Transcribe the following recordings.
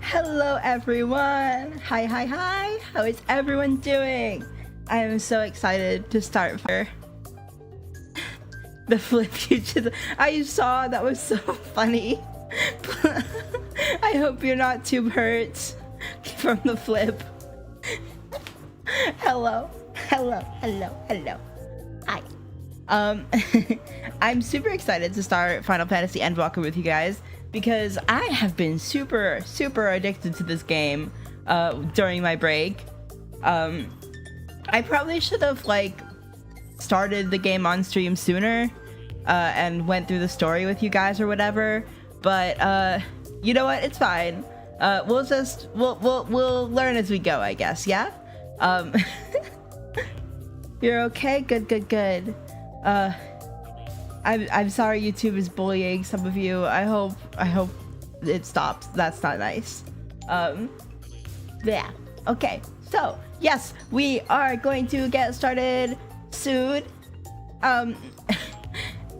Hello everyone! Hi! How is everyone doing? I am so excited to start for the flip future. I saw that was so funny. I hope you're not too hurt from the flip. Hello. Hi. I'm super excited to start Final Fantasy Endwalker with you guys because I have been super addicted to this game during my break. I probably should have started the game on stream sooner and went through the story with you guys or whatever, but you know what, it's fine. We'll learn as we go, I guess. Yeah. You're okay? Good. I'm sorry YouTube is bullying some of you. I hope it stops. That's not nice. Yeah. Okay. So, yes, we are going to get started soon.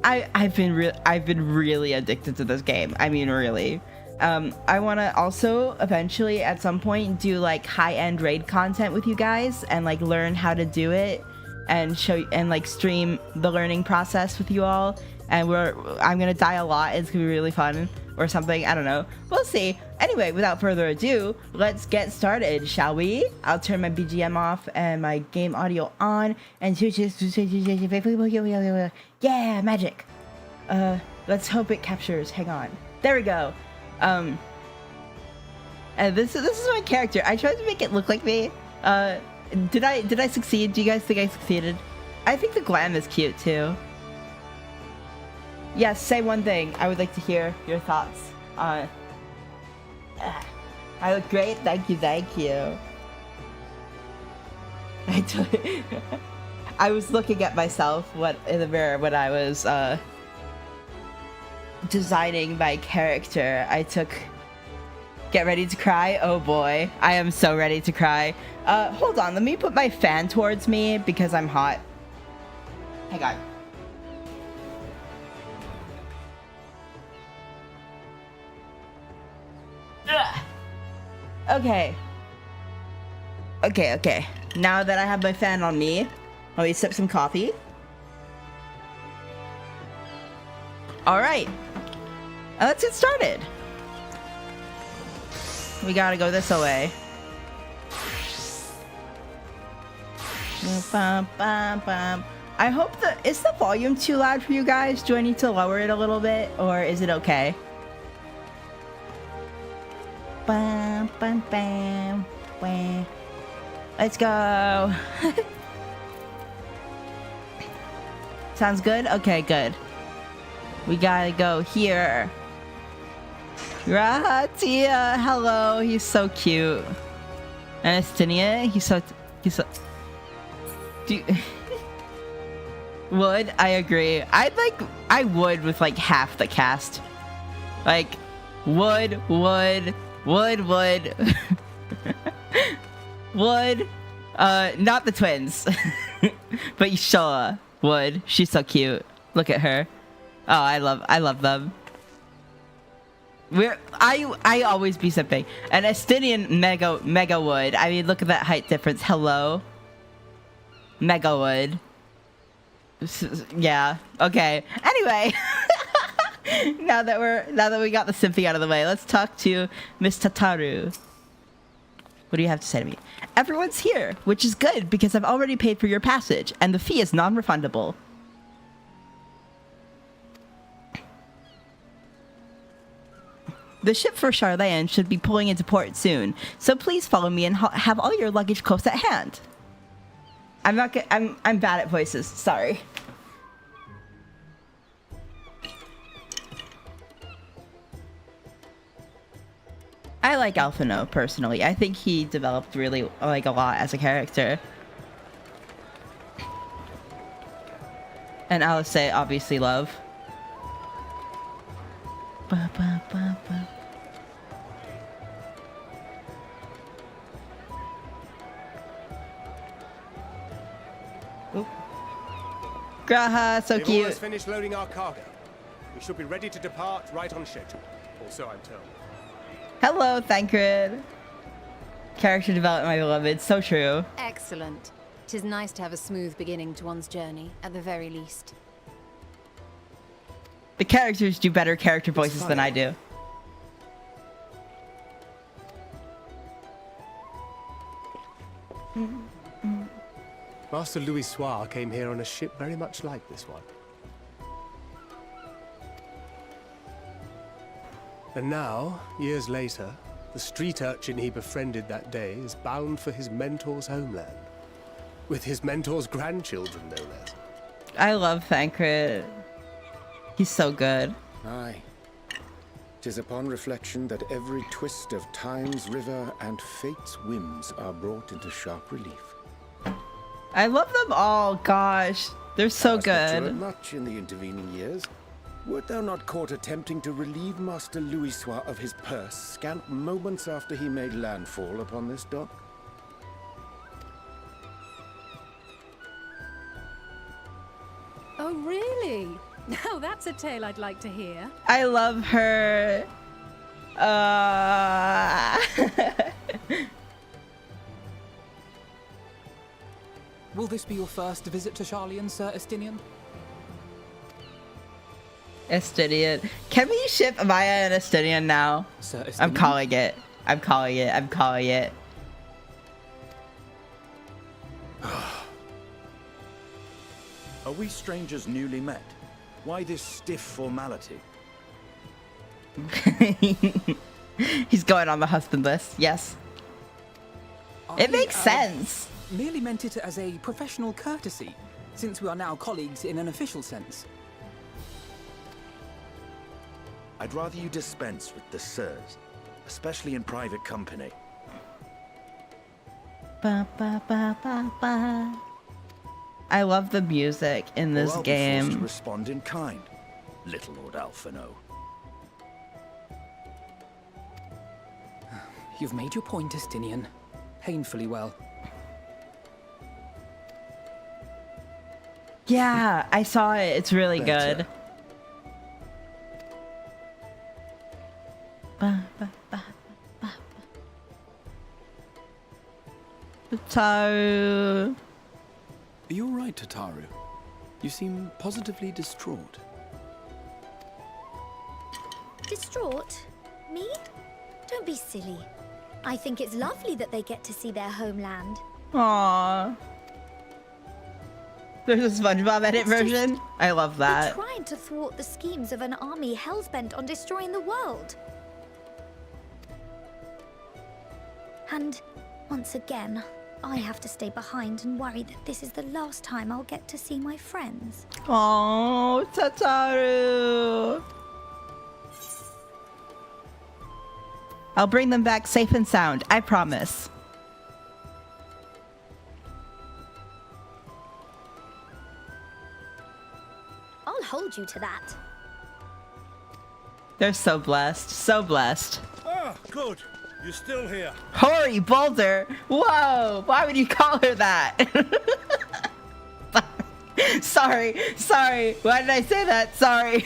I've been really addicted to this game. I mean, really. I want to also eventually at some point do high-end raid content with you guys and learn how to do it and show and stream the learning process with you all. And I'm gonna die a lot. It's gonna be really fun or something. I don't know. We'll see. Anyway, without further ado, let's get started, shall we? I'll turn my BGM off and my game audio on and yeah, magic. Let's hope it captures. Hang on. There we go. And this is my character. I tried to make it look like me. Did I succeed? Do you guys think I succeeded? I think the glam is cute too. Yes, say one thing. I would like to hear your thoughts. I look great. Thank you. I was looking at myself in the mirror when I was designing my character. I took get ready to cry. Oh boy, I am so ready to cry. Hold on, let me put my fan towards me because I'm hot. Hang on. Ugh. Okay. Now that I have my fan on me, let me sip some coffee. All right, let's get started. We gotta go this way. I hope is the volume too loud for you guys? Do I need to lower it a little bit, or is it okay? Let's go. Sounds good? Okay, good. We gotta go here. Rahatia, hello. He's so cute. And Estinia, he's so. Would I agree? I would with half the cast. Would. Would. Not the twins. But Shoa would. She's so cute. Look at her. Oh, I love them. I always be sipping. And Estinian mega would. I mean, look at that height difference. Hello. Mega would. Yeah. Okay. Anyway. now that we got the symphony out of the way, let's talk to Miss Tataru. What do you have to say to me? Everyone's here, which is good because I've already paid for your passage and the fee is non-refundable. The ship for Charlayan should be pulling into port soon, so please follow me and have all your luggage close at hand. I'm bad at voices. Sorry. I like Alphino personally. I think he developed really a lot as a character. And Alice obviously love. Graha, so cute. We've almost finished loading our cargo. We should be ready to depart right on schedule. Or so I'm told. Hello, Thancred. Character development, my beloved. So true. Excellent. 'Tis nice to have a smooth beginning to one's journey, at the very least. The characters do better character voices than I do. Master Louis Soir came here on a ship very much like this one. And now, years later, the street urchin he befriended that day is bound for his mentor's homeland. With his mentor's grandchildren, no less. I love Thancred. He's so good. Aye. 'Tis upon reflection that every twist of time's river and fate's whims are brought into sharp relief. I love them all. Gosh, they're so Thou hast good. matured much in the intervening years. Wert thou not caught attempting to relieve Master Louis Soir of his purse scant moments after he made landfall upon this dock? Oh, really? Now that's a tale I'd like to hear. I love her. Will this be your first visit to Charlian, Sir Estinian? Estinian. Can we ship Maya and Estinian now? Sir Estinian? I'm calling it. I'm calling it. I'm calling it. Are we strangers newly met? Why this stiff formality? He's going on the husband list. Yes. It makes sense. Merely meant it as a professional courtesy, since we are now colleagues in an official sense. I'd rather you dispense with the sirs, especially in private company. Ba, ba, ba, ba, ba. I love the music in this Or I'll be forced to game. respond in kind, little Lord Alphino. You've made your point, Estinian. Painfully well. Yeah, I saw it. It's really Better. good. Ba, ba, ba, ba, ba. Taru. Are you all right, Tataru? You seem positively distraught. Distraught? Me? Don't be silly. I think it's lovely that they get to see their homeland. Aww. There's a SpongeBob edit It's just- version. I love We're that. trying to thwart the schemes of an army hellbent on destroying the world. And once again, I have to stay behind and worry that this is the last time I'll get to see my friends. Oh, Tataru. I'll bring them back safe and sound. I promise. I'll hold you to that. They're so blessed. So blessed. Ah, good. You're still here. Hori Boulder. Whoa. Why would you call her that? Sorry. Sorry. Why did I say that? Sorry.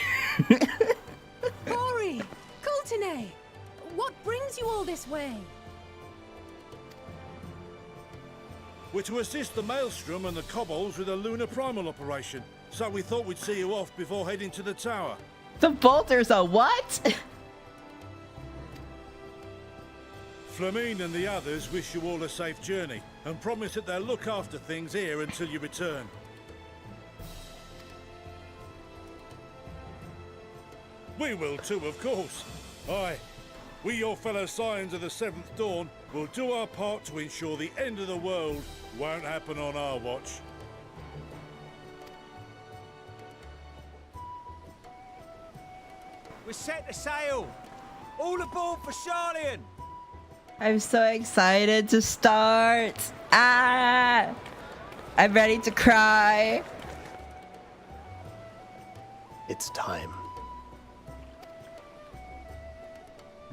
Ori! Coulternay! What brings you all this way? We're to assist the Maelstrom and the Kobolds with a lunar primal operation, so we thought we'd see you off before heading to the tower. The Boulder's a what? Flamine and the others wish you all a safe journey and promise that they'll look after things here until you return. We will too, of course. Aye. We, your fellow Scions of the Seventh Dawn, will do our part to ensure the end of the world won't happen on our watch. We're set to sail! All aboard for Charlian! I'm so excited to start. Ah! I'm ready to cry. It's time.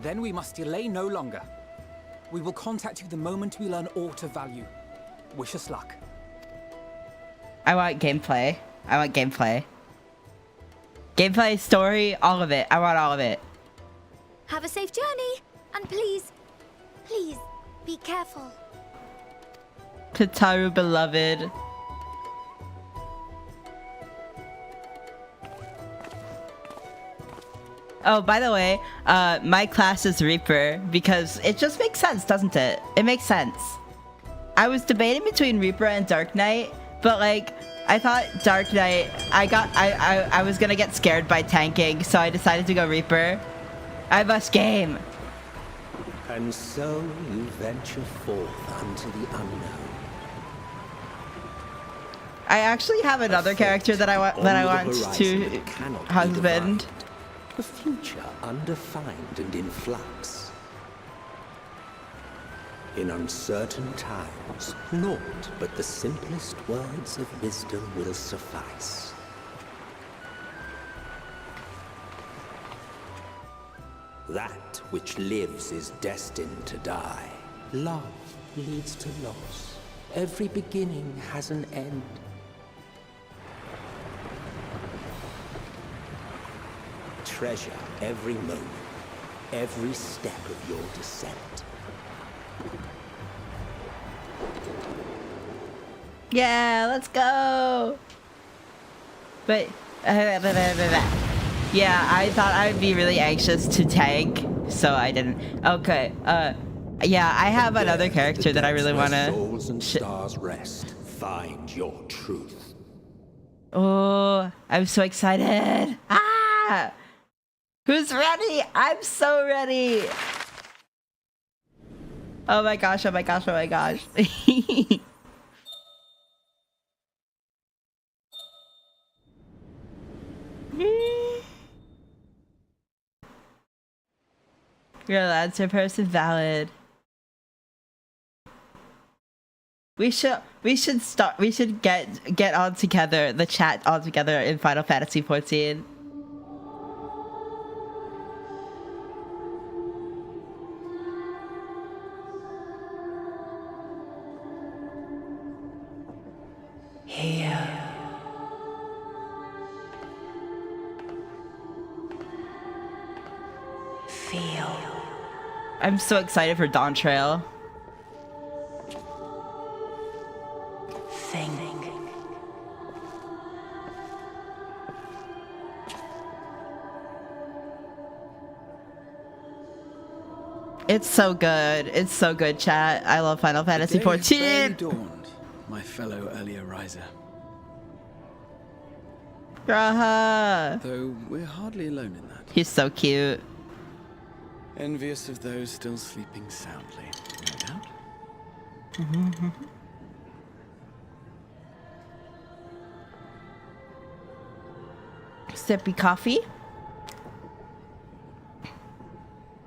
Then we must delay no longer. We will contact you the moment we learn aught of value. Wish us luck. I want gameplay. I want gameplay. Gameplay, story, all of it. I want all of it. Have a safe journey. And please, please, be careful. Tataru beloved. Oh, by the way, my class is Reaper because it just makes sense, doesn't it? It makes sense. I was debating between Reaper and Dark Knight, but like, I thought Dark Knight, I was gonna get scared by tanking, so I decided to go Reaper. I must game. And so you venture forth unto the unknown. I actually have another character that I want to husband. A future undefined and in flux. In uncertain times, naught but the simplest words of wisdom will suffice. That which lives is destined to die. Love leads to loss. Every beginning has an end. Treasure every moment, every step of your descent. Yeah, let's go. But yeah, I thought I'd be really anxious to tank, so I didn't. Okay. Yeah, I have another character that I really want to. Souls and stars rest. Find your truth. Oh, I'm so excited! Ah! Who's ready? I'm so ready! Oh my gosh, oh my gosh, oh my gosh. Your answer person valid. We should get all together, the chat all together in Final Fantasy XIV. Here. Feel. I'm so excited for Dawn Trail. Think. It's so good. It's so good, chat. I love Final Fantasy XIV. Dawned, my fellow earlier riser. Graha. Though we're hardly alone in that. He's so cute. Envious of those still sleeping soundly, no doubt. Sippy coffee.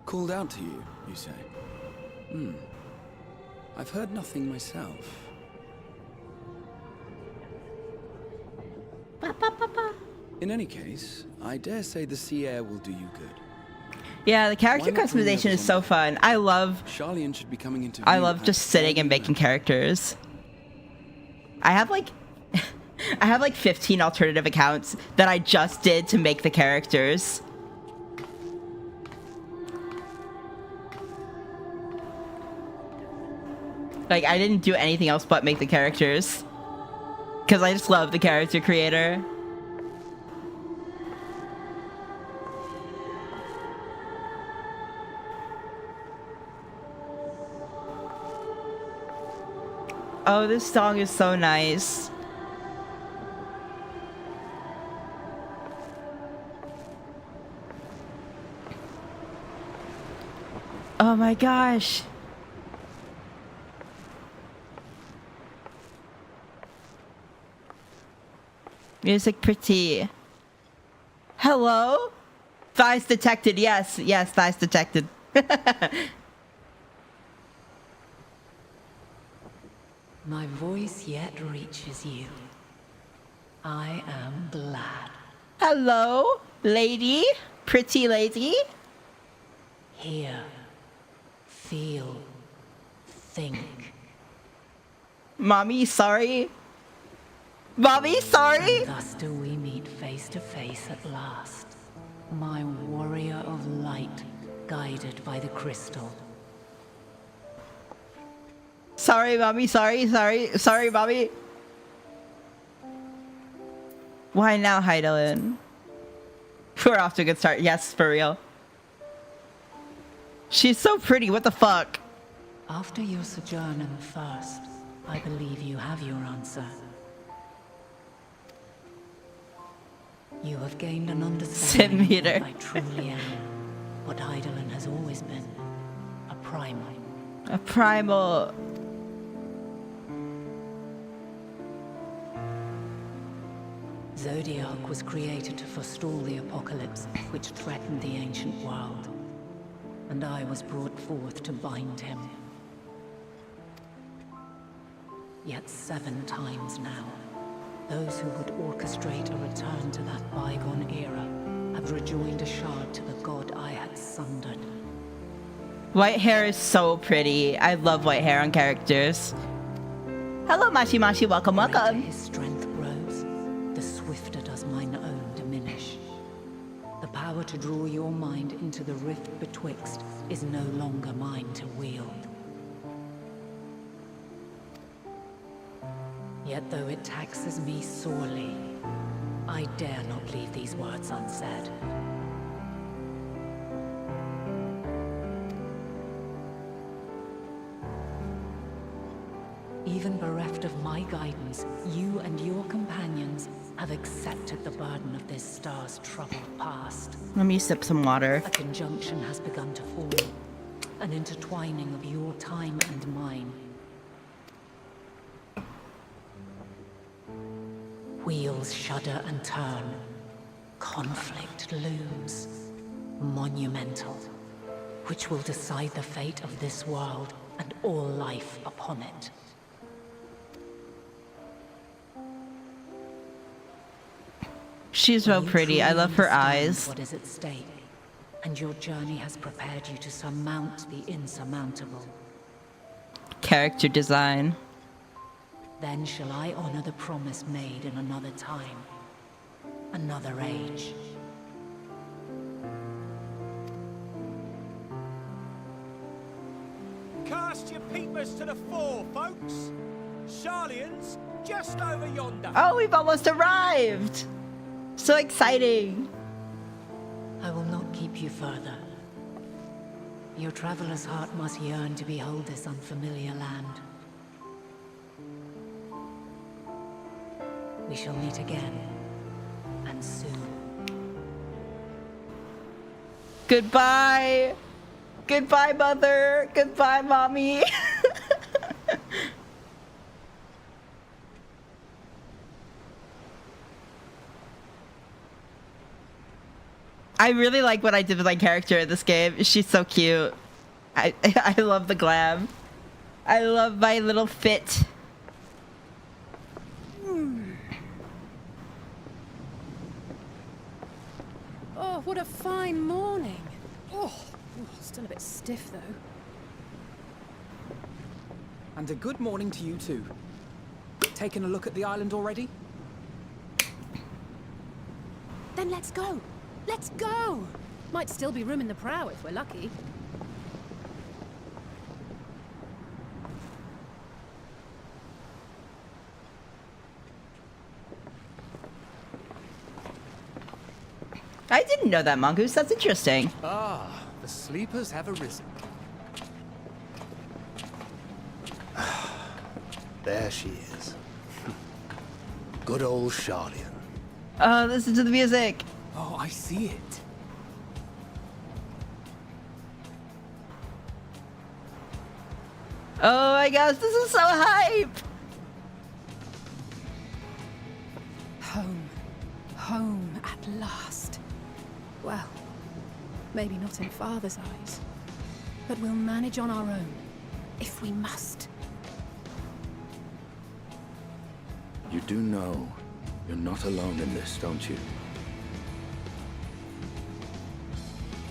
Called out to you, you say? I've heard nothing myself. In any case, I dare say the sea air will do you good. Yeah, the character customization is so fun. I love Charlian should be coming into I love just sitting and making characters. I have like 15 alternative accounts that I just did to make the characters. Like, I didn't do anything else but make the characters. Because I just love the character creator. Oh, this song is so nice. Oh my gosh. Music pretty. Hello? Thighs detected. Yes, yes, thighs detected. My voice yet reaches you. I am glad. Hello, lady? Pretty lady? Hear, feel, think. Mommy, sorry. Mommy, sorry. And thus do we meet face to face at last. My warrior of light, guided by the crystal. Sorry, mommy. Sorry, mommy. Why now, Heidelin? We're off to a good start. Yes, for real. She's so pretty. What the fuck? After your sojourn in the First, I believe you have your answer. You have gained an understanding of what I truly am. What Heidelin has always been. A primal. A primal. Zodiac was created to forestall the apocalypse which threatened the ancient world. And I was brought forth to bind him. Yet 7 times now, those who would orchestrate a return to that bygone era have rejoined a shard to the god I had sundered. White hair is so pretty. I love white hair on characters. Hello, Mashi. Welcome, The welcome. greater his strength grows, the swifter does mine own diminish. The power to draw your mind into the rift betwixt is no longer mine to wield. Yet though it taxes me sorely, I dare not leave these words unsaid. Even bereft of my guidance, you and your companions have accepted the burden of this star's troubled past. Let me sip some water. A conjunction has begun to form, an intertwining of your time and mine. Wheels shudder and turn. Conflict looms. Monumental. Which will decide the fate of this world and all life upon it. She's so pretty. I love her eyes. What is at stake, and your journey has prepared you to surmount the insurmountable. Character design. Then shall I honor the promise made in another time, another age. Cast your peepers to the fore, folks. Sharlian's just over yonder. Oh, we've almost arrived. So exciting. I will not keep you further. Your traveler's heart must yearn to behold this unfamiliar land. We shall meet again, and soon. Goodbye. Goodbye, mother. Goodbye, mommy. I really like what I did with my character in this game. She's so cute. I love the glam. I love my little fit. Oh, what a fine morning. Oh, still a bit stiff though. And a good morning to you too. Taking a look at the island already? Then let's go. Let's go. Might still be room in the prow if we're lucky. I didn't know that, Mongoose. That's interesting. Ah, the sleepers have arisen. There she is. Good old Sharlian. Oh, listen to the music. Oh, I see it. Oh my gosh, this is so hype. Home. Home at last. Well, maybe not in Father's eyes, but we'll manage on our own, if we must. You do know you're not alone in this, don't you?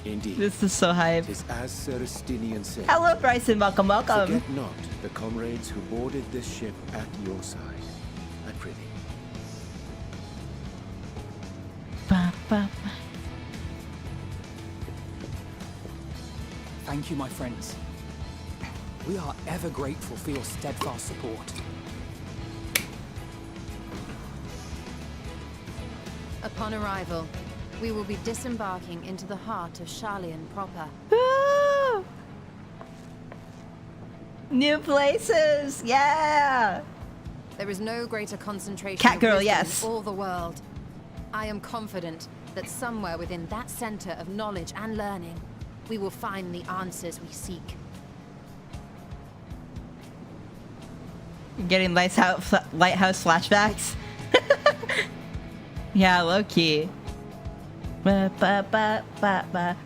Indeed. This is so hype. It is as Sir Estinian said. Hello, Bryson. Welcome, welcome. Forget not the comrades who boarded this ship at your side. I prithee. Ba, ba, ba. Thank you, my friends. We are ever grateful for your steadfast support. Upon arrival, we will be disembarking into the heart of Sharlayan proper. Ah! New places, yeah! There is no greater concentration Cat of girl, wisdom yes. in all the world. I am confident that somewhere within that center of knowledge and learning, we will find the answers we seek. Getting lighthouse flashbacks. Yeah, low key. Ba ba ba ba ba.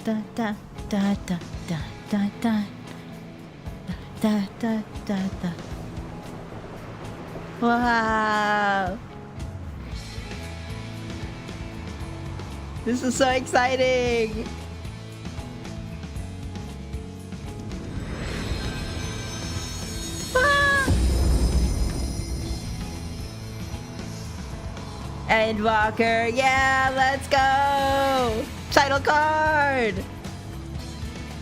Da da da da da da da. Da da da da. Wow. This is so exciting. Endwalker, yeah, let's go! Title card!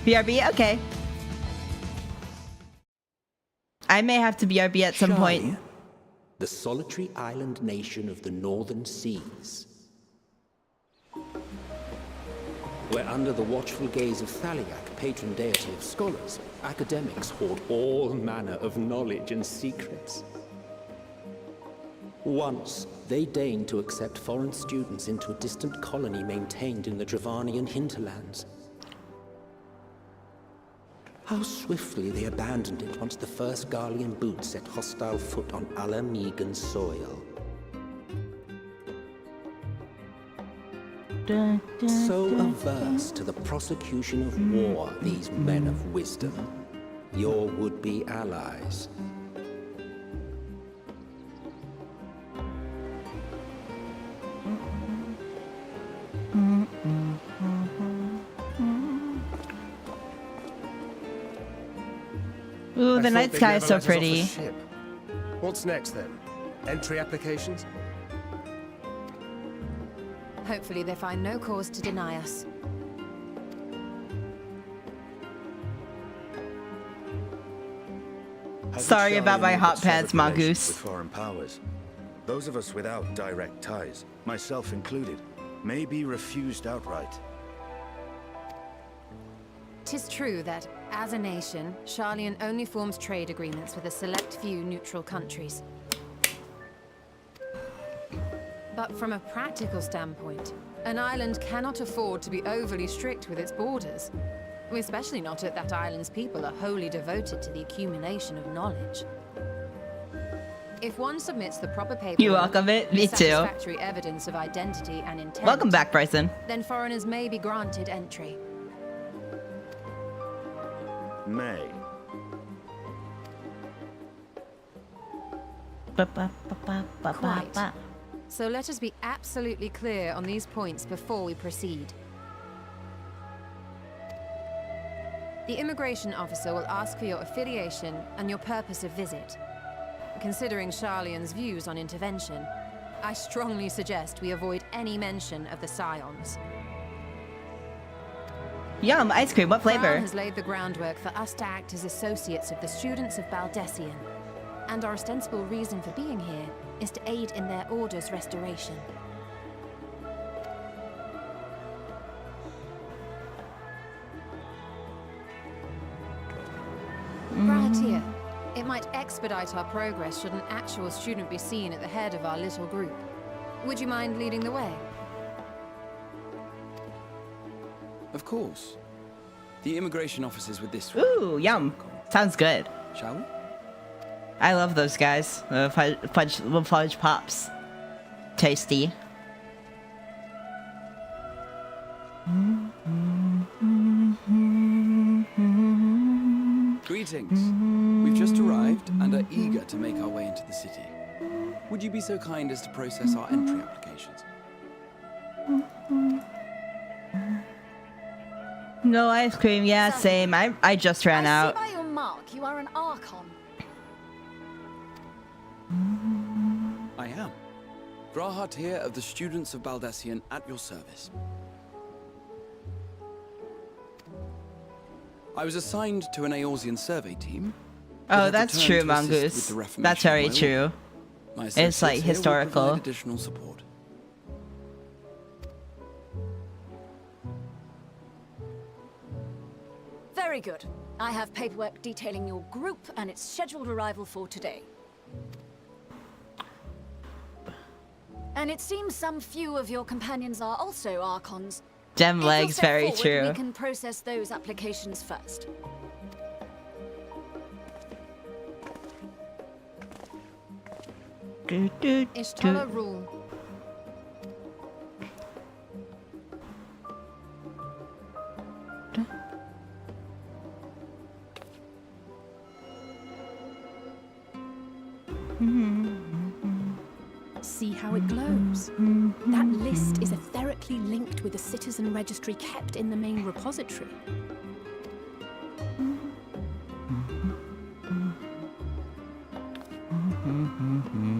BRB? Okay. I may have to BRB at some point. The solitary island nation of the northern seas. Where under the watchful gaze of Thaliak, patron deity of scholars, academics hoard all manner of knowledge and secrets. Once, they deigned to accept foreign students into a distant colony maintained in the Dravanian hinterlands. How swiftly they abandoned it once the first Garlean boot set hostile foot on Alamegan soil. So averse to the prosecution of war, these men of wisdom, your would-be allies. Ooh, the night sky is so pretty. What's next then? Entry applications? Hopefully they find no cause to deny us. Sorry about my hot pants, Mongoose. With foreign powers. Those of us without direct ties, myself included, may be refused outright. 'Tis true that, as a nation, Sharlayan only forms trade agreements with a select few neutral countries. But from a practical standpoint, an island cannot afford to be overly strict with its borders. Especially not if that island's people are wholly devoted to the accumulation of knowledge. If one submits the proper paperwork, You welcome it? Me too. satisfactory evidence of identity and intent, Welcome back, Bryson. then foreigners may be granted entry. May. Quite. So let us be absolutely clear on these points before we proceed. The immigration officer will ask for your affiliation and your purpose of visit. Considering Sharlayan's views on intervention, I strongly suggest we avoid any mention of the Scions. Yum, ice cream, what flavor? Crown has laid the groundwork for us to act as associates of the students of Baldessian, and our ostensible reason for being here is to aid in their order's restoration. Prior, it might expedite our progress should an actual student be seen at the head of our little group. Would you mind leading the way? Of course. The immigration officers with this. Ooh, yum. Sounds good. Shall we? I love those guys. Fudge pops. Tasty. Greetings. We've just arrived and are eager to make our way into the city. Would you be so kind as to process our entry applications? No ice cream, yeah, same. I just ran out. I see by your mark you are an Archon. I am. Grahat here of the students of Baldessian at your service. I was assigned to an Eorzean survey team. Oh, that's true, Mongoose. That's very true. It's like historical. Additional support. Very good. I have paperwork detailing your group and its scheduled arrival for today. And it seems some few of your companions are also Archons. Gem legs, very true. We can process those applications first. Ishtala rule. See how it glows? That list is etherically linked with the citizen registry kept in the main repository.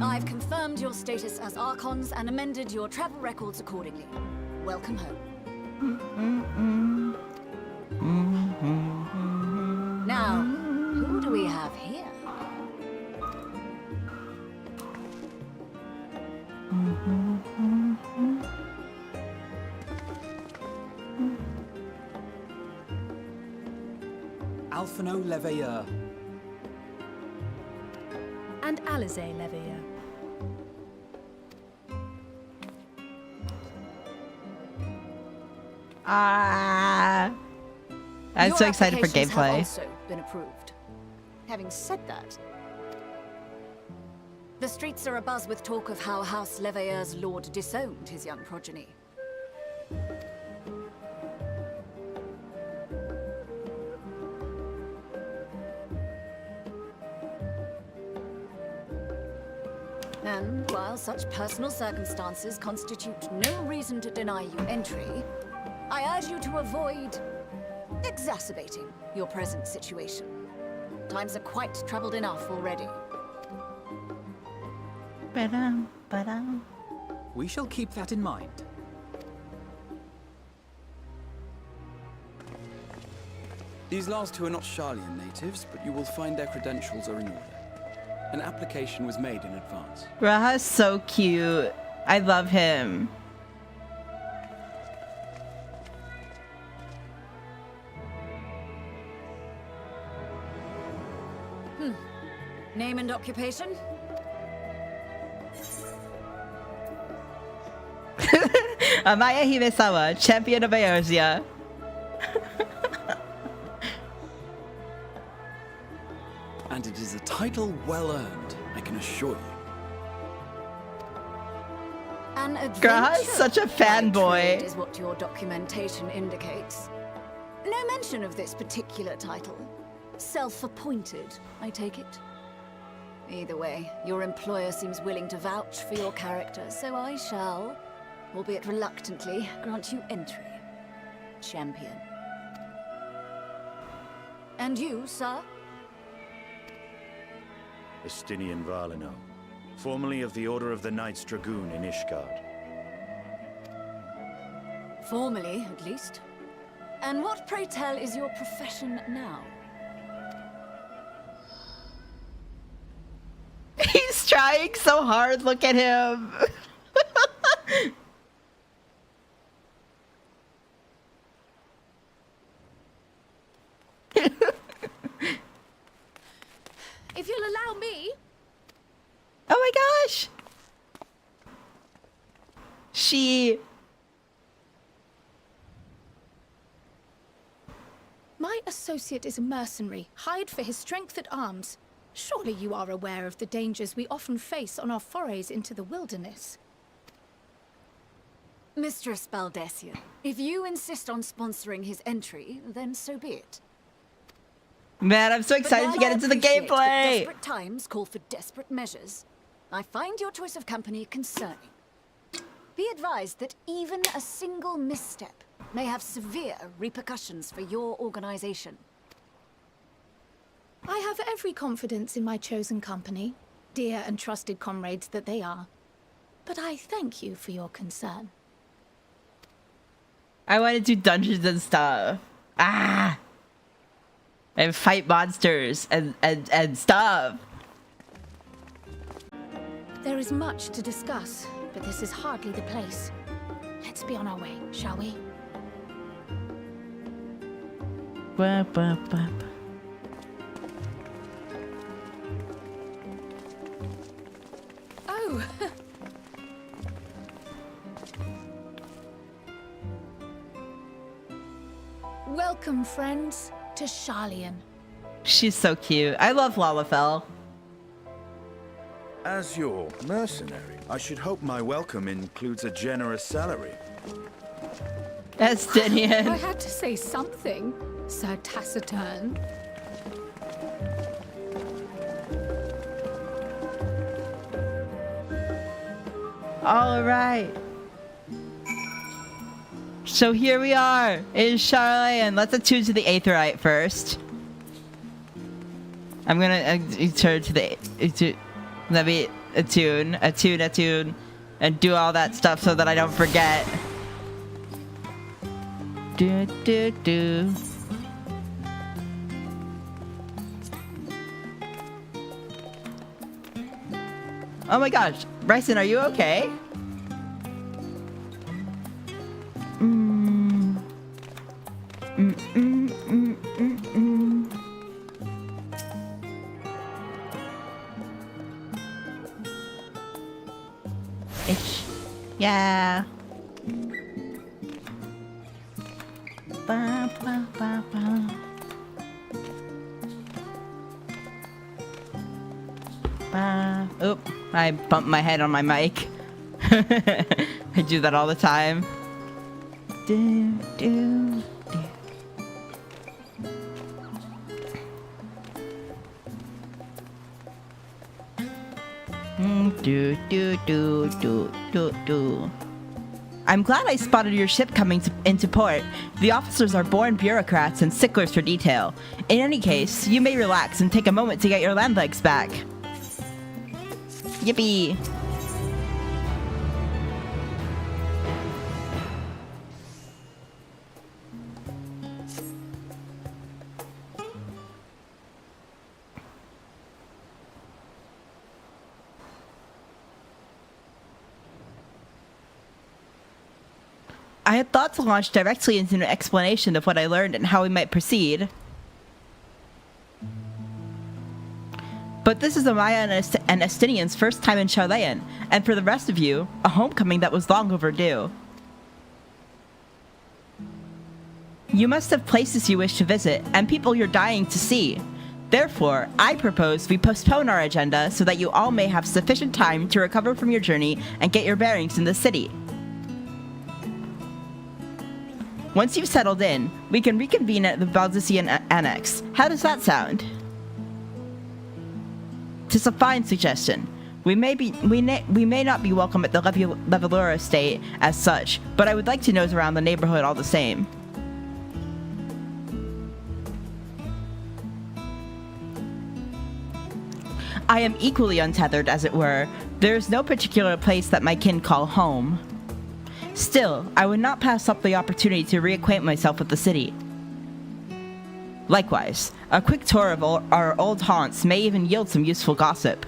I've confirmed your status as Archons and amended your travel records accordingly. Welcome home. Now, who do we have here? Alphino Leveilleur. And Alize Leveilleur. I'm so excited for applications gameplay. have also been approved. Having said that, the streets are abuzz with talk of how House Leveilleur's lord disowned his young progeny. And while such personal circumstances constitute no reason to deny you entry, I urge you to avoid exacerbating your present situation. Times are quite troubled enough already. We shall keep that in mind. These last two are not Sharlayan natives, but you will find their credentials are in order. An application was made in advance. Raha's so cute. I love him. Name and occupation? Amaya Himesawa, champion of Eorzea. And it is a title well earned, I can assure you. An Graha's such a fanboy. is what your documentation indicates. No mention of this particular title. Self-appointed, I take it. Either way, your employer seems willing to vouch for your character, so I shall, albeit reluctantly, grant you entry. Champion. And you, sir? Estinian Valino, formerly of the Order of the Knights Dragoon in Ishgard. Formerly, at least. And what, pray tell, is your profession now? He's trying so hard, look at him. If you'll allow me. Oh my gosh. My associate is a mercenary, hired for his strength at arms. Surely you are aware of the dangers we often face on our forays into the wilderness. Mistress Baldesia, if you insist on sponsoring his entry, then so be it. Man, I'm so excited to get into the gameplay. Desperate times call for desperate measures. I find your choice of company concerning. Be advised that even a single misstep may have severe repercussions for your organization. I have every confidence in my chosen company, dear and trusted comrades that they are. But I thank you for your concern. I want to do dungeons and stuff. Ah! and fight monsters and stuff. There is much to discuss, but this is hardly the place. Let's be on our way, shall we? Oh! Welcome, friends, to Charlian. She's so cute. I love Lalafell. As your mercenary, I should hope my welcome includes a generous salary. Estinian. I had to say something, Sir Taciturn. All right. So here we are in Charlian. Let's attune to the Aetherite first. I'm gonna turn to the let me attune, and do all that stuff so that I don't forget. Do. Oh my gosh, Bryson, are you okay? Yeah. Oop, I bumped my head on my mic. I do that all the time. Do. I'm glad I spotted your ship coming into port. The officers are born bureaucrats and sticklers for detail. In any case, you may relax and take a moment to get your land legs back. Yippee! I had thought to launch directly into an explanation of what I learned and how we might proceed. But this is Amaya and Estinian's first time in Charlian, and for the rest of you, a homecoming that was long overdue. You must have places you wish to visit, and people you're dying to see. Therefore, I propose we postpone our agenda so that you all may have sufficient time to recover from your journey and get your bearings in the city. Once you've settled in, we can reconvene at the Baldician Annex. How does that sound? Tis a fine suggestion. We may not be welcome at the Levelura estate as such, but I would like to nose around the neighborhood all the same. I am equally untethered, as it were. There is no particular place that my kin call home. Still, I would not pass up the opportunity to reacquaint myself with the city. Likewise, a quick tour of our old haunts may even yield some useful gossip.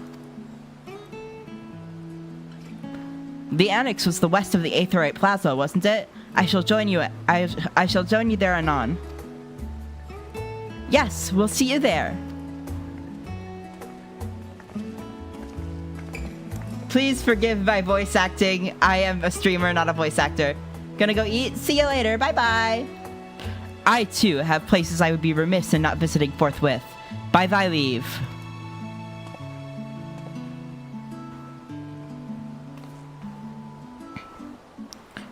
The annex was the west of the Aetherite Plaza, wasn't it? I shall join you there anon. Yes, we'll see you there. Please forgive my voice acting. I am a streamer, not a voice actor. Gonna go eat. See you later. Bye-bye. I, too, have places I would be remiss in not visiting forthwith. By thy leave.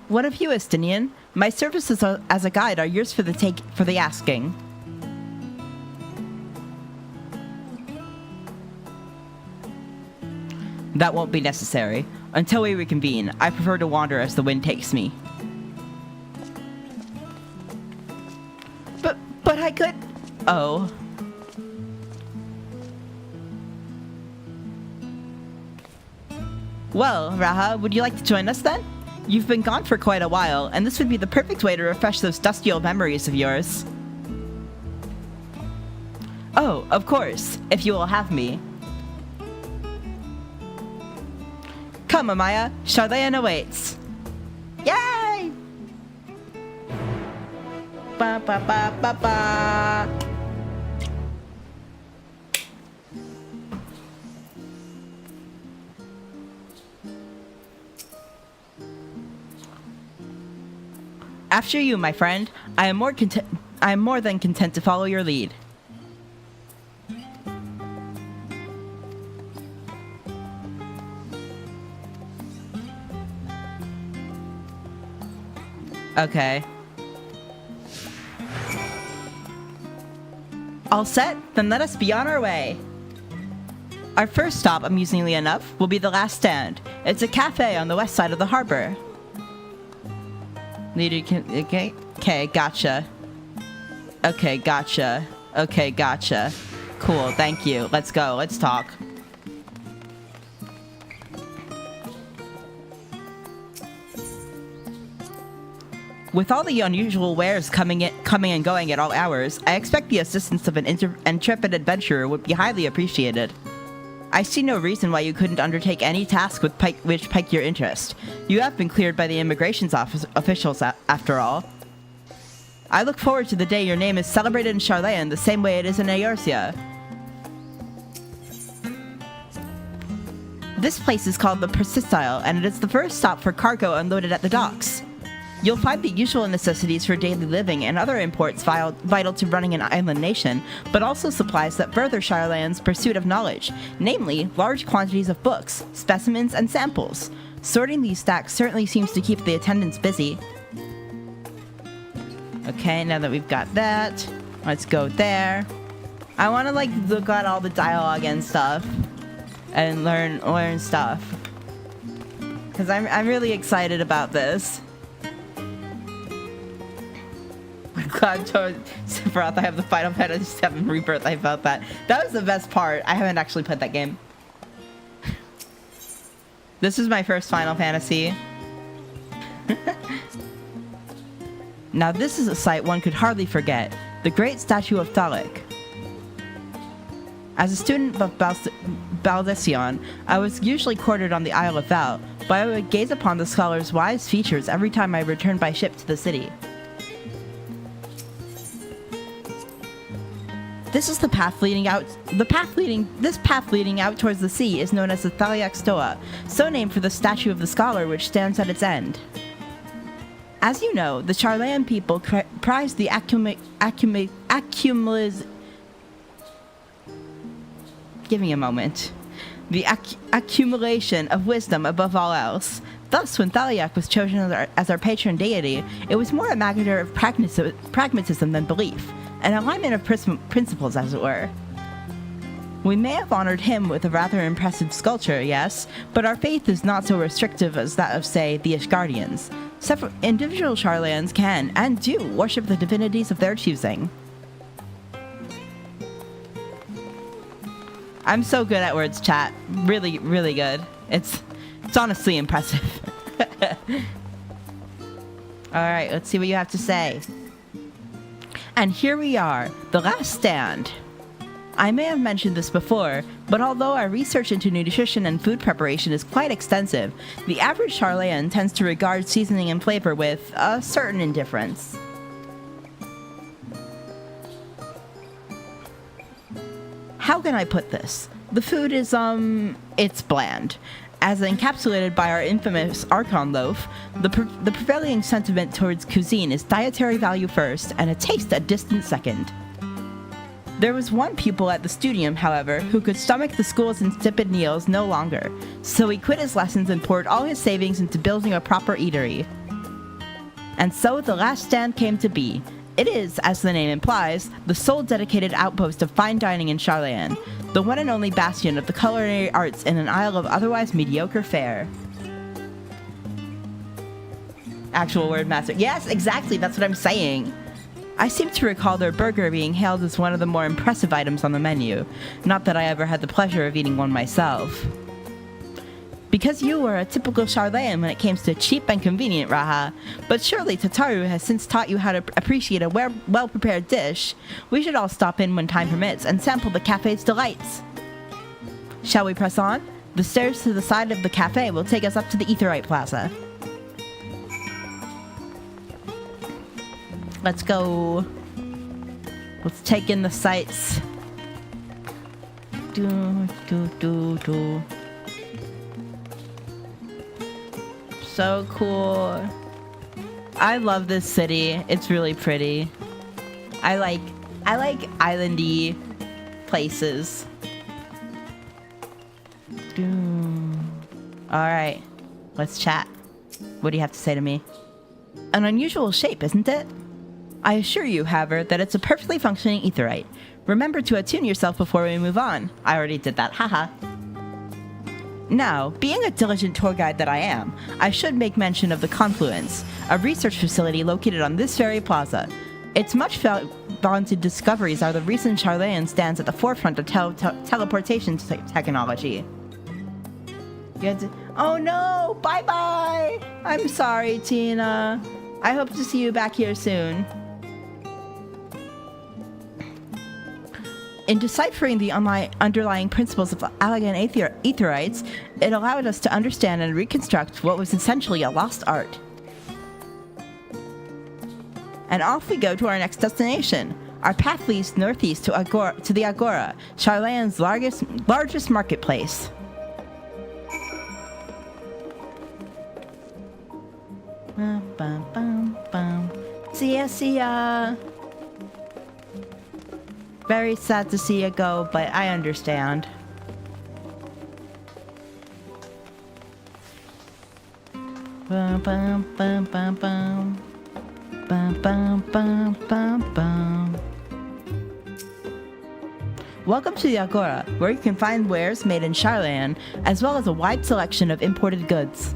What of you, Estinian? My services as a guide are yours for the asking. That won't be necessary. Until we reconvene, I prefer to wander as the wind takes me. But I could... Oh. Well, Raha, would you like to join us then? You've been gone for quite a while, and this would be the perfect way to refresh those dusty old memories of yours. Oh, of course, if you will have me. Come, Amaya, Charlayan awaits. Yay! Ba ba ba ba ba. After you, my friend. I am more than content to follow your lead. Okay. All set? Then let us be on our way. Our first stop, amusingly enough, will be the last stand. It's a cafe on the west side of the harbor. Okay, gotcha. Okay, gotcha. Okay, gotcha. Cool, thank you. Let's go, let's talk. With all the unusual wares coming and going at all hours, I expect the assistance of an intrepid adventurer would be highly appreciated. I see no reason why you couldn't undertake any task which pique your interest. You have been cleared by the immigrations officials after all. I look forward to the day your name is celebrated in Charlayan the same way it is in Eorzea. This place is called the Persistile, and it is the first stop for cargo unloaded at the docks. You'll find the usual necessities for daily living and other imports vital to running an island nation, but also supplies that further Charlayan's pursuit of knowledge, namely large quantities of books, specimens, and samples. Sorting these stacks certainly seems to keep the attendants busy. Okay, now that we've got that, let's go there. I want to like look at all the dialogue and stuff, and learn stuff, because I'm really excited about this. God, Sephiroth, I have the Final Fantasy VII Rebirth. I felt that. That was the best part. I haven't actually played that game. This is my first Final Fantasy. Now this is a sight one could hardly forget. The great statue of Thalik. As a student of Baldesion, I was usually quartered on the Isle of Val, but I would gaze upon the scholar's wise features every time I returned by ship to the city. This path leading out towards the sea is known as the Thaliak Stoa, so named for the statue of the scholar which stands at its end. As you know, the Charlayan people prize the accumulation of wisdom above all else. Thus, when Thaliak was chosen as our patron deity, it was more a matter of pragmatism than belief. An alignment of principles, as it were. We may have honored him with a rather impressive sculpture, yes, but our faith is not so restrictive as that of, say, the Ishgardians. Individual Charlayans can, and do, worship the divinities of their choosing. I'm so good at words, chat. Really, really good. It's honestly impressive. Alright, let's see what you have to say. And here we are, the last stand. I may have mentioned this before, but although our research into nutrition and food preparation is quite extensive, the average Charlayan tends to regard seasoning and flavor with a certain indifference. How can I put this? The food is, it's bland. As encapsulated by our infamous Archon loaf, the prevailing sentiment towards cuisine is dietary value first and a taste a distant second. There was one pupil at the studium, however, who could stomach the school's insipid meals no longer, so he quit his lessons and poured all his savings into building a proper eatery. And so the last stand came to be. It is, as the name implies, the sole dedicated outpost of fine dining in Charlayan, the one and only bastion of the culinary arts in an isle of otherwise mediocre fare. Actual word master. Yes, exactly, that's what I'm saying. I seem to recall their burger being hailed as one of the more impressive items on the menu. Not that I ever had the pleasure of eating one myself. Because you were a typical Charlayan when it came to cheap and convenient, Raha. But surely Tataru has since taught you how to appreciate a well-prepared dish. We should all stop in when time permits and sample the cafe's delights. Shall we press on? The stairs to the side of the cafe will take us up to the Aetheryte Plaza. Let's go. Let's take in the sights. So cool. I love this city. It's really pretty. I like islandy places. Alright, let's chat. What do you have to say to me? An unusual shape, isn't it? I assure you, however, that it's a perfectly functioning aetherite. Remember to attune yourself before we move on. I already did that, haha. Now, being a diligent tour guide that I am, I should make mention of the Confluence, a research facility located on this very plaza. Its much vaunted discoveries are the reason Charlayan stands at the forefront of teleportation technology. Oh no! Bye-bye! I'm sorry, Tina. I hope to see you back here soon. In deciphering the underlying principles of Allagan Aetherites, it allowed us to understand and reconstruct what was essentially a lost art. And off we go to our next destination. Our path leads northeast to the Agora, Charlayan's largest marketplace. See ya. Very sad to see you go, but I understand. Bum, bum, bum, bum, bum. Bum, bum, bum, bum, bum. Welcome to the Agora, where you can find wares made in Charlayan, as well as a wide selection of imported goods.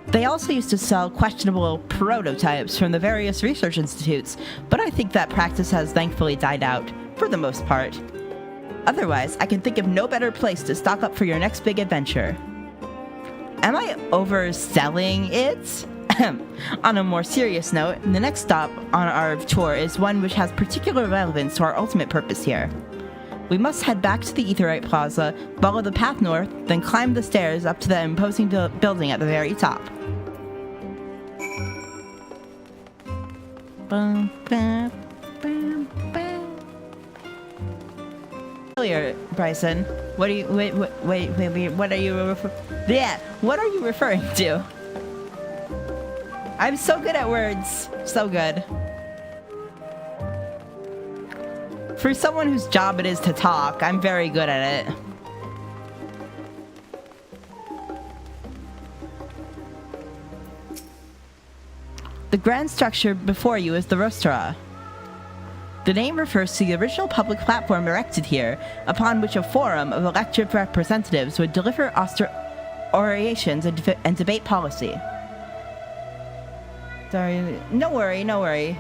They also used to sell questionable prototypes from the various research institutes, but I think that practice has thankfully died out, for the most part. Otherwise, I can think of no better place to stock up for your next big adventure. Am I overselling it? On a more serious note, the next stop on our tour is one which has particular relevance to our ultimate purpose here. We must head back to the Aetherite Plaza, follow the path north, then climb the stairs up to the imposing building at the very top. Bum, bum, bum, bum. Earlier, Bryson, what are you wait, what are you what are you referring to? I'm so good at words. So good. For someone whose job it is to talk, I'm very good at it. The grand structure before you is the Rostra. The name refers to the original public platform erected here, upon which a forum of elected representatives would deliver orations and debate policy. Sorry, no worry.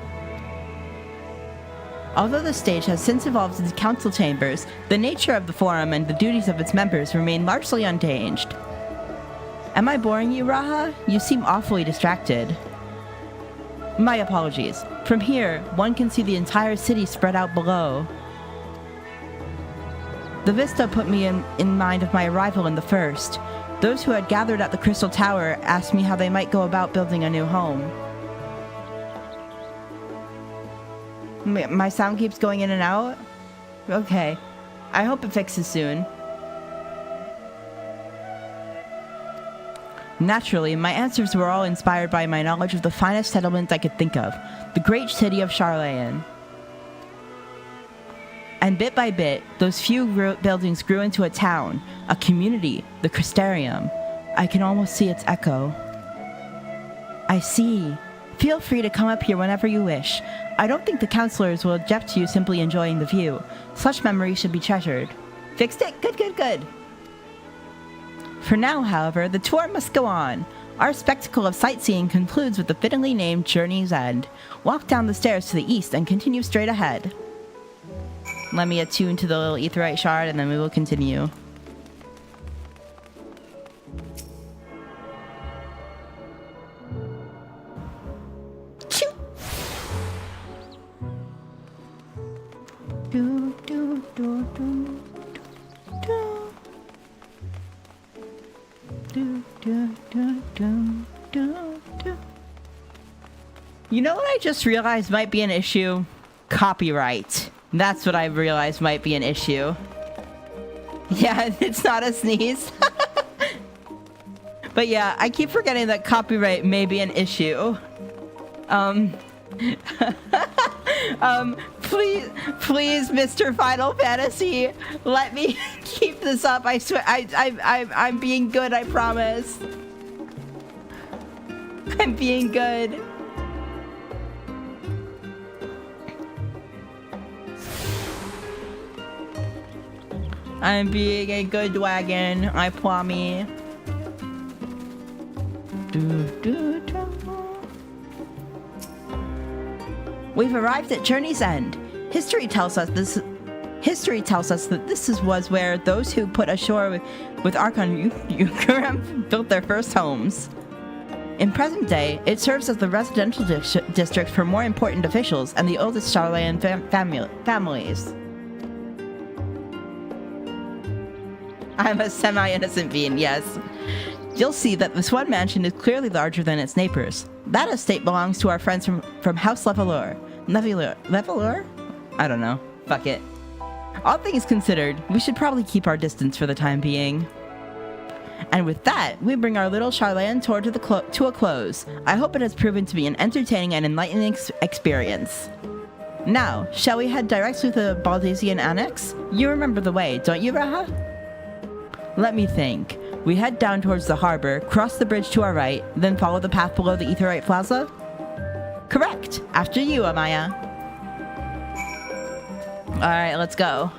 Although the stage has since evolved into council chambers, the nature of the forum and the duties of its members remain largely unchanged. Am I boring you, Raha? You seem awfully distracted. My apologies. From here, one can see the entire city spread out below. The vista put me in mind of my arrival in the first. Those who had gathered at the Crystal Tower asked me how they might go about building a new home. My sound keeps going in and out? Okay. I hope it fixes soon. Naturally, my answers were all inspired by my knowledge of the finest settlement I could think of, the great city of Charlayan. And bit by bit, those few buildings grew into a town, a community, the Crystarium. I can almost see its echo. I see. Feel free to come up here whenever you wish. I don't think the counselors will object to you simply enjoying the view. Such memories should be treasured. Fixed it? Good. For now, however, the tour must go on. Our spectacle of sightseeing concludes with the fittingly named Journey's End. Walk down the stairs to the east and continue straight ahead. Let me attune to the little aetherite shard and then we will continue. do, do, do, do, do. Do, do, do, do, do, do. You know what I just realized might be an issue? Copyright. That's what I realized might be an issue. Yeah, it's not a sneeze. But yeah, I keep forgetting that copyright may be an issue. Please, Mr. Final Fantasy, let me keep this up. I swear, I'm being good, I promise. I'm being good. I'm being a good wagon, I promise. We've arrived at Journey's End. History tells us that this was where those who put ashore with Archon Yukuram built their first homes. In present day, it serves as the residential district for more important officials and the oldest Sharlayan families. I'm a semi-innocent being, yes. You'll see that this one mansion is clearly larger than its neighbors. That estate belongs to our friends from House Levelure. Levelure? I don't know. Fuck it. All things considered, we should probably keep our distance for the time being. And with that, we bring our little Sharlayan tour to a close. I hope it has proven to be an entertaining and enlightening experience. Now, shall we head directly to the Baldesian Annex? You remember the way, don't you, Raha? Let me think. We head down towards the harbor, cross the bridge to our right, then follow the path below the Aetheryte Plaza? Correct! After you, Amaya. Alright, let's go.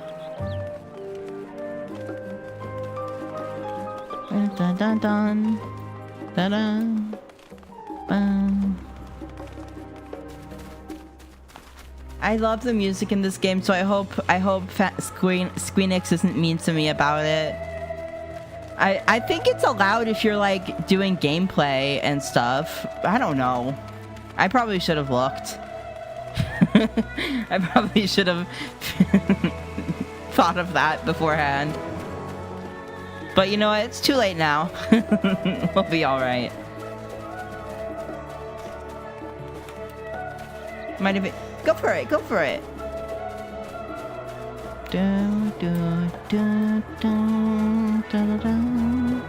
Dun dun dun. Dun dun. Bum. I love the music in this game, so I hope Squeenix isn't mean to me about it. I think it's allowed if you're like doing gameplay and stuff. I don't know. I probably should have looked. I probably should have thought of that beforehand. But you know what? It's too late now. We'll be alright. Might have been. Go for it. Go for it. Dun, dun, dun, dun, dun, dun.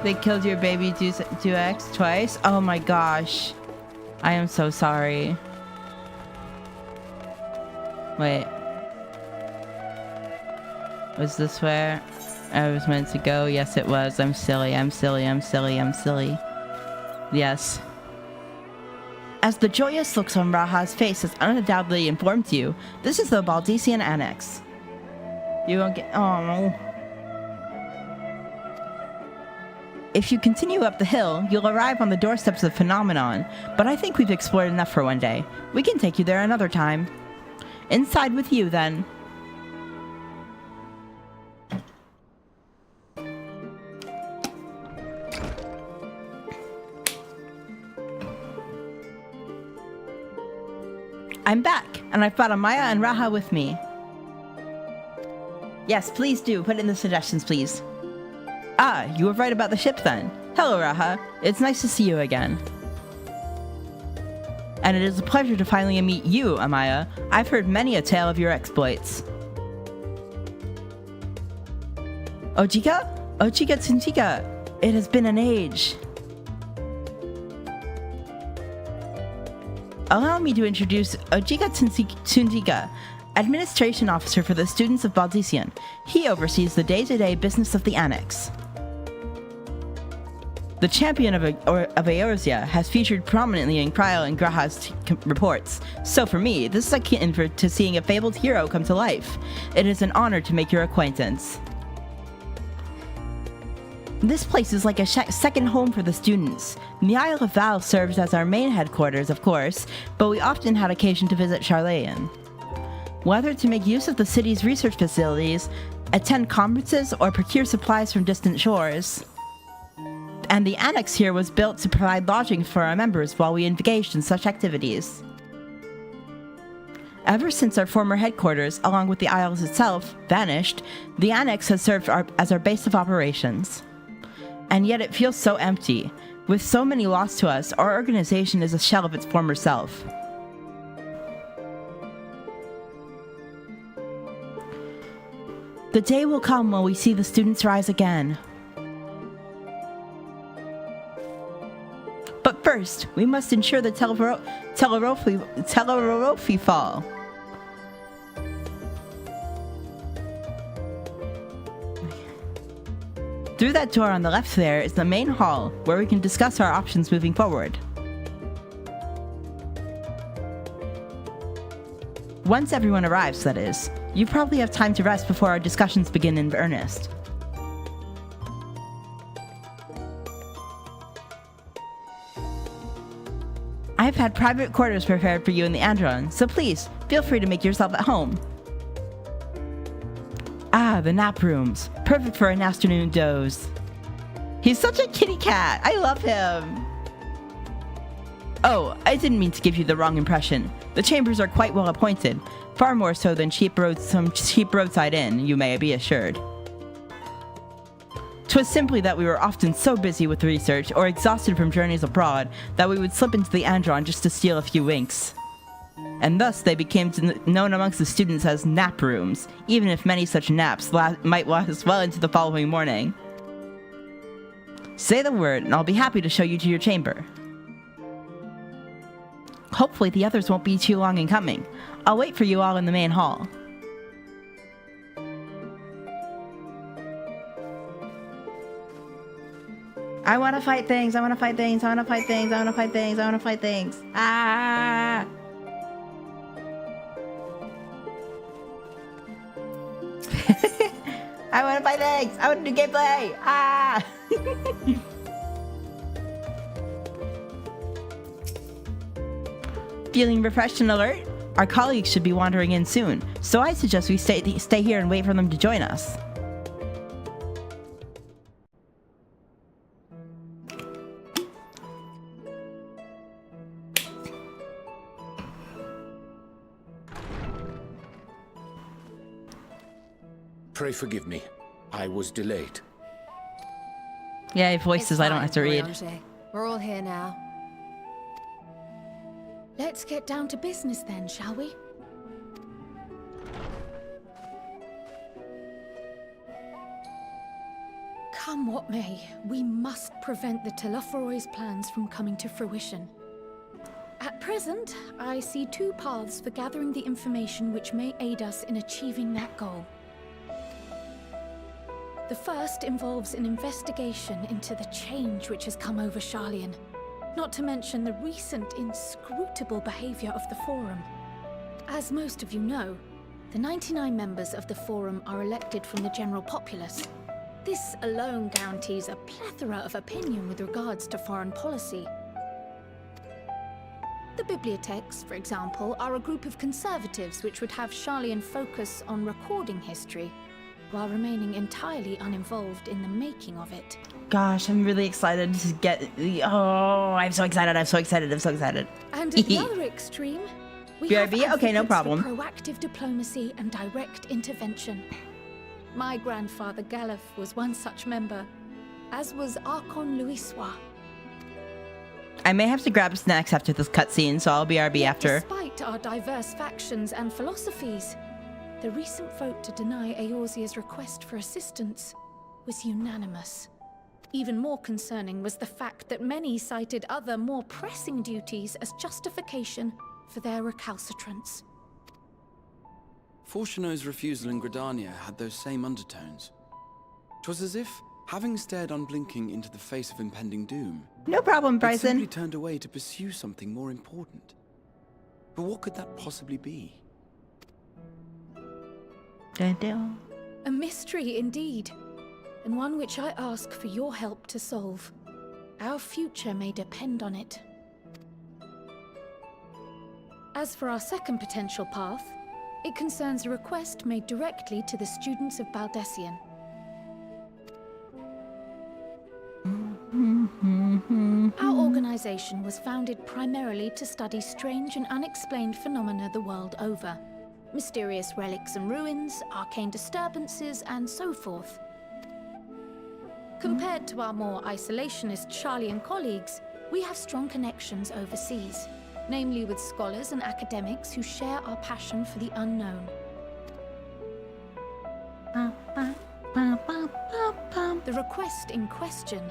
They killed your baby 2X twice? Oh my gosh. I am so sorry. Wait. Was this where I was meant to go? Yes, it was. I'm silly. I'm silly. I'm silly. I'm silly. Yes. As the joyous looks on Raha's face has undoubtedly informed you, this is the Baldesian Annex. You won't get... Oh. If you continue up the hill, you'll arrive on the doorsteps of Phenomenon, but I think we've explored enough for one day. We can take you there another time. Inside with you, then. I'm back, and I've brought Amaya and Raha with me. Yes, please do. Put in the suggestions, please. Ah, you were right about the ship then. Hello, Raha. It's nice to see you again. And it is a pleasure to finally meet you, Amaya. I've heard many a tale of your exploits. Ojika? Ojika Tsunchika. It has been an age. Allow me to introduce Ojika Tsunchika, Administration Officer for the students of Baldesian. He oversees the day-to-day business of the Annex. The champion of Eorzea has featured prominently in Cryo and Graha's reports. So for me, this is akin to seeing a fabled hero come to life. It is an honor to make your acquaintance. This place is like a second home for the students. The Isle of Val serves as our main headquarters, of course, but we often had occasion to visit Sharlayan. Whether to make use of the city's research facilities, attend conferences, or procure supplies from distant shores. and the annex here was built to provide lodging for our members while we engaged in such activities. Ever since our former headquarters, along with the Isles itself, vanished, the annex has served as our base of operations. And yet it feels so empty. With so many lost to us, our organization is a shell of its former self. The day will come when we see the students rise again. But first, we must ensure the Telerofi fall. Through that door on the left there is the main hall, where we can discuss our options moving forward. Once everyone arrives, that is. You probably have time to rest before our discussions begin in earnest. I've had private quarters prepared for you in the Andron, so please, feel free to make yourself at home. Ah, the nap rooms. Perfect for an afternoon doze. He's such a kitty cat. I love him. Oh, I didn't mean to give you the wrong impression. The chambers are quite well appointed, far more so than some cheap roadside inn, you may be assured. 'Twas simply that we were often so busy with research or exhausted from journeys abroad that we would slip into the Andron just to steal a few winks. And thus they became known amongst the students as nap rooms, even if many such naps might last well into the following morning. Say the word, and I'll be happy to show you to your chamber. Hopefully the others won't be too long in coming. I'll wait for you all in the main hall. I wanna fight things, I wanna fight things, I wanna fight things, I wanna fight things, I wanna fight things. Ah! I wanna fight things! I wanna do gameplay! Ah! Feeling refreshed and alert? Our colleagues should be wandering in soon, so I suggest we stay here and wait for them to join us. Pray forgive me. I was delayed. Yeah, voices I don't have to read. Ranger. We're all here now. Let's get down to business then, shall we? Come what may, we must prevent the Telophoroi's plans from coming to fruition. At present, I see two paths for gathering the information which may aid us in achieving that goal. The first involves an investigation into the change which has come over Charlian, not to mention the recent inscrutable behavior of the Forum. As most of you know, the 99 members of the Forum are elected from the general populace. This alone guarantees a plethora of opinion with regards to foreign policy. The bibliotheques, for example, are a group of conservatives which would have Charlian focus on recording history, while remaining entirely uninvolved in the making of it. Gosh, I'm really excited to get... Oh, I'm so excited, I'm so excited, I'm so excited. And at the other extreme, we BRB? have Okay, no problem. for proactive diplomacy and direct intervention. My grandfather Galef was one such member, as was Archon Louisois. I may have to grab snacks after this cutscene, so I'll BRB after. Despite our diverse factions and philosophies, the recent vote to deny Eorzea's request for assistance was unanimous. Even more concerning was the fact that many cited other, more pressing duties as justification for their recalcitrance. Fortuno's refusal in Gridania had those same undertones. 'Twas as if, having stared unblinking into the face of impending doom, no problem, it Bryson, simply turned away to pursue something more important. But what could that possibly be? A mystery indeed, and one which I ask for your help to solve. Our future may depend on it. As for our second potential path, it concerns a request made directly to the students of Baldessian. organization was founded primarily to study strange and unexplained phenomena the world over. Mysterious relics and ruins, arcane disturbances, and so forth. Compared to our more isolationist Charlian colleagues, we have strong connections overseas, namely with scholars and academics who share our passion for the unknown. The request in question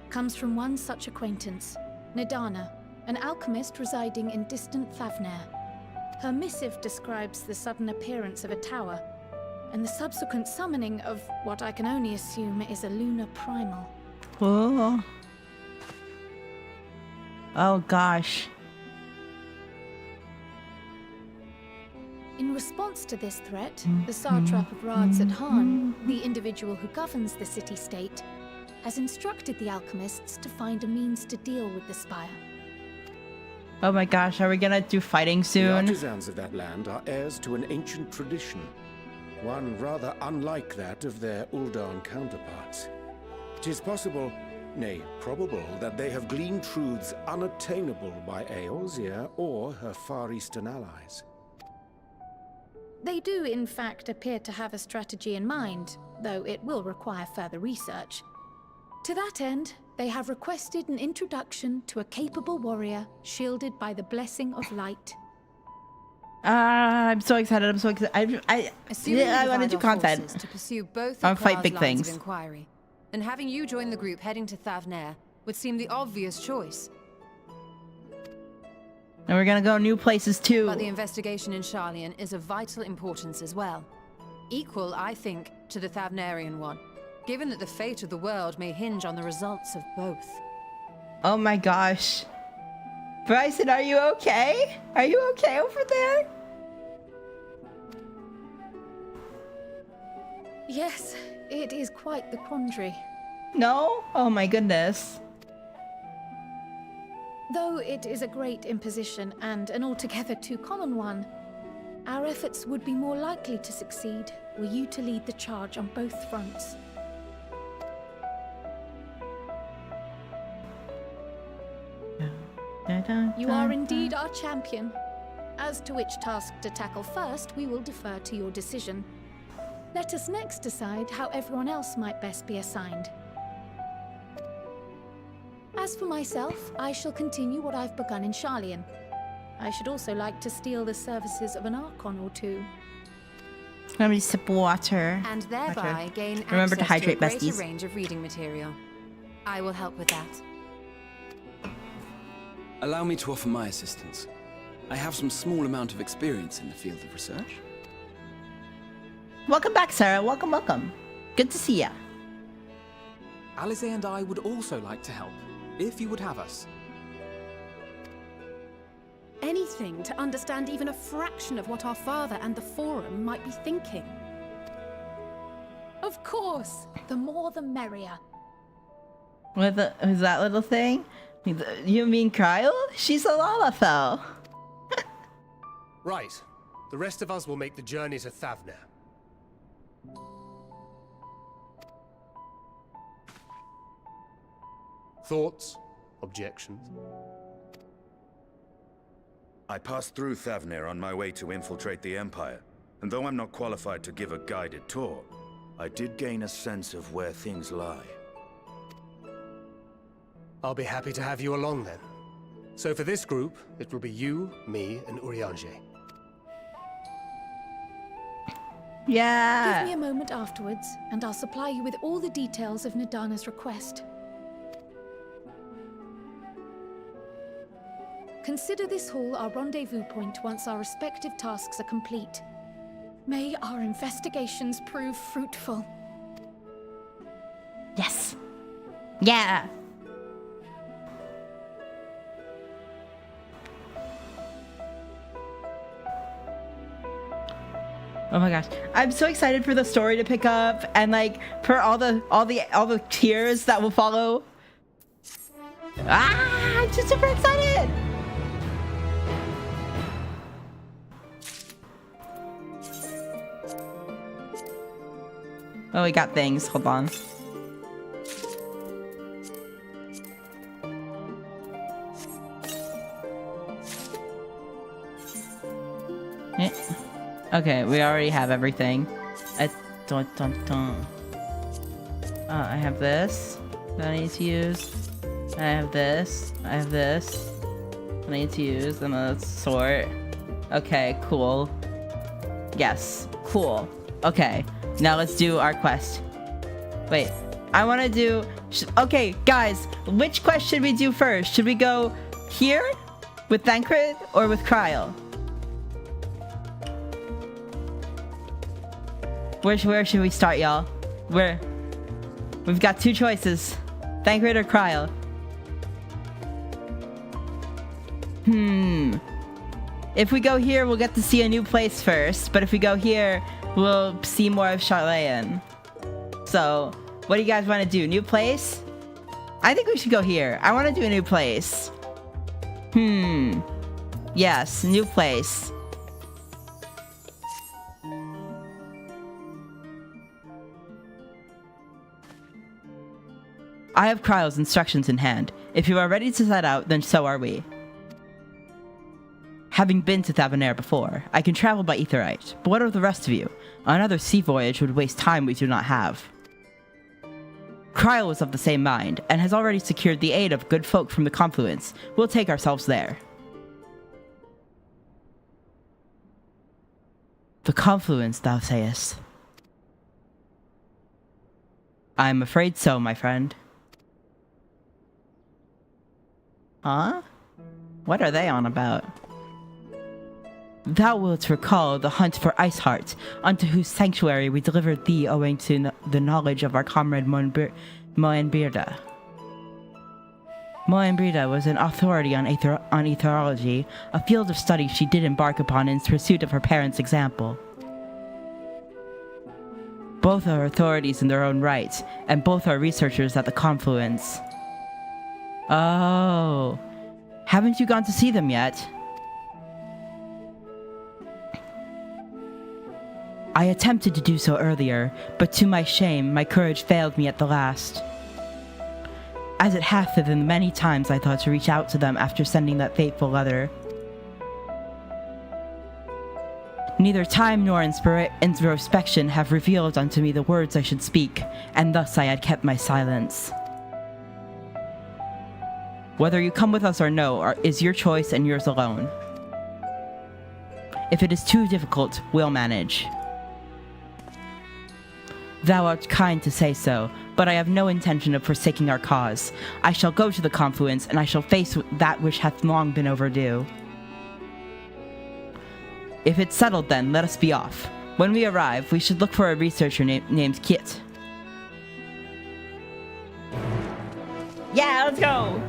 comes from one such acquaintance, Nidana, an alchemist residing in distant Thavner. Her missive describes the sudden appearance of a tower, and the subsequent summoning of what I can only assume is a lunar primal. Oh. Oh gosh. In response to this threat, the Satrap of Radzat-Han, the individual who governs the city-state, has instructed the alchemists to find a means to deal with the spire. Oh my gosh, are we gonna do fighting The soon? artisans of that land are heirs to an ancient tradition, one rather unlike that of their Uldan counterparts. It is possible, nay, probable, that they have gleaned truths unattainable by Eorzea or her Far Eastern allies. They do, in fact, appear to have a strategy in mind, though it will require further research. To that end, they have requested an introduction to a capable warrior shielded by the blessing of light. I'm so excited. I'm so excited. I want to do content. To pursue both I of fight Pra's big lines things. of inquiry, and having you join the group heading to Thavner would seem the obvious choice. And we're gonna go new places too. But the investigation in Charlian is of vital importance as well. Equal, I think, to the Thavnerian one, given that the fate of the world may hinge on the results of both. Oh my gosh. Bryson, are you okay? Are you okay over there? Yes, it is quite the quandary. No? Oh my goodness. Though it is a great imposition and an altogether too common one, our efforts would be more likely to succeed were you to lead the charge on both fronts. You are indeed our champion. As to which task to tackle first, we will defer to your decision. Let us next decide how everyone else might best be assigned. As for myself, I shall continue what I've begun in Charlian. I should also like to steal the services of an Archon or two. Let me sip water. And thereby gain Remember to access hydrate, to a greater besties. range of reading material. I will help with that. Allow me to offer my assistance. I have some small amount of experience in the field of research. Welcome back, Sarah. Welcome, welcome. Good to see ya. Alize and I would also like to help, if you would have us. Anything to understand even a fraction of what our father and the Forum might be thinking. Of course, the more the merrier. Who's that little thing? You mean Kryle? She's a Lalafell. Right. The rest of us will make the journey to Thavner. Thoughts? Objections? I passed through Thavner on my way to infiltrate the Empire, and though I'm not qualified to give a guided tour, I did gain a sense of where things lie. I'll be happy to have you along then. So for this group, it will be you, me, and Urianger. Yeah. Give me a moment afterwards, and I'll supply you with all the details of Nidana's request. Consider this hall our rendezvous point once our respective tasks are complete. May our investigations prove fruitful. Yes. Yeah. Oh my gosh. I'm so excited for the story to pick up and like for all the tears that will follow. Ah, I'm just super excited. Oh, we got things. Hold on. Okay, we already have everything. I have this that I need to use. I have this. I have this. I need to use. And let's sort. Okay, cool. Yes, cool. Okay, now let's do our quest. Wait, I want to do... Okay, guys, which quest should we do first? Should we go here with Thancred or with Kryl? Where should we start, y'all? We've got two choices. Thancred or Kryl? If we go here, we'll get to see a new place first. But if we go here, we'll see more of Charlayan. So, what do you guys want to do? New place? I think we should go here. I want to do a new place. Yes, new place. I have Kryl's instructions in hand. If you are ready to set out, then so are we. Having been to Thavanair before, I can travel by Aetheryte, but what of the rest of you? Another sea voyage would waste time we do not have. Kryl was of the same mind, and has already secured the aid of good folk from the Confluence. We'll take ourselves there. The Confluence, thou sayest? I am afraid so, my friend. Huh? What are they on about? Thou wilt recall the hunt for Iceheart, unto whose sanctuary we delivered thee owing to the knowledge of our comrade Moenbirda. Moenbirda was an authority on etherology, a field of study she did embark upon in pursuit of her parents' example. Both are authorities in their own right, and both are researchers at the Confluence. Oh, haven't you gone to see them yet? I attempted to do so earlier, but to my shame, my courage failed me at the last. As it hath been the many times I thought to reach out to them after sending that fateful letter. Neither time nor introspection have revealed unto me the words I should speak, and thus I had kept my silence. Whether you come with us or no is your choice and yours alone. If it is too difficult, we'll manage. Thou art kind to say so, but I have no intention of forsaking our cause. I shall go to the Confluence, and I shall face that which hath long been overdue. If it's settled then, let us be off. When we arrive, we should look for a researcher named Kit. Yeah, let's go!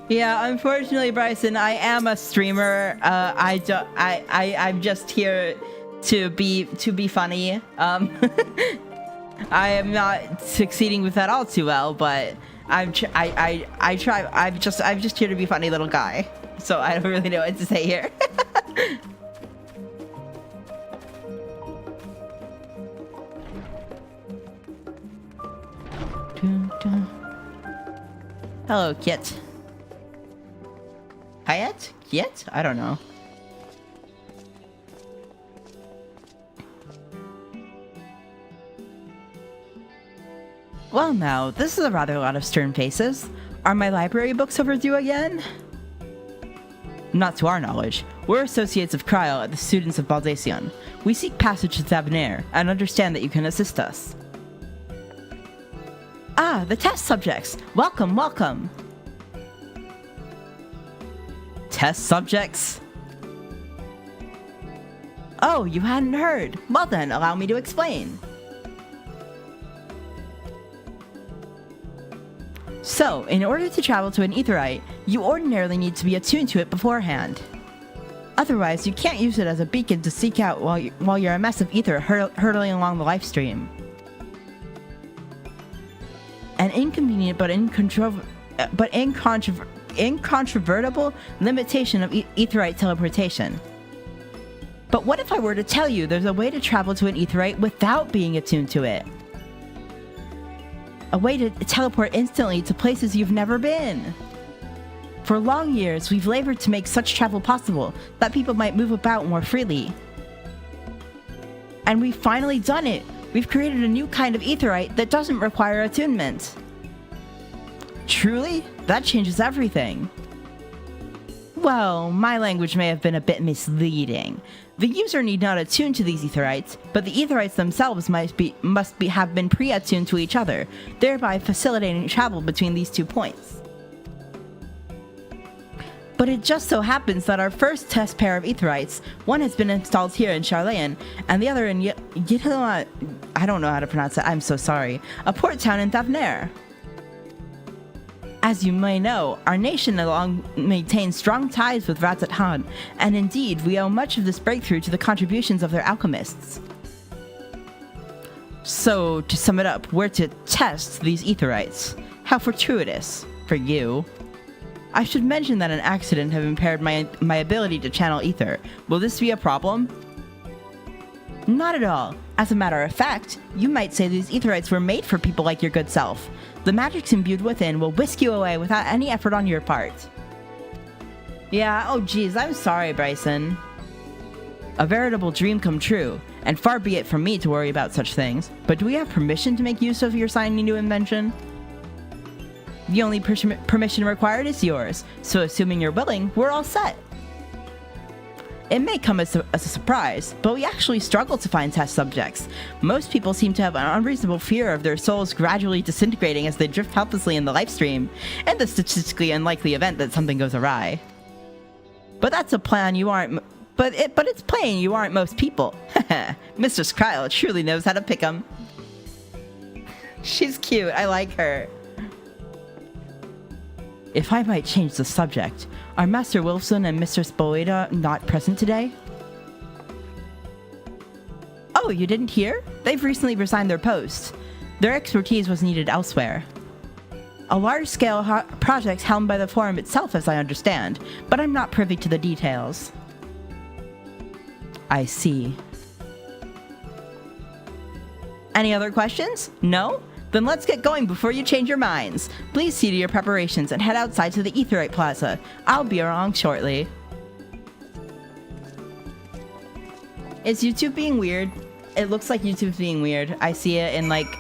Yeah, unfortunately, Bryson, I am a streamer. I'm just here to be funny. I am not succeeding with that all too well, but I try. I'm just here to be funny little guy. So I don't really know what to say here. Hello, Kit. Hayat? Kit? I don't know. Well now, this is a rather lot of stern faces. Are my library books overdue again? Not to our knowledge. We're associates of Kryl at the Students of Baldacion. We seek passage to Thavanair, and understand that you can assist us. Ah, the test subjects! Welcome, welcome! Test subjects? Oh, you hadn't heard. Well then, allow me to explain. So, in order to travel to an Aetheryte, you ordinarily need to be attuned to it beforehand. Otherwise, you can't use it as a beacon to seek out while you're a mess of ether hurtling along the life stream. An inconvenient but incontrovertible limitation of Aetheryte teleportation. But what if I were to tell you there's a way to travel to an Aetheryte without being attuned to it? A way to teleport instantly to places you've never been. For long years, we've labored to make such travel possible, that people might move about more freely. And we've finally done it! We've created a new kind of aetheryte that doesn't require attunement. Truly? That changes everything. Well, my language may have been a bit misleading. The user need not attune to these aetherites, but the aetherites themselves must have been pre-attuned to each other, thereby facilitating travel between these 2 points. But it just so happens that our first test pair of aetherites, one has been installed here in Charlayan, and the other in I don't know how to pronounce it, I'm so sorry, a port town in Thavnair. As you may know, our nation long maintains strong ties with Ratzat Han, and indeed, we owe much of this breakthrough to the contributions of their alchemists. So, to sum it up, we're to test these aetherites. How fortuitous. For you. I should mention that an accident have impaired my ability to channel ether. Will this be a problem? Not at all. As a matter of fact, you might say these aetherites were made for people like your good self. The magics imbued within will whisk you away without any effort on your part. Yeah, oh geez, I'm sorry, Bryson. A veritable dream come true, and far be it from me to worry about such things, but do we have permission to make use of your shiny new invention? The only permission required is yours, so assuming you're willing, we're all set. It may come as a surprise, but we actually struggle to find test subjects. Most people seem to have an unreasonable fear of their souls gradually disintegrating as they drift helplessly in the life stream, and the statistically unlikely event that something goes awry. But that's a plan you aren't... But it's plain you aren't most people. Mr. Skryl truly knows how to pick 'em. She's cute, I like her. If I might change the subject, are Master Wilson and Mistress Boeda not present today? Oh, you didn't hear? They've recently resigned their posts. Their expertise was needed elsewhere. A large-scale project helmed by the Forum itself, as I understand, but I'm not privy to the details. I see. Any other questions? No? Then let's get going before you change your minds. Please see to your preparations and head outside to the Aetherite Plaza. I'll be along shortly. Is YouTube being weird? It looks like YouTube's being weird. I see it in like,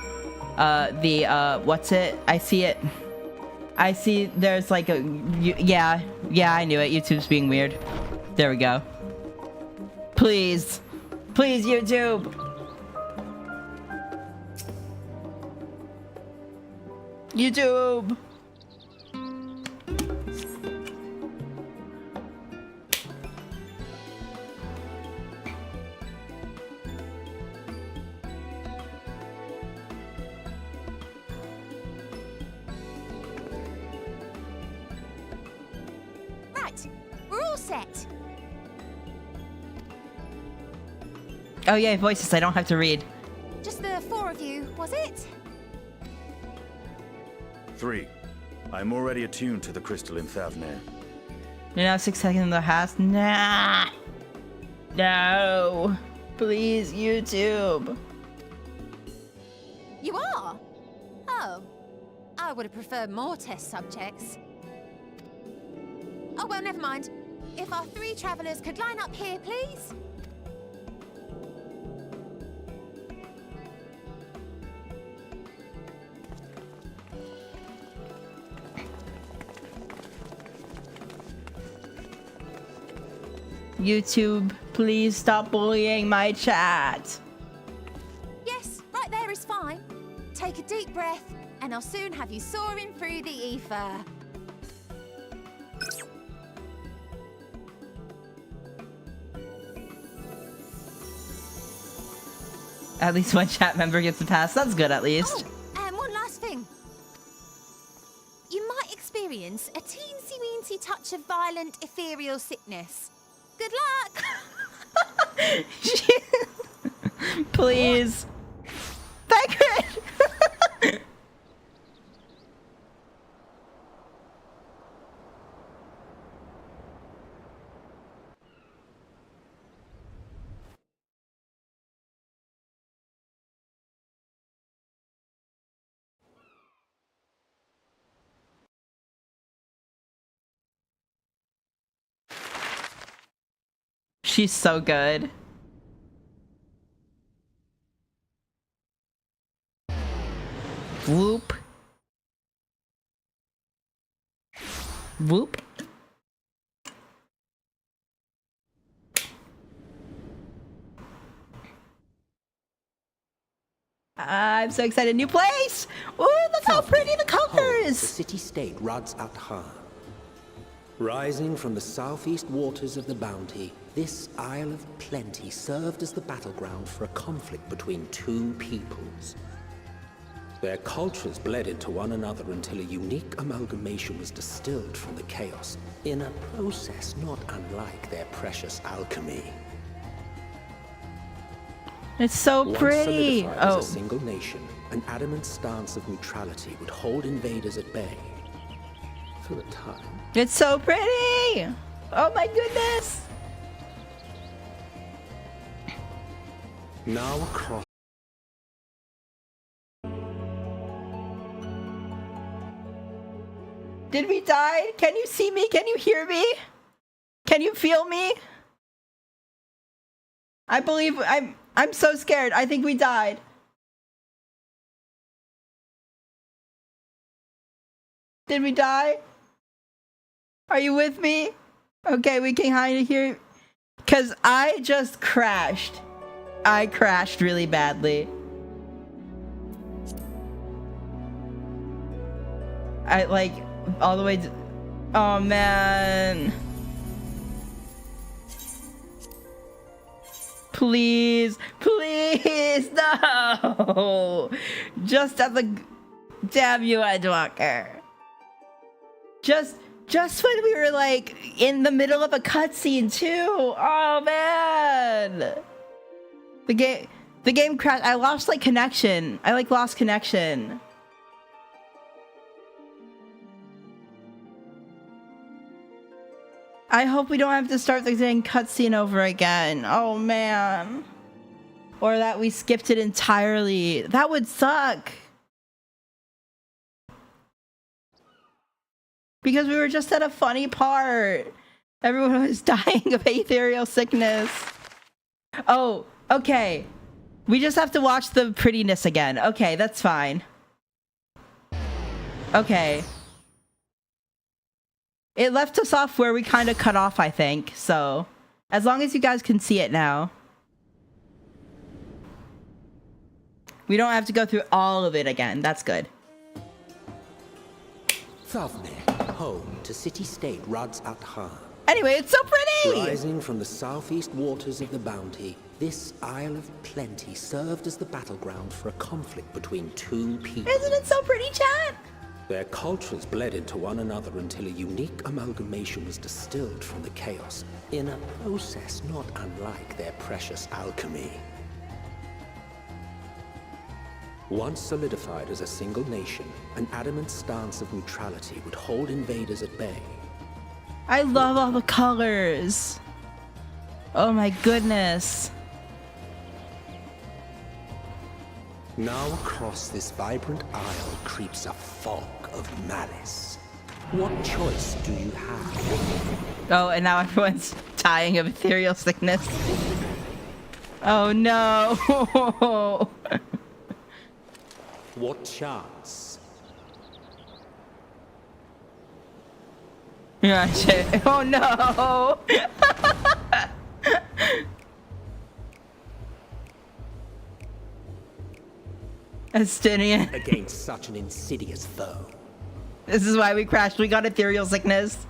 what's it? I see it. I see there's like a, yeah, I knew it. YouTube's being weird. There we go. Please. Please, YouTube. YouTube! Right, we're all set. Oh yeah, voices I don't have to read. Just the 4 of you, was it? 3. I'm already attuned to the crystal in Thavnair. You're now 6 seconds in the house. Nah. No. Please, YouTube. You are? Oh. I would have preferred more test subjects. Oh, well, never mind. If our 3 travelers could line up here, please. YouTube, please stop bullying my chat. Yes, right there is fine. Take a deep breath, and I'll soon have you soaring through the ether. At least one chat member gets a pass. That's good, at least. Oh, and one last thing. You might experience a teensy-weensy touch of violent ethereal sickness. Good luck! Please. Thank you. She's so good. Whoop. Whoop. I'm so excited. New place! Ooh, look how pretty the colors! The city-state Rads at Han. Rising from the southeast waters of the Bounty, this Isle of Plenty served as the battleground for a conflict between two peoples. Their cultures bled into one another until a unique amalgamation was distilled from the chaos, in a process not unlike their precious alchemy. It's so Once pretty. solidified as a single nation, an adamant stance of neutrality would hold invaders at bay. For a time. It's so pretty! Oh my goodness! Now across. Did we die? Can you see me? Can you hear me? Can you feel me? I believe I'm so scared. I think we died. Did we die? Are you with me? Okay, we can kind of hear. Cause I just crashed. I crashed really badly. I like all the way to, oh man. Please, please, no. Just at the, damn you, Endwalker. Just when we were like in the middle of a cutscene too. Oh man. The game crashed. I lost like connection. I like lost connection. I hope we don't have to start the dang cutscene over again. Oh man. Or that we skipped it entirely. That would suck. Because we were just at a funny part. Everyone was dying of ethereal sickness. Oh, okay. We just have to watch the prettiness again. Okay, that's fine. Okay. It left us off where we kind of cut off, I think. So, as long as you guys can see it now. We don't have to go through all of it again. That's good. Thavne, home to city-state Rads at Han. Anyway, it's so pretty! Rising from the southeast waters of the Bounty, this Isle of Plenty served as the battleground for a conflict between two peoples. Isn't it so pretty, chat? Their cultures bled into one another until a unique amalgamation was distilled from the chaos, in a process not unlike their precious alchemy. Once solidified as a single nation, an adamant stance of neutrality would hold invaders at bay. I love all the colors. Oh my goodness. Now across this vibrant isle creeps a fog of malice. What choice do you have? Oh, and now everyone's dying of ethereal sickness. Oh no. What chance? Yeah, shit. Oh no. Estinian. Against such an insidious foe. This is why we crashed. We got ethereal sickness.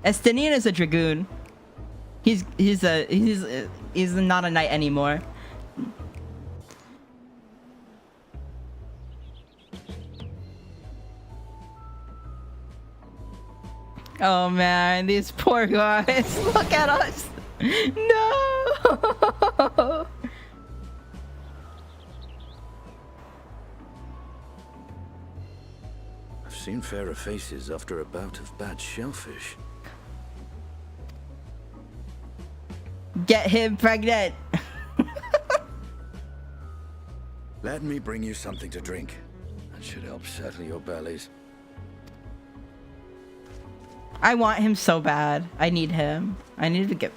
Estinian is a dragoon. He's not a knight anymore. Oh man, these poor guys. Look at us. No. I've seen fairer faces after a bout of bad shellfish. Get him pregnant. Let me bring you something to drink. That should help settle your bellies. I want him so bad. I need him. I need to get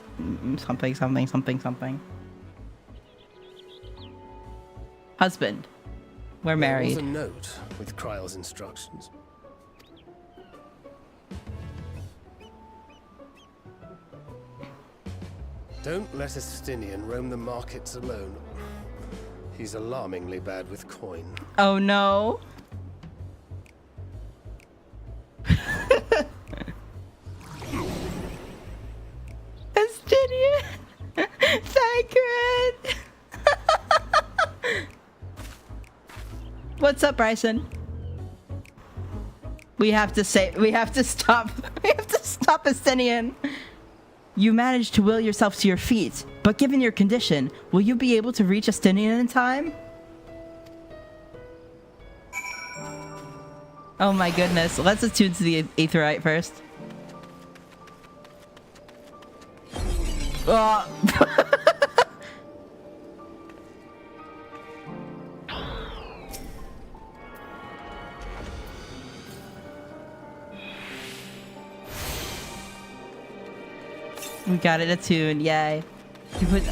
something. Husband. We're married. There was a note with Kryle's instructions. Don't let a Stinian roam the markets alone. He's alarmingly bad with coin. Oh no. Estinian. Sacred. What's up, Bryson? We have to stop Estinian. You managed to will yourself to your feet, but given your condition, will you be able to reach Estinian in time? Oh my goodness. Let's attune to the Aetherite first. Oh. We got it attuned, yay. You put...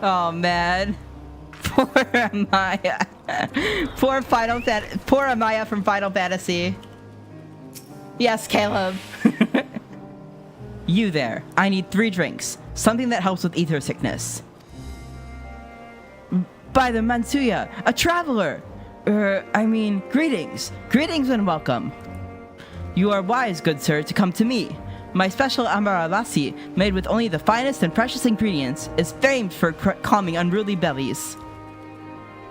Oh man. Poor Amaya. Poor Amaya from Final Fantasy. Yes, Caleb. You there. I need 3 drinks. Something that helps with ether sickness. By the Mansuya, a traveler. Greetings. Greetings and welcome. You are wise, good sir, to come to me. My special Amara Lassi, made with only the finest and precious ingredients, is famed for calming unruly bellies.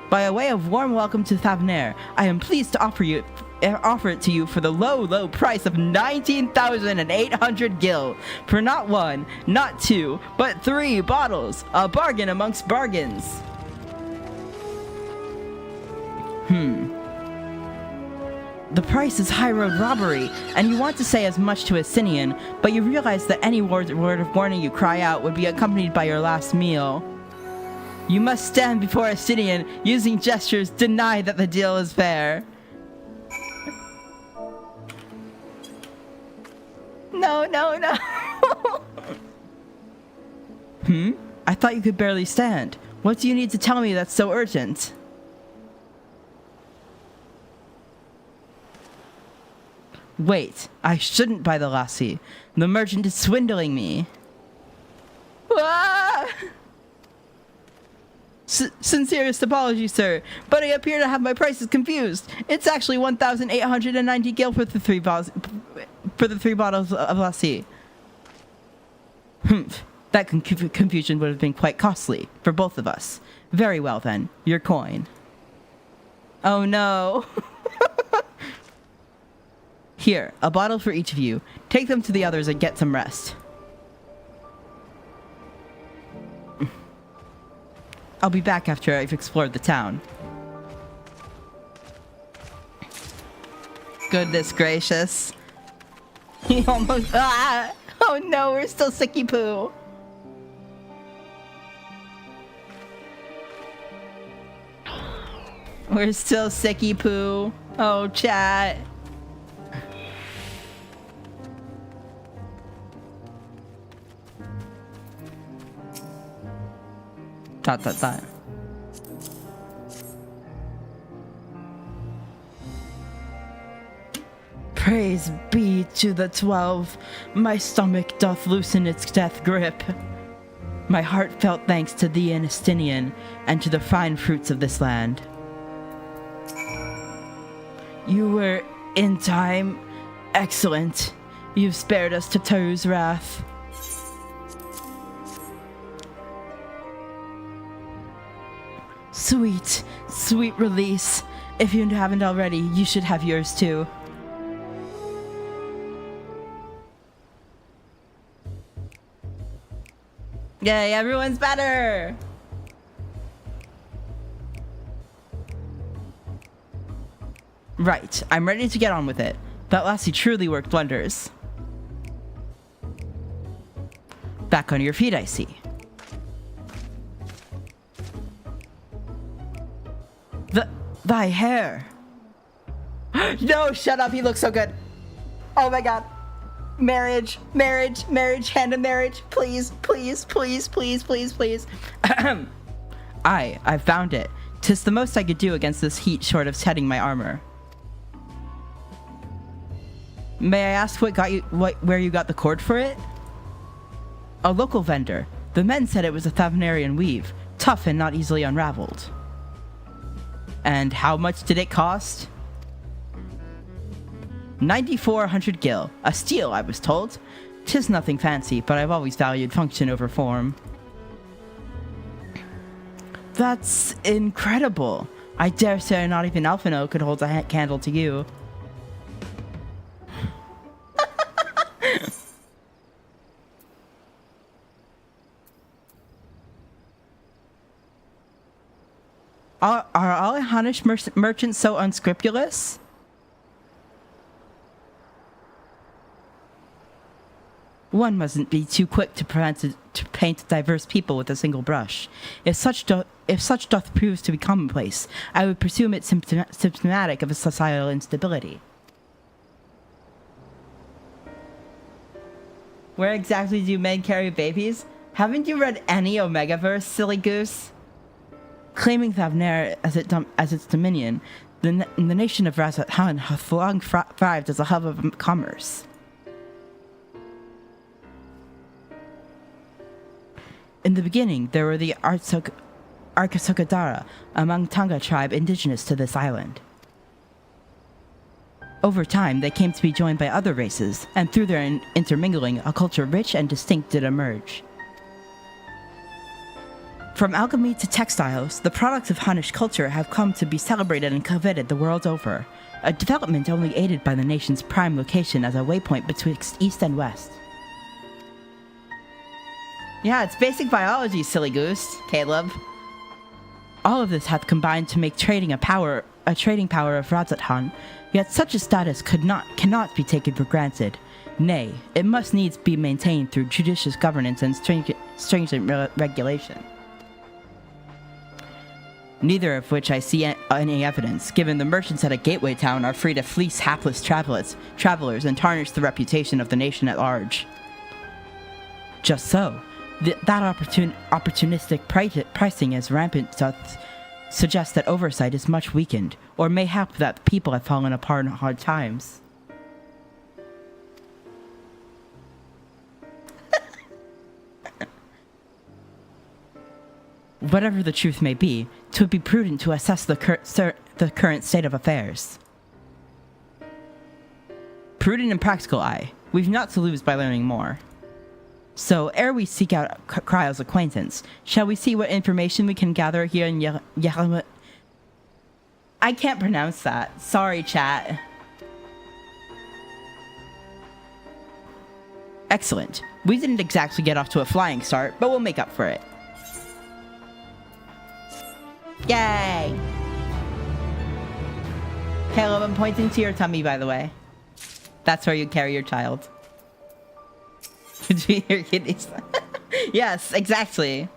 By a way of warm welcome to Thavnair, I am pleased to offer it to you for the low price of 19,800 gil for not 1, not 2, but 3 bottles. A bargain amongst bargains. The price is high road robbery, and you want to say as much to a Sinian, but you realize that any word of warning you cry out would be accompanied by your last meal. You must stand before a Sinian, using gestures, deny that the deal is fair. No. I thought you could barely stand. What do you need to tell me that's so urgent? Wait, I shouldn't buy the lassie. The merchant is swindling me. Ah! Sincerest apologies, sir, but I appear to have my prices confused. It's actually 1,890 gil for the 3 bottles of lassie. That confusion would have been quite costly for both of us. Very well then, your coin. Oh no. Here, a bottle for each of you. Take them to the others and get some rest. I'll be back after I've explored the town. Goodness gracious. He almost... Ah! Oh no, we're still sicky poo. We're still sicky poo. Oh, chat. Dot. Praise be to the 12. My stomach doth loosen its death grip. My heartfelt thanks to thee and Estinian, and to the fine fruits of this land. You were in time. Excellent. You've spared us to Taru's wrath. Sweet release. If you haven't already, you should have yours too. Yay, everyone's better! Right, I'm ready to get on with it. That lassie truly worked wonders. Back on your feet, I see. Thy hair. No, shut up, he looks so good. Oh my god. Marriage, marriage, marriage, hand in marriage. Please, please, please, please, please, please. I found it. 'Tis the most I could do against this heat short of shedding my armor. May I ask where you got the cord for it? A local vendor. The men said it was a Thavnarian weave, tough and not easily unraveled. And how much did it cost? 9,400 gil. A steal, I was told. 'Tis nothing fancy, but I've always valued function over form. That's incredible. I dare say not even Alphino could hold a candle to you. Are all Hunnish merchants so unscrupulous? One mustn't be too quick to paint diverse people with a single brush. If such doth prove to be commonplace, I would presume it symptomatic of a societal instability. Where exactly do men carry babies? Haven't you read any Omegaverse, silly goose? Claiming Thavner as its dominion, the nation of Razat Han hath long thrived as a hub of commerce. In the beginning, there were the Arkasokadara, a Mangtanga tribe indigenous to this island. Over time, they came to be joined by other races, and through their intermingling, a culture rich and distinct did emerge. From alchemy to textiles, the products of Hunnish culture have come to be celebrated and coveted the world over, a development only aided by the nation's prime location as a waypoint betwixt east and west. Yeah, it's basic biology, silly goose, Caleb. All of this hath combined to make trading a trading power of Razathan, yet such a status cannot be taken for granted. Nay, it must needs be maintained through judicious governance and stringent regulation. Neither of which I see any evidence, given the merchants at a gateway town are free to fleece hapless travelers and tarnish the reputation of the nation at large. Just so, that opportunistic pricing is rampant doth suggest that oversight is much weakened, or mayhap that the people have fallen apart in hard times. Whatever the truth may be, 'twould be prudent to assess the current state of affairs. Prudent and practical, aye. We've not to lose by learning more. So, ere we seek out Kryle's acquaintance, shall we see what information we can gather here in Yehama? I can't pronounce that. Sorry, chat. Excellent. We didn't exactly get off to a flying start, but we'll make up for it. Yay! Caleb, I'm pointing to your tummy, by the way. That's where you carry your child. Between your kidneys. Yes, exactly.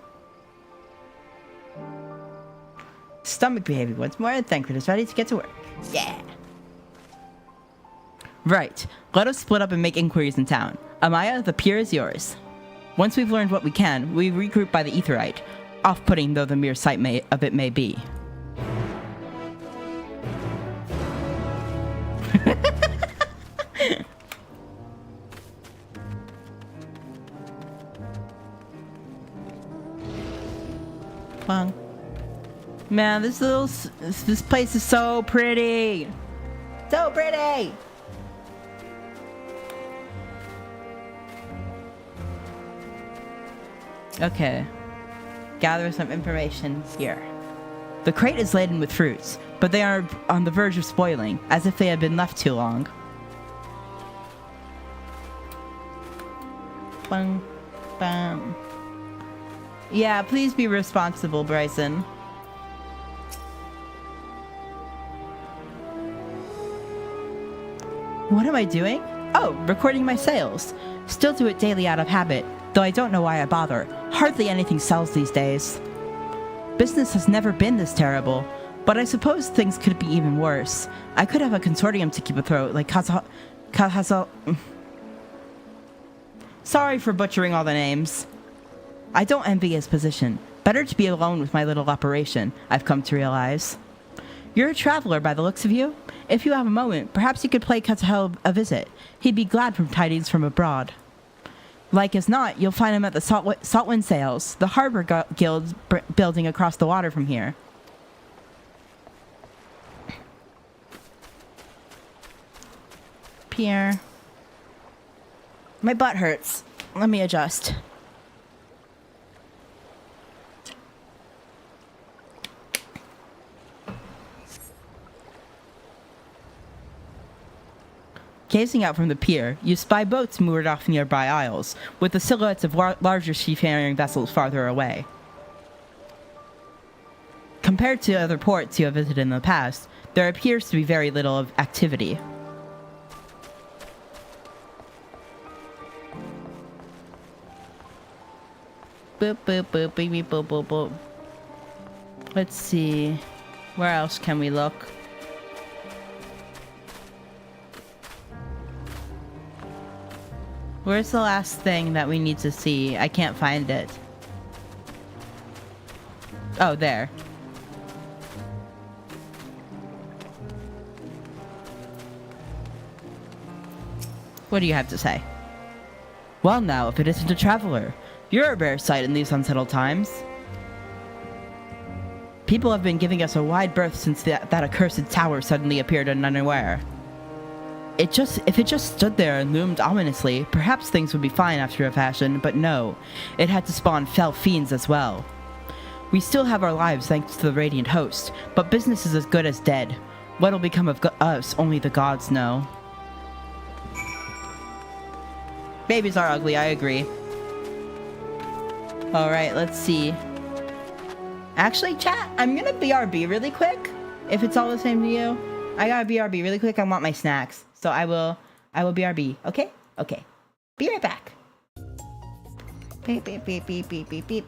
Stomach behaving once more, and Thancred is ready to get to work. Yeah! Right. Let us split up and make inquiries in town. Amaya, the pier is yours. Once we've learned what we can, we regroup by the Aetheryte, off-putting though the mere sight of it may be. Bang. Man, this place is so pretty. So pretty. Okay. Gather some information here. The crate is laden with fruits, but they are on the verge of spoiling, as if they had been left too long. Bang. Bam. Yeah, please be responsible, Bryson. What am I doing? Oh, recording my sales. Still do it daily out of habit, though I don't know why I bother. Hardly anything sells these days. Business has never been this terrible, but I suppose things could be even worse. I could have a consortium to keep afloat, like Sorry for butchering all the names. I don't envy his position. Better to be alone with my little operation, I've come to realize. You're a traveler by the looks of you. If you have a moment, perhaps you could pay Katahel a visit. He'd be glad from tidings from abroad. Like as not, you'll find him at the Saltwind Sails, the harbor guild building across the water from here. Pierre. My butt hurts. Let me adjust. Gazing out from the pier, you spy boats moored off nearby isles, with the silhouettes of larger seafaring vessels farther away. Compared to other ports you have visited in the past, there appears to be very little of activity. Boop, boop, boop, beep, beep, boop, boop, boop. Let's see. Where else can we look? Where's the last thing that we need to see? I can't find it. Oh, there. What do you have to say? Well now, if it isn't a traveler, you're a rare sight in these unsettled times. People have been giving us a wide berth since that accursed tower suddenly appeared unaware. If it just stood there and loomed ominously, perhaps things would be fine after a fashion, but no. It had to spawn fell fiends as well. We still have our lives thanks to the Radiant Host, but business is as good as dead. What'll become of us, only the gods know. Babies are ugly, I agree. Alright, let's see. Actually, chat, I'm gonna BRB really quick. If it's all the same to you. I gotta BRB really quick. I want my snacks. So I will BRB. Okay? Okay. Be right back. Beep, beep, beep, beep, beep, beep, beep.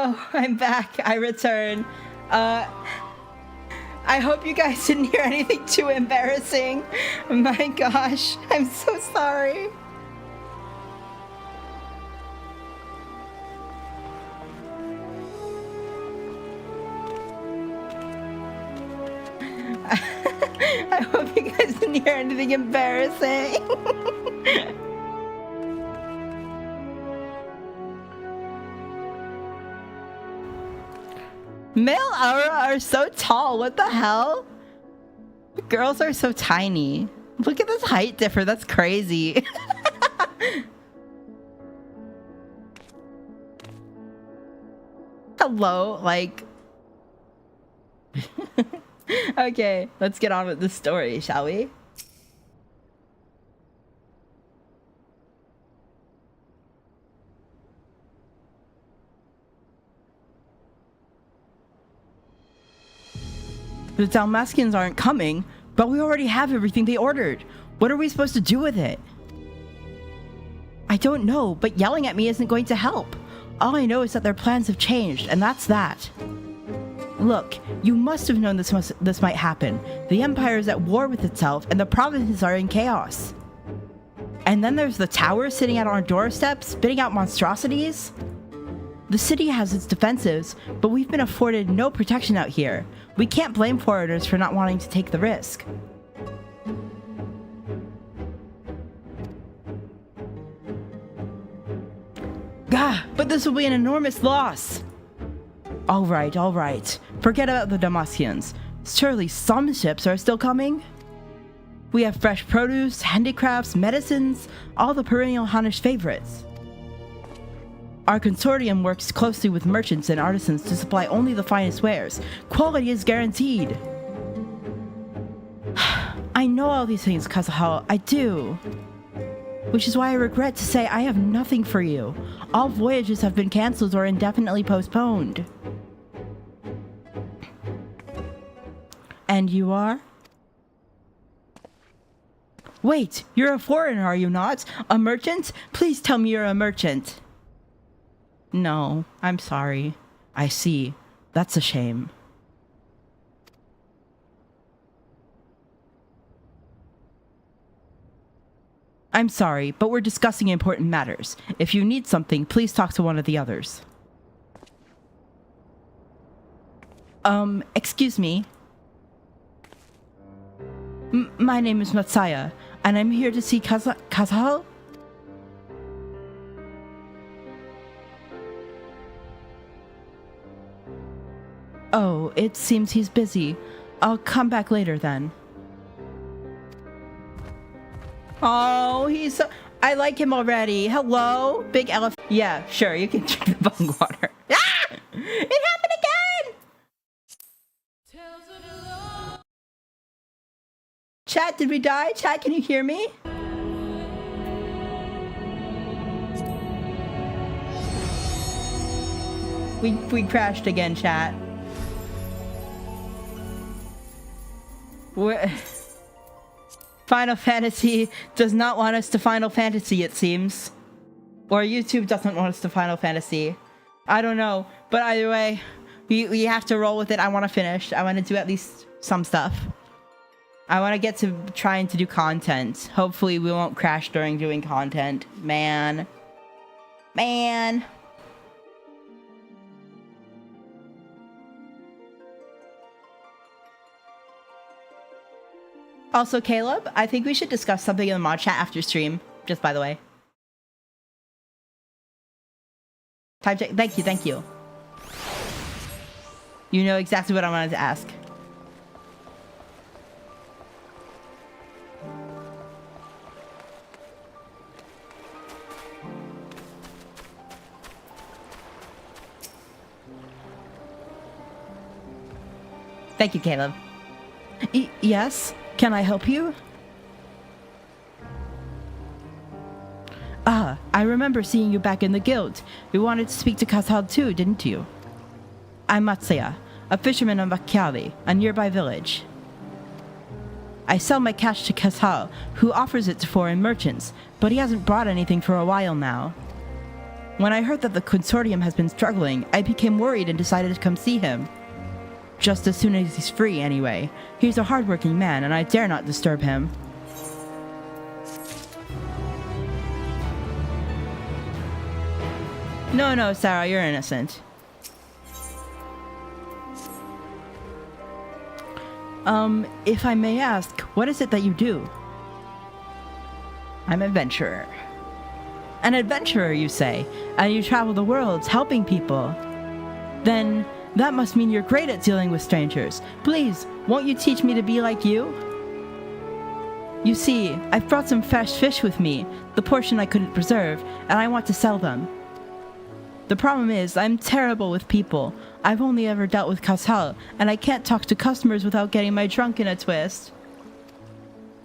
Hello, I'm back. I return. I hope you guys didn't hear anything too embarrassing. My gosh, I'm so sorry. I hope you guys didn't hear anything embarrassing. Male aura are so tall. What the hell? Girls are so tiny. Look at this height differ. That's crazy. Hello, like... Okay, let's get on with the story, shall we? The Dalmatians aren't coming, but we already have everything they ordered. What are we supposed to do with it? I don't know, but yelling at me isn't going to help. All I know is that their plans have changed, and that's that. Look, you must have known this might happen. The Empire is at war with itself, and the provinces are in chaos. And then there's the tower sitting at our doorstep, spitting out monstrosities. The city has its defensives, but we've been afforded no protection out here. We can't blame foreigners for not wanting to take the risk. Gah, but this will be an enormous loss. All right. Forget about the Dalmatians. Surely some ships are still coming? We have fresh produce, handicrafts, medicines, all the perennial Hannish favorites. Our consortium works closely with merchants and artisans to supply only the finest wares. Quality is guaranteed. I know all these things, Kazuhao. I do. Which is why I regret to say I have nothing for you. All voyages have been cancelled or indefinitely postponed. And you are? Wait, you're a foreigner, are you not? A merchant? Please tell me you're a merchant. No, I'm sorry. I see. That's a shame. I'm sorry, but we're discussing important matters. If you need something, please talk to one of the others. Excuse me. My name is Matsaya, and I'm here to see Kazuhao? Oh, it seems he's busy. I'll come back later then. Oh, he's so... I like him already. Hello? Big elephant. Yeah, sure, you can drink the bung water. Ah! It happened again! Chat, did we die? Chat, can you hear me? We crashed again, chat. Final Fantasy does not want us to Final Fantasy, it seems. Or YouTube doesn't want us to Final Fantasy. I don't know. But either way, we have to roll with it. I want to finish. I want to do at least some stuff. I want to get to trying to do content. Hopefully we won't crash during doing content. Man. Also, Caleb, I think we should discuss something in the mod chat after stream. Just by the way. Time check. Thank you. You know exactly what I wanted to ask. Thank you, Caleb. Yes? Can I help you? Ah, I remember seeing you back in the guild. You wanted to speak to Kazuhao too, didn't you? I'm Matsuya, a fisherman of Makiali, a nearby village. I sell my cash to Kazuhao, who offers it to foreign merchants, but he hasn't brought anything for a while now. When I heard that the consortium has been struggling, I became worried and decided to come see him. Just as soon as he's free, anyway. He's a hardworking man, and I dare not disturb him. No, Sarah, you're innocent. If I may ask, what is it that you do? I'm an adventurer. An adventurer, you say, and you travel the world helping people. Then that must mean you're great at dealing with strangers. Please, won't you teach me to be like you? You see, I've brought some fresh fish with me, the portion I couldn't preserve, and I want to sell them. The problem is, I'm terrible with people. I've only ever dealt with Casal, and I can't talk to customers without getting my trunk in a twist.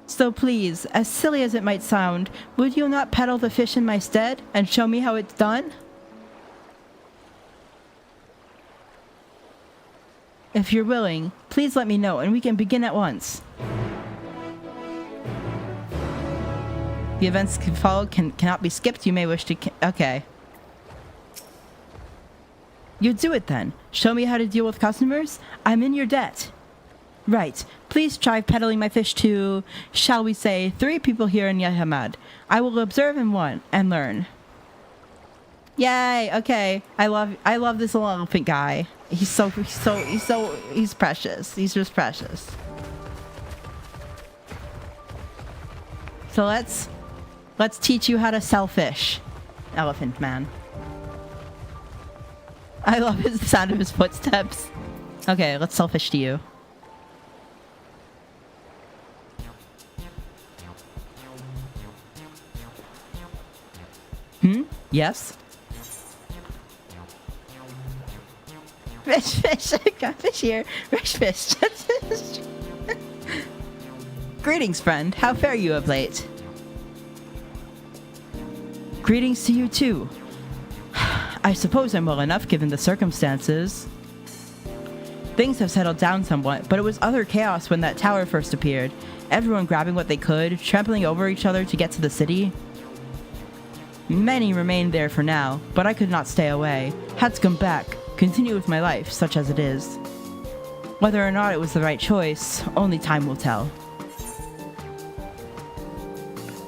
So please, as silly as it might sound, would you not peddle the fish in my stead and show me how it's done? If you're willing, please let me know and we can begin at once. The events followed cannot be skipped. You may wish to... Okay. You do it then. Show me how to deal with customers? I'm in your debt. Right. Please try peddling my fish to, shall we say, 3 people here in Yahamad. I will observe and learn. Yay! Okay. I love this little elephant guy. He's precious. He's just precious. So let's teach you how to sell fish, Elephant Man. I love the sound of his footsteps. Okay, let's sell fish to you. Yes? Fresh fish. I got fish here. Fresh fish. Greetings, friend. How fare you of late? Greetings to you, too. I suppose I'm well enough given the circumstances. Things have settled down somewhat, but it was utter chaos when that tower first appeared. Everyone grabbing what they could, trampling over each other to get to the city. Many remained there for now, but I could not stay away. Had to come back, continue with my life, such as it is. Whether or not it was the right choice, only time will tell.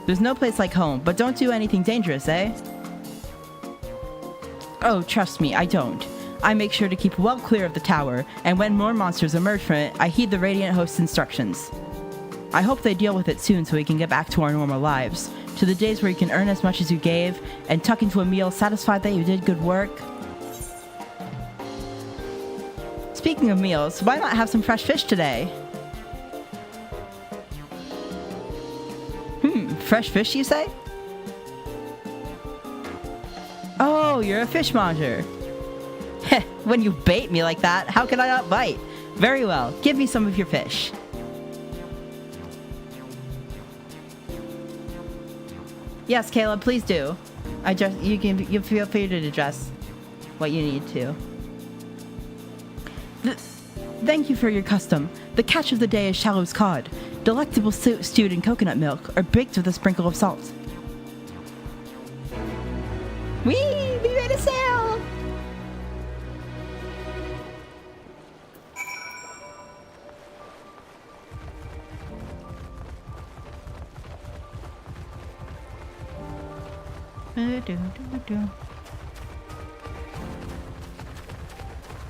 There's no place like home, but don't do anything dangerous, eh? Oh, trust me, I don't. I make sure to keep well clear of the tower, and when more monsters emerge from it, I heed the Radiant Host's instructions. I hope they deal with it soon so we can get back to our normal lives, to the days where you can earn as much as you gave, and tuck into a meal satisfied that you did good work. Speaking of meals, why not have some fresh fish today? Fresh fish, you say? Oh, you're a fishmonger. Heh, when you bait me like that, how can I not bite? Very well, give me some of your fish. Yes, Caleb, please do. You feel free to address what you need to. Thank you for your custom. The catch of the day is Shallow's cod, delectable stewed in coconut milk or baked with a sprinkle of salt. Whee! We made a sale!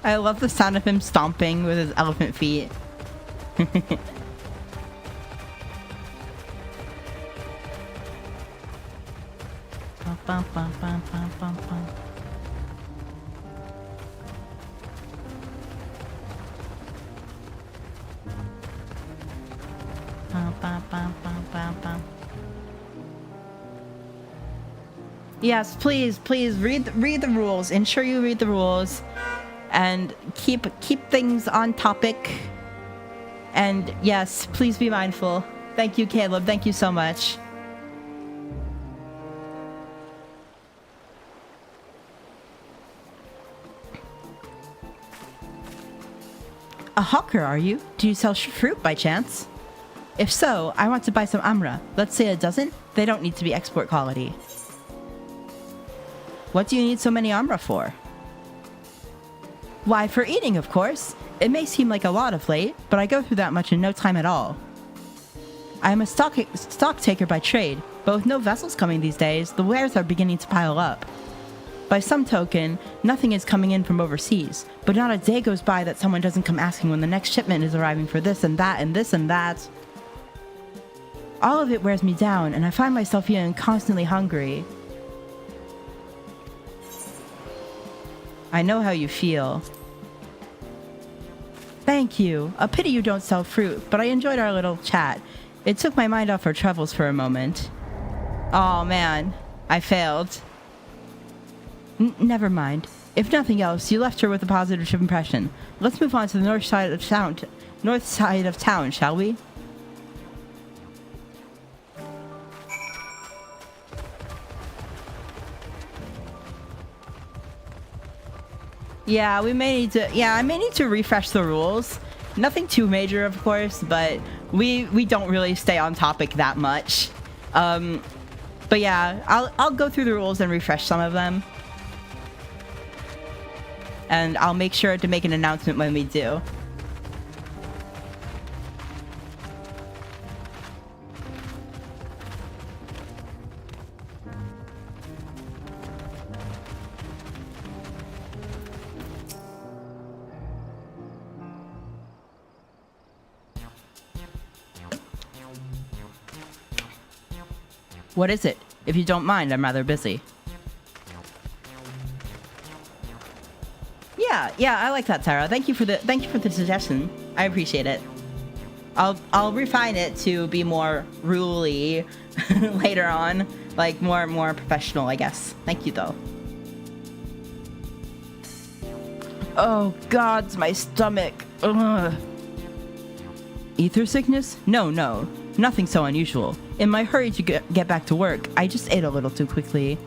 I love the sound of him stomping with his elephant feet. Yes, please read the rules. Ensure you read the rules, and keep things on topic. And yes, please be mindful. Thank you, Caleb. Thank you so much. A hawker, are you? Do you sell fruit by chance? If so, I want to buy some amra. Let's say a dozen. They don't need to be export quality. What do you need so many armor for? Why, for eating, of course. It may seem like a lot of late, but I go through that much in no time at all. I am a stock taker by trade, but with no vessels coming these days, the wares are beginning to pile up. By some token, nothing is coming in from overseas, but not a day goes by that someone doesn't come asking when the next shipment is arriving for this and that and this and that. All of it wears me down, and I find myself feeling constantly hungry. I know how you feel. Thank you. A pity you don't sell fruit, but I enjoyed our little chat. It took my mind off our troubles for a moment. Oh man, I failed. Never mind. If nothing else, you left her with a positive impression. Let's move on to the north side of town, shall we? Yeah, we may need to. Yeah, I may need to refresh the rules. Nothing too major, of course, but we don't really stay on topic that much. But yeah, I'll go through the rules and refresh some of them. And I'll make sure to make an announcement when we do. What is it? If you don't mind, I'm rather busy. Yeah, I like that, Tara. Thank you for the suggestion. I appreciate it. I'll refine it to be more rule-y later on, like more professional, I guess. Thank you, though. Oh God, my stomach. Ugh. Ether sickness? No, nothing so unusual. In my hurry to get back to work, I just ate a little too quickly.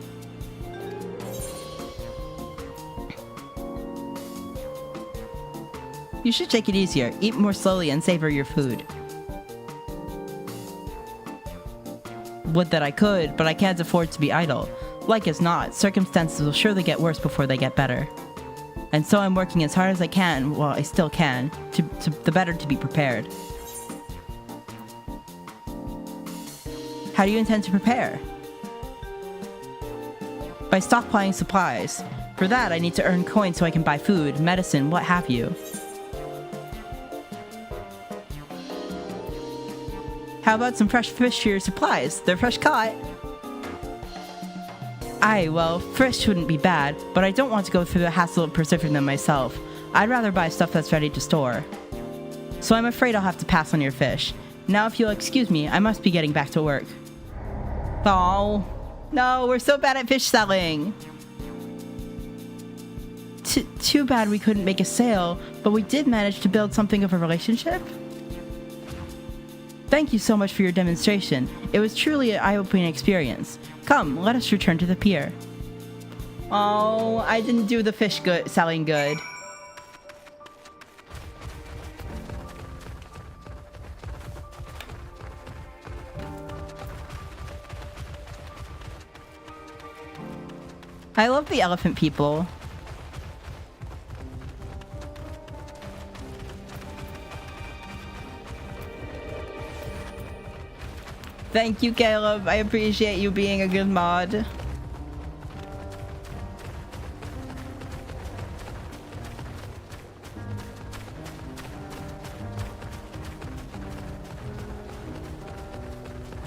You should take it easier. Eat more slowly and savor your food. Would that I could, but I can't afford to be idle. Like as not, circumstances will surely get worse before they get better. And so I'm working as hard as I can, while I still can, the better to be prepared. How do you intend to prepare? By stockpiling supplies. For that, I need to earn coins so I can buy food, medicine, what have you. How about some fresh fish for your supplies? They're fresh caught. Aye, well, fish wouldn't be bad, but I don't want to go through the hassle of preserving them myself. I'd rather buy stuff that's ready to store. So I'm afraid I'll have to pass on your fish. Now if you'll excuse me, I must be getting back to work. Oh, no, we're so bad at fish selling. Too bad we couldn't make a sale, but we did manage to build something of a relationship. Thank you so much for your demonstration. It was truly an eye-opening experience. Come, let us return to the pier. Oh, I didn't do the fish selling good. I love the elephant people. Thank you, Caleb. I appreciate you being a good mod.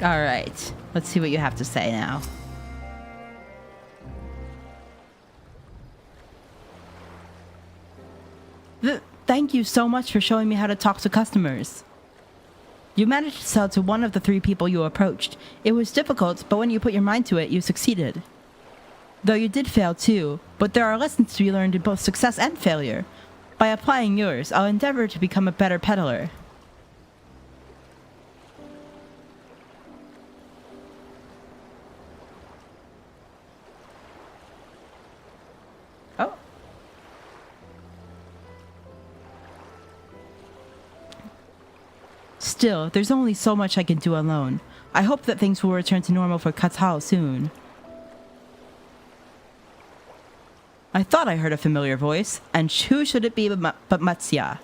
All right. Let's see what you have to say now. Thank you so much for showing me how to talk to customers. You managed to sell to one of the 3 people you approached. It was difficult, but when you put your mind to it, you succeeded. Though you did fail too, but there are lessons to be learned in both success and failure. By applying yours, I'll endeavor to become a better peddler. Oh. Still, there's only so much I can do alone. I hope that things will return to normal for Katal soon. I thought I heard a familiar voice, and who should it be but Matsuya?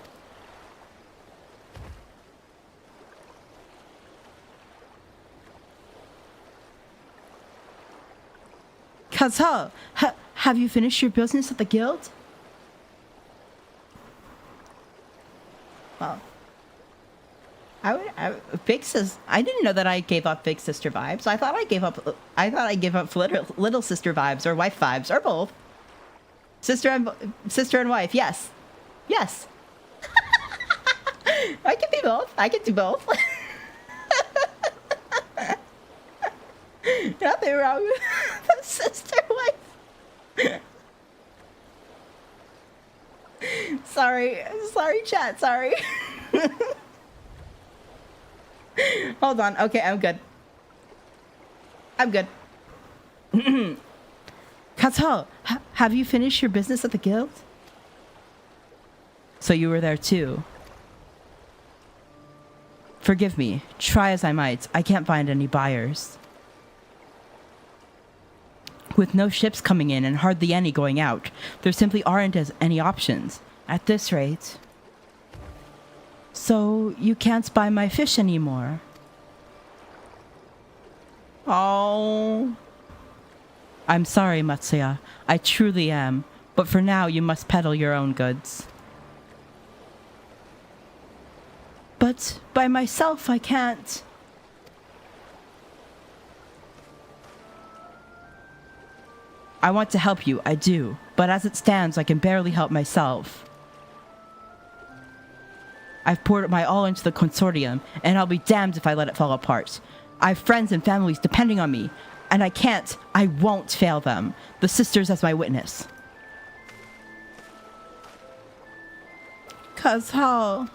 Kazuo, have you finished your business at the guild? Well, I didn't know that I gave up big sister vibes. I thought I gave up little sister vibes, or wife vibes, or both. Sister and wife, yes. Yes. I can be both. I can do both. Nothing wrong with the sister wife. Sorry, chat, sorry. Hold on, okay, I'm good. Kazuo, have you finished your business at the guild? So you were there too. Forgive me, try as I might, I can't find any buyers. With no ships coming in and hardly any going out, there simply aren't any options. At this rate. So you can't buy my fish anymore? Oh. I'm sorry, Matsuya. I truly am. But for now, you must peddle your own goods. But by myself, I can't. I want to help you, I do. But as it stands, I can barely help myself. I've poured my all into the consortium, and I'll be damned if I let it fall apart. I have friends and families depending on me, and I won't fail them. The sisters as my witness. Kazuo.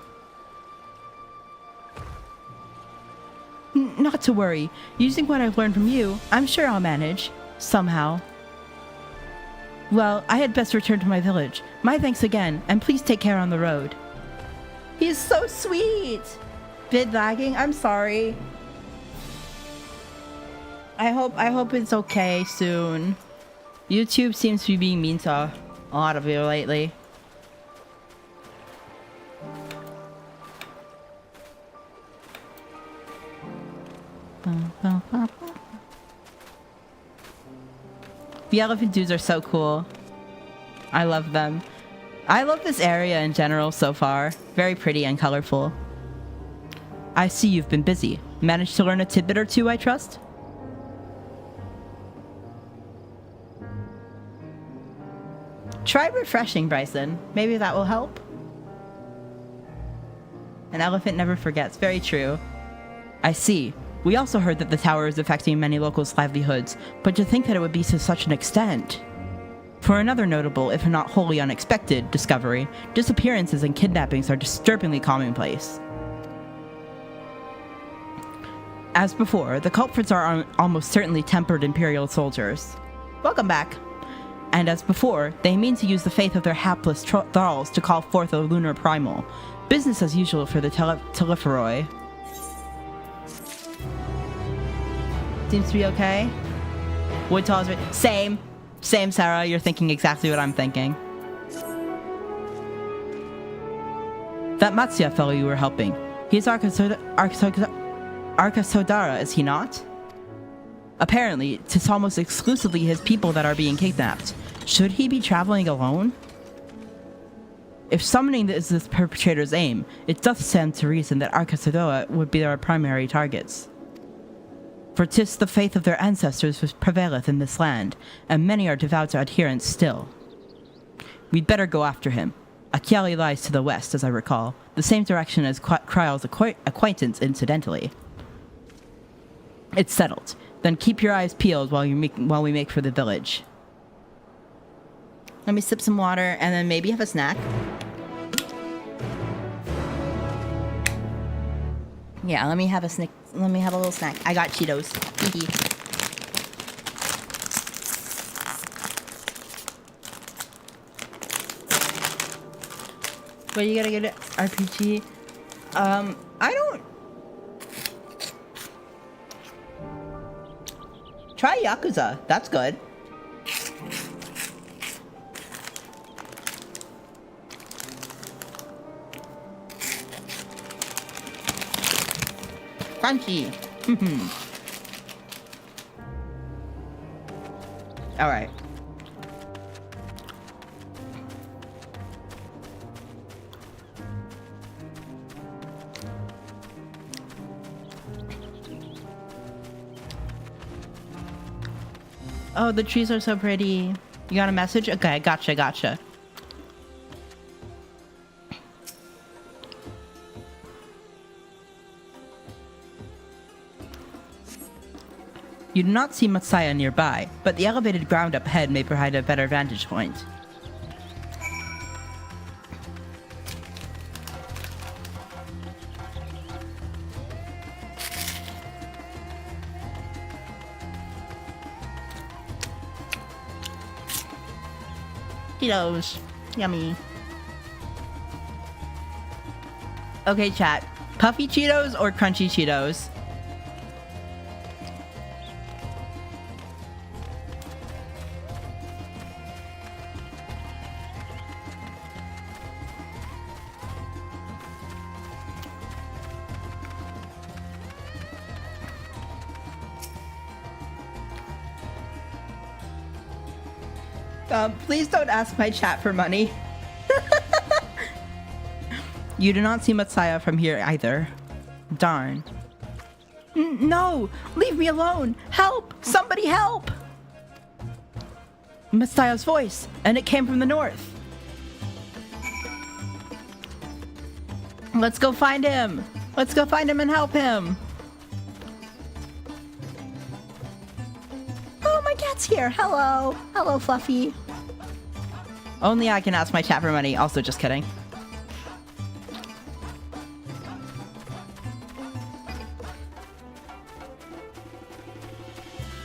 Not to worry. Using what I've learned from you, I'm sure I'll manage. Somehow. Well, I had best return to my village. My thanks again, and please take care on the road. He's so sweet! Vid lagging? I'm sorry. I hope it's okay soon. YouTube seems to be being mean to a lot of you lately. The elephant dudes are so cool. I love them. I love this area in general so far. Very pretty and colorful. I see you've been busy. Managed to learn a tidbit or two, I trust? Try refreshing, Bryson. Maybe that will help. An elephant never forgets. Very true. I see. We also heard that the tower is affecting many locals' livelihoods, but to think that it would be to such an extent. For another notable, if not wholly unexpected, discovery, disappearances and kidnappings are disturbingly commonplace. As before, the culprits are almost certainly tempered Imperial soldiers. Welcome back. And as before, they mean to use the faith of their hapless thralls to call forth a lunar primal. Business as usual for the Telephoroi. Seems to be okay. Wood tall is same, Sarah. You're thinking exactly what I'm thinking. That Matsuya fellow you were helping. He's Arkasodara, is he not? Apparently, it's almost exclusively his people that are being kidnapped. Should he be traveling alone? If summoning is this perpetrator's aim, it doth stand to reason that Arkasodara would be their primary targets. For 'tis the faith of their ancestors which prevaileth in this land, and many are devout adherents still. We'd better go after him. Akiali lies to the west, as I recall, the same direction as Kryle's acquaintance, incidentally. It's settled. Then keep your eyes peeled while we make for the village. Let me sip some water and then maybe have a snack. Yeah, let me have a snack. Let me have a little snack. I got Cheetos. What you gotta get at RPG? I don't. Try Yakuza. That's good. Crunchy. All right. Oh, the trees are so pretty. You got a message? Okay, gotcha. You do not see Messiah nearby, but the elevated ground up ahead may provide a better vantage point. Cheetos. Yummy. Okay, chat. Puffy Cheetos or crunchy Cheetos? Please don't ask my chat for money. You do not see Messiah from here either. Darn. No! Leave me alone! Help! Somebody help! Messiah's voice, and it came from the north. Let's go find him! Let's go find him and help him! Oh, my cat's here! Hello! Hello, Fluffy. Only I can ask my chat for money. Also, just kidding.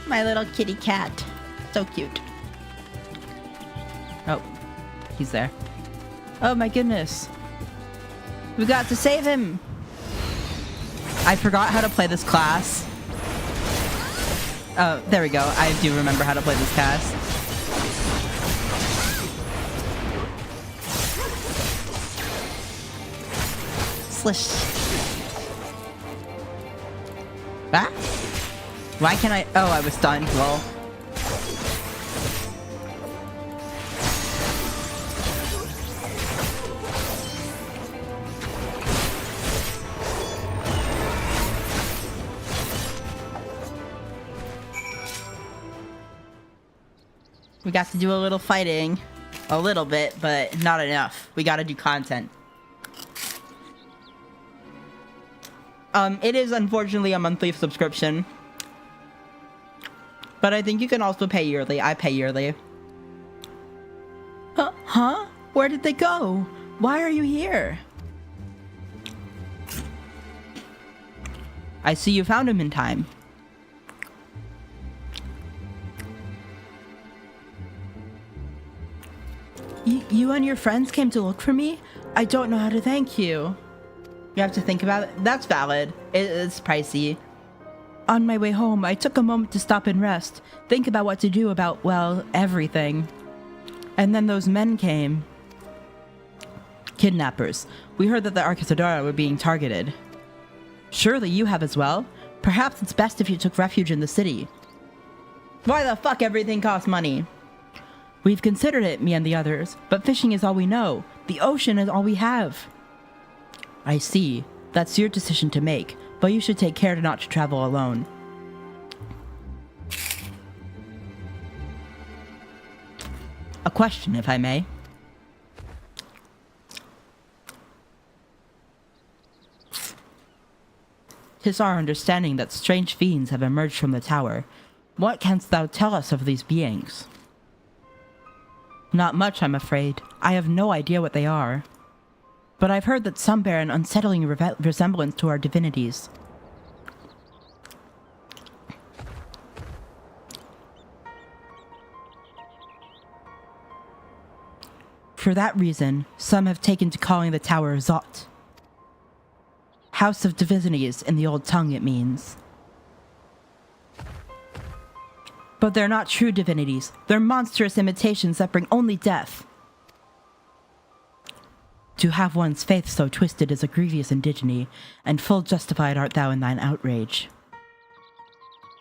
My little kitty cat. So cute. Oh, he's there. Oh my goodness. We got to save him. I forgot how to play this class. Oh, there we go. I do remember how to play this class. Slish. Ah? Why can't I? Oh, I was stunned. Lol. We got to do a little fighting. A little bit, but not enough. We gotta do content. It is unfortunately a monthly subscription. But I think you can also pay yearly. I pay yearly. Huh? Where did they go? Why are you here? I see you found him in time. You and your friends came to look for me? I don't know how to thank you. You have to think about it. That's valid. It's pricey. On my way home, I took a moment to stop and rest. Think about what to do about, well, everything. And then those men came. Kidnappers. We heard that the Arcasadora were being targeted. Surely you have as well? Perhaps it's best if you took refuge in the city. Why the fuck everything costs money? We've considered it, me and the others, but fishing is all we know. The ocean is all we have. I see. That's your decision to make, but you should take care not to travel alone. A question, if I may. Tis our understanding that strange fiends have emerged from the tower. What canst thou tell us of these beings? Not much, I'm afraid. I have no idea what they are. But I've heard that some bear an unsettling resemblance to our divinities. For that reason, some have taken to calling the tower Zot. House of Divinities in the old tongue, it means. But they're not true divinities. They're monstrous imitations that bring only death. To have one's faith so twisted is a grievous indigny, and full justified art thou in thine outrage.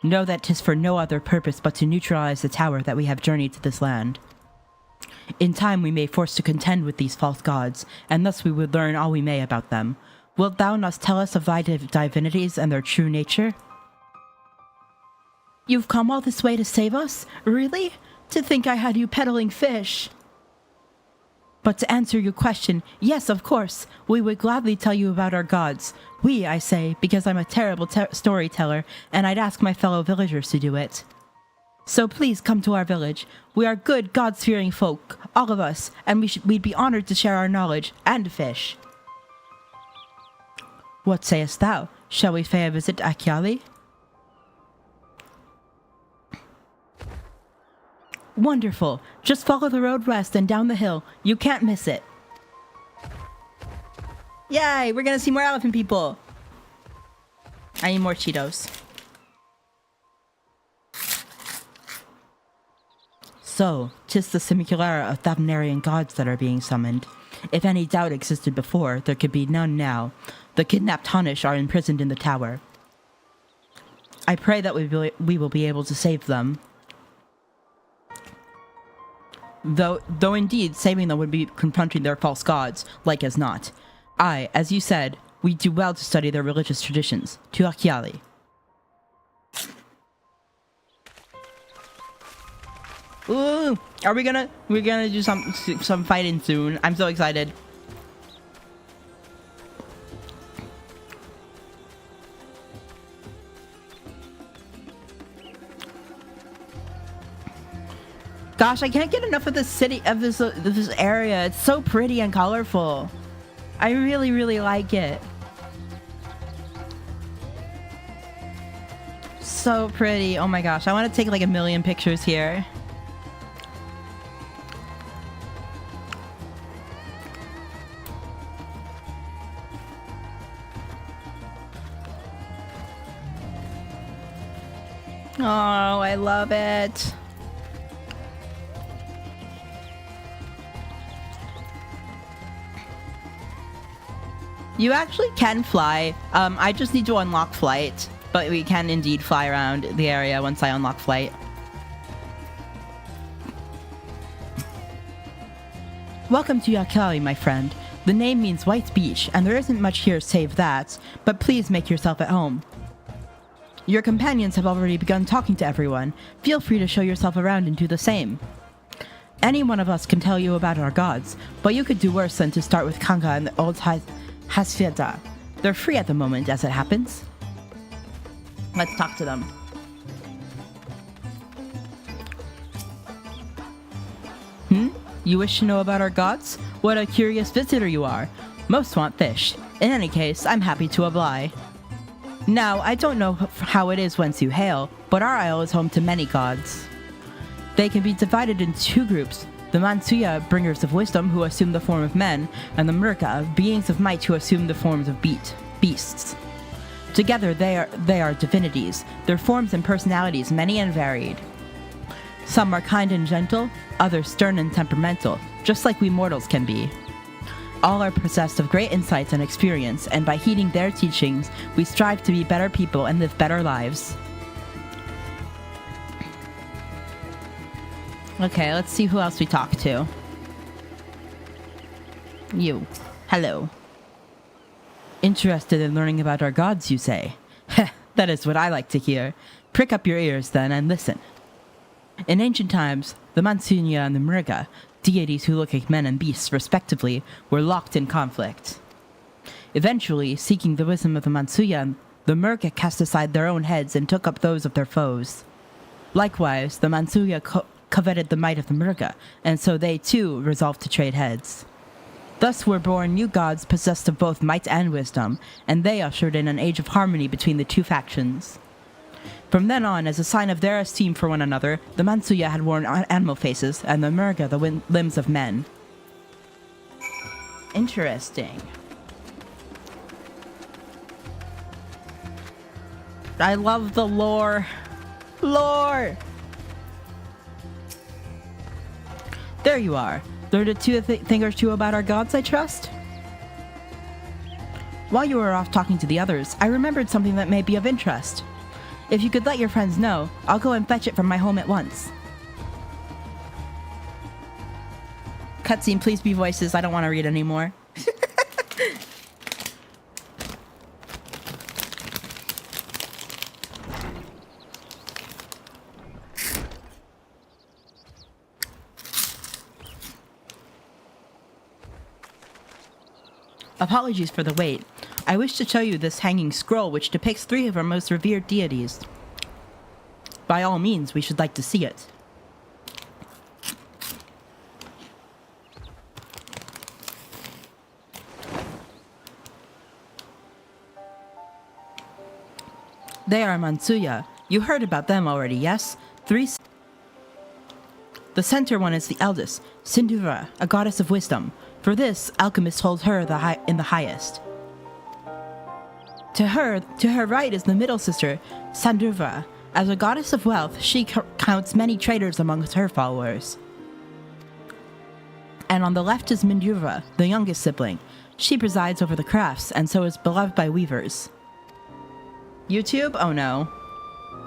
Know that 'tis for no other purpose but to neutralize the tower that we have journeyed to this land. In time we may force to contend with these false gods, and thus we would learn all we may about them. Wilt thou not tell us of thy divinities and their true nature? You've come all this way to save us? Really? To think I had you peddling fish. But to answer your question, yes, of course, we would gladly tell you about our gods. We, I say, because I'm a terrible storyteller, and I'd ask my fellow villagers to do it. So please come to our village. We are good, gods-fearing folk, all of us, and we'd be honored to share our knowledge, and fish. What sayest thou? Shall we pay a visit to Akyali? Wonderful. Just follow the road west and down the hill. You can't miss it. Yay! We're gonna see more elephant people. I need more Cheetos. So, 'tis the simulacra of Thavnarian gods that are being summoned. If any doubt existed before, there could be none now. The kidnapped Honish are imprisoned in the tower. I pray that we will be able to save them. Though indeed, saving them would be confronting their false gods, like as not. Aye, as you said, we do well to study their religious traditions. To Akyali. Ooh! We're gonna do some fighting soon. I'm so excited. Gosh, I can't get enough of this city, of this area. It's so pretty and colorful. I really, really like it. So pretty. Oh my gosh, I want to take like 1,000,000 pictures here. Oh, I love it. You actually can fly. I just need to unlock flight, but we can indeed fly around the area once I unlock flight. Welcome to Akyali, my friend. The name means white beach, and there isn't much here save that, but please make yourself at home. Your companions have already begun talking to everyone. Feel free to show yourself around and do the same. Any one of us can tell you about our gods, but you could do worse than to start with Kanga and the old Hasfiata. They're free at the moment, as it happens. Let's talk to them. You wish to know about our gods? What a curious visitor you are. Most want fish. In any case, I'm happy to oblige. Now, I don't know how it is whence you hail, but our isle is home to many gods. They can be divided into two groups. The Mansuya, bringers of wisdom, who assume the form of men, and the Murka, beings of might who assume the forms of beasts. Together, they are divinities, their forms and personalities many and varied. Some are kind and gentle, others stern and temperamental, just like we mortals can be. All are possessed of great insights and experience, and by heeding their teachings, we strive to be better people and live better lives. Okay, let's see who else we talk to. You. Hello. Interested in learning about our gods, you say? Heh, that is what I like to hear. Prick up your ears, then, and listen. In ancient times, the Mansunya and the Murga, deities who look like men and beasts, respectively, were locked in conflict. Eventually, seeking the wisdom of the Mansuya, the Murga cast aside their own heads and took up those of their foes. Likewise, the Mansuya coveted the might of the Murga, and so they, too, resolved to trade heads. Thus were born new gods possessed of both might and wisdom, and they ushered in an age of harmony between the two factions. From then on, as a sign of their esteem for one another, the Mansuya had worn animal faces, and the Murga the limbs of men. Interesting. I love the lore. Lore! There you are. Learned a thing or two about our gods, I trust? While you were off talking to the others, I remembered something that may be of interest. If you could let your friends know, I'll go and fetch it from my home at once. Cutscene, please be voices. I don't want to read anymore. Apologies for the wait. I wish to show you this hanging scroll which depicts 3 of our most revered deities. By all means, we should like to see it. They are Mansuya. You heard about them already, yes? 3. The center one is the eldest, Sindura, a goddess of wisdom. For this, alchemists hold her in the highest. To her right is the middle sister, Sandurva. As a goddess of wealth, she counts many traders amongst her followers. And on the left is Mindurva, the youngest sibling. She presides over the crafts, and so is beloved by weavers. YouTube? Oh no.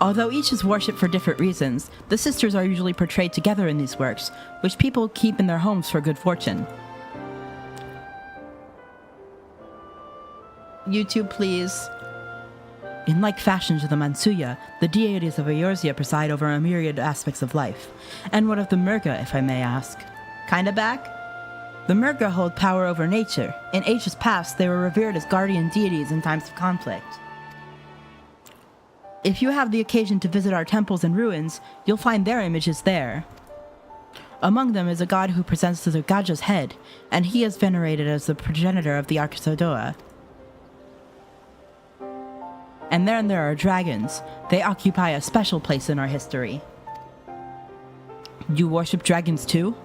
Although each is worshipped for different reasons, the sisters are usually portrayed together in these works, which people keep in their homes for good fortune. YouTube, please. In like fashion to the Mansuya, the deities of Eorzea preside over a myriad aspects of life. And what of the Murga, if I may ask? Kinda back? The Murga hold power over nature. In ages past, they were revered as guardian deities in times of conflict. If you have the occasion to visit our temples and ruins, you'll find their images there. Among them is a god who presents to the Gaja's head, and he is venerated as the progenitor of the Arkisodoa. And then there are dragons. They occupy a special place in our history. You worship dragons too?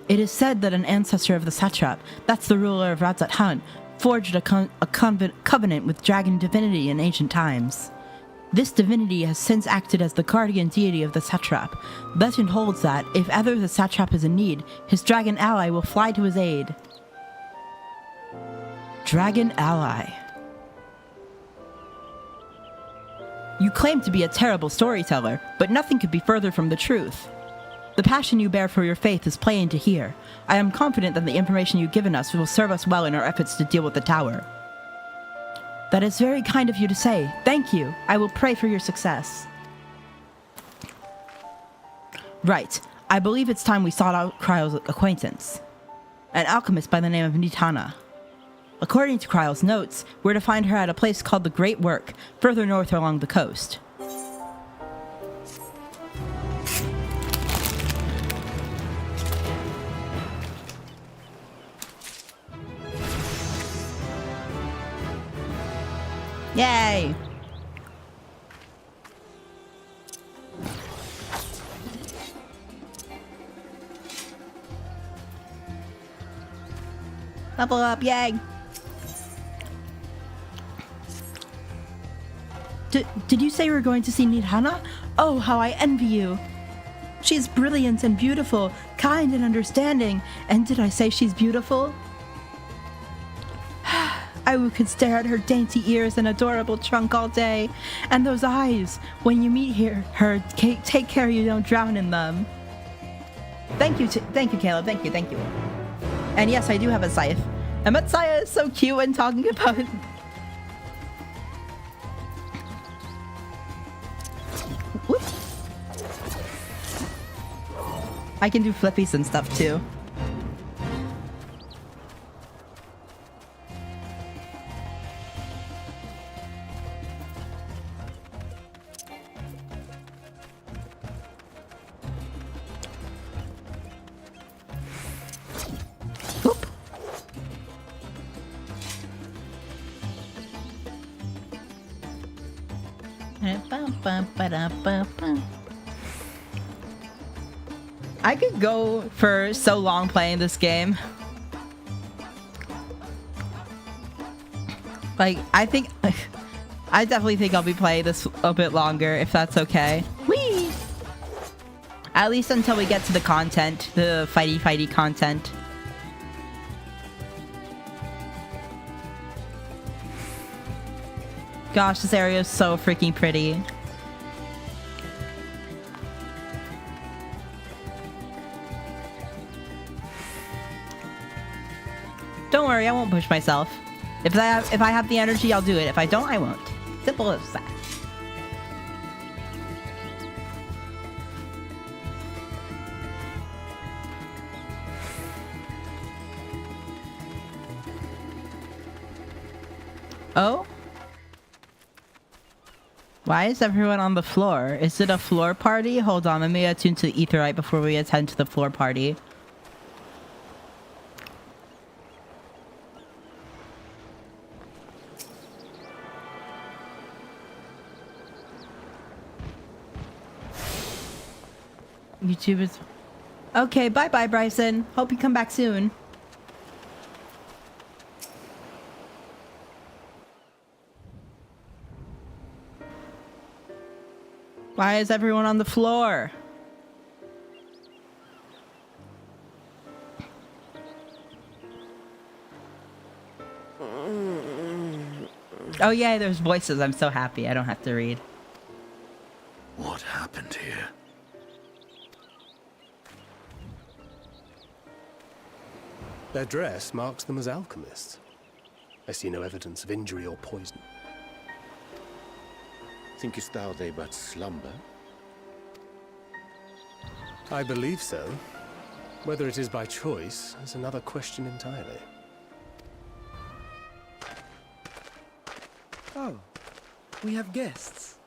It is said that an ancestor of the satrap, that's the ruler of Razat Han, forged a covenant with dragon divinity in ancient times. This divinity has since acted as the guardian deity of the satrap. Legend holds that, if ever the satrap is in need, his dragon ally will fly to his aid. Dragon ally. You claim to be a terrible storyteller, but nothing could be further from the truth. The passion you bear for your faith is plain to hear. I am confident that the information you've given us will serve us well in our efforts to deal with the tower. That is very kind of you to say. Thank you. I will pray for your success. Right. I believe it's time we sought out Kryle's acquaintance. An alchemist by the name of Nitana. According to Kryle's notes, we're to find her at a place called the Great Work, further north along the coast. Yay! Level up, yay! Did you say you were going to see Nidhana? Oh, how I envy you! She's brilliant and beautiful, kind and understanding. And did I say she's beautiful? I could stare at her dainty ears and adorable trunk all day. And those eyes. When you meet her, take care you don't drown in them. Thank you, Caleb. Thank you. And yes, I do have a scythe. And Matsaya is so cute when talking about it. I can do flippies and stuff too. Whoop. I could go for so long playing this game. Like, I definitely think I'll be playing this a bit longer, if that's okay. Whee! At least until we get to the content, the fighty content. Gosh, this area is so freaking pretty. Don't worry, I won't push myself. If I have the energy, I'll do it. If I don't, I won't. Simple as that. Oh? Why is everyone on the floor? Is it a floor party? Hold on, let me attune to the etherite before we attend to the floor party. YouTube is... Okay, bye-bye, Bryson. Hope you come back soon. Why is everyone on the floor? Oh yeah, there's voices. I'm so happy. I don't have to read. What happened here? Their dress marks them as alchemists. I see no evidence of injury or poison. Thinkest thou they but slumber? I believe so. Whether it is by choice is another question entirely. Oh, we have guests.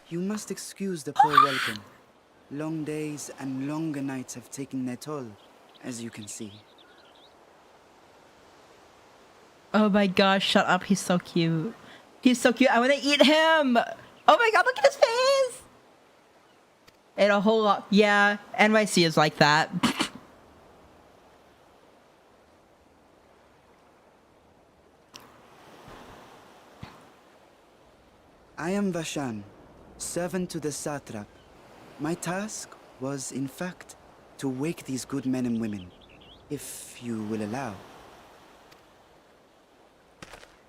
You must excuse the poor welcome. Long days and longer nights have taken their toll, as you can see. Oh my gosh, shut up. He's so cute. He's so cute. I want to eat him. Oh my god, look at his face. And a whole lot. Yeah, NYC is like that. I am Vashan, servant to the satrap. My task was, in fact, to wake these good men and women, if you will allow.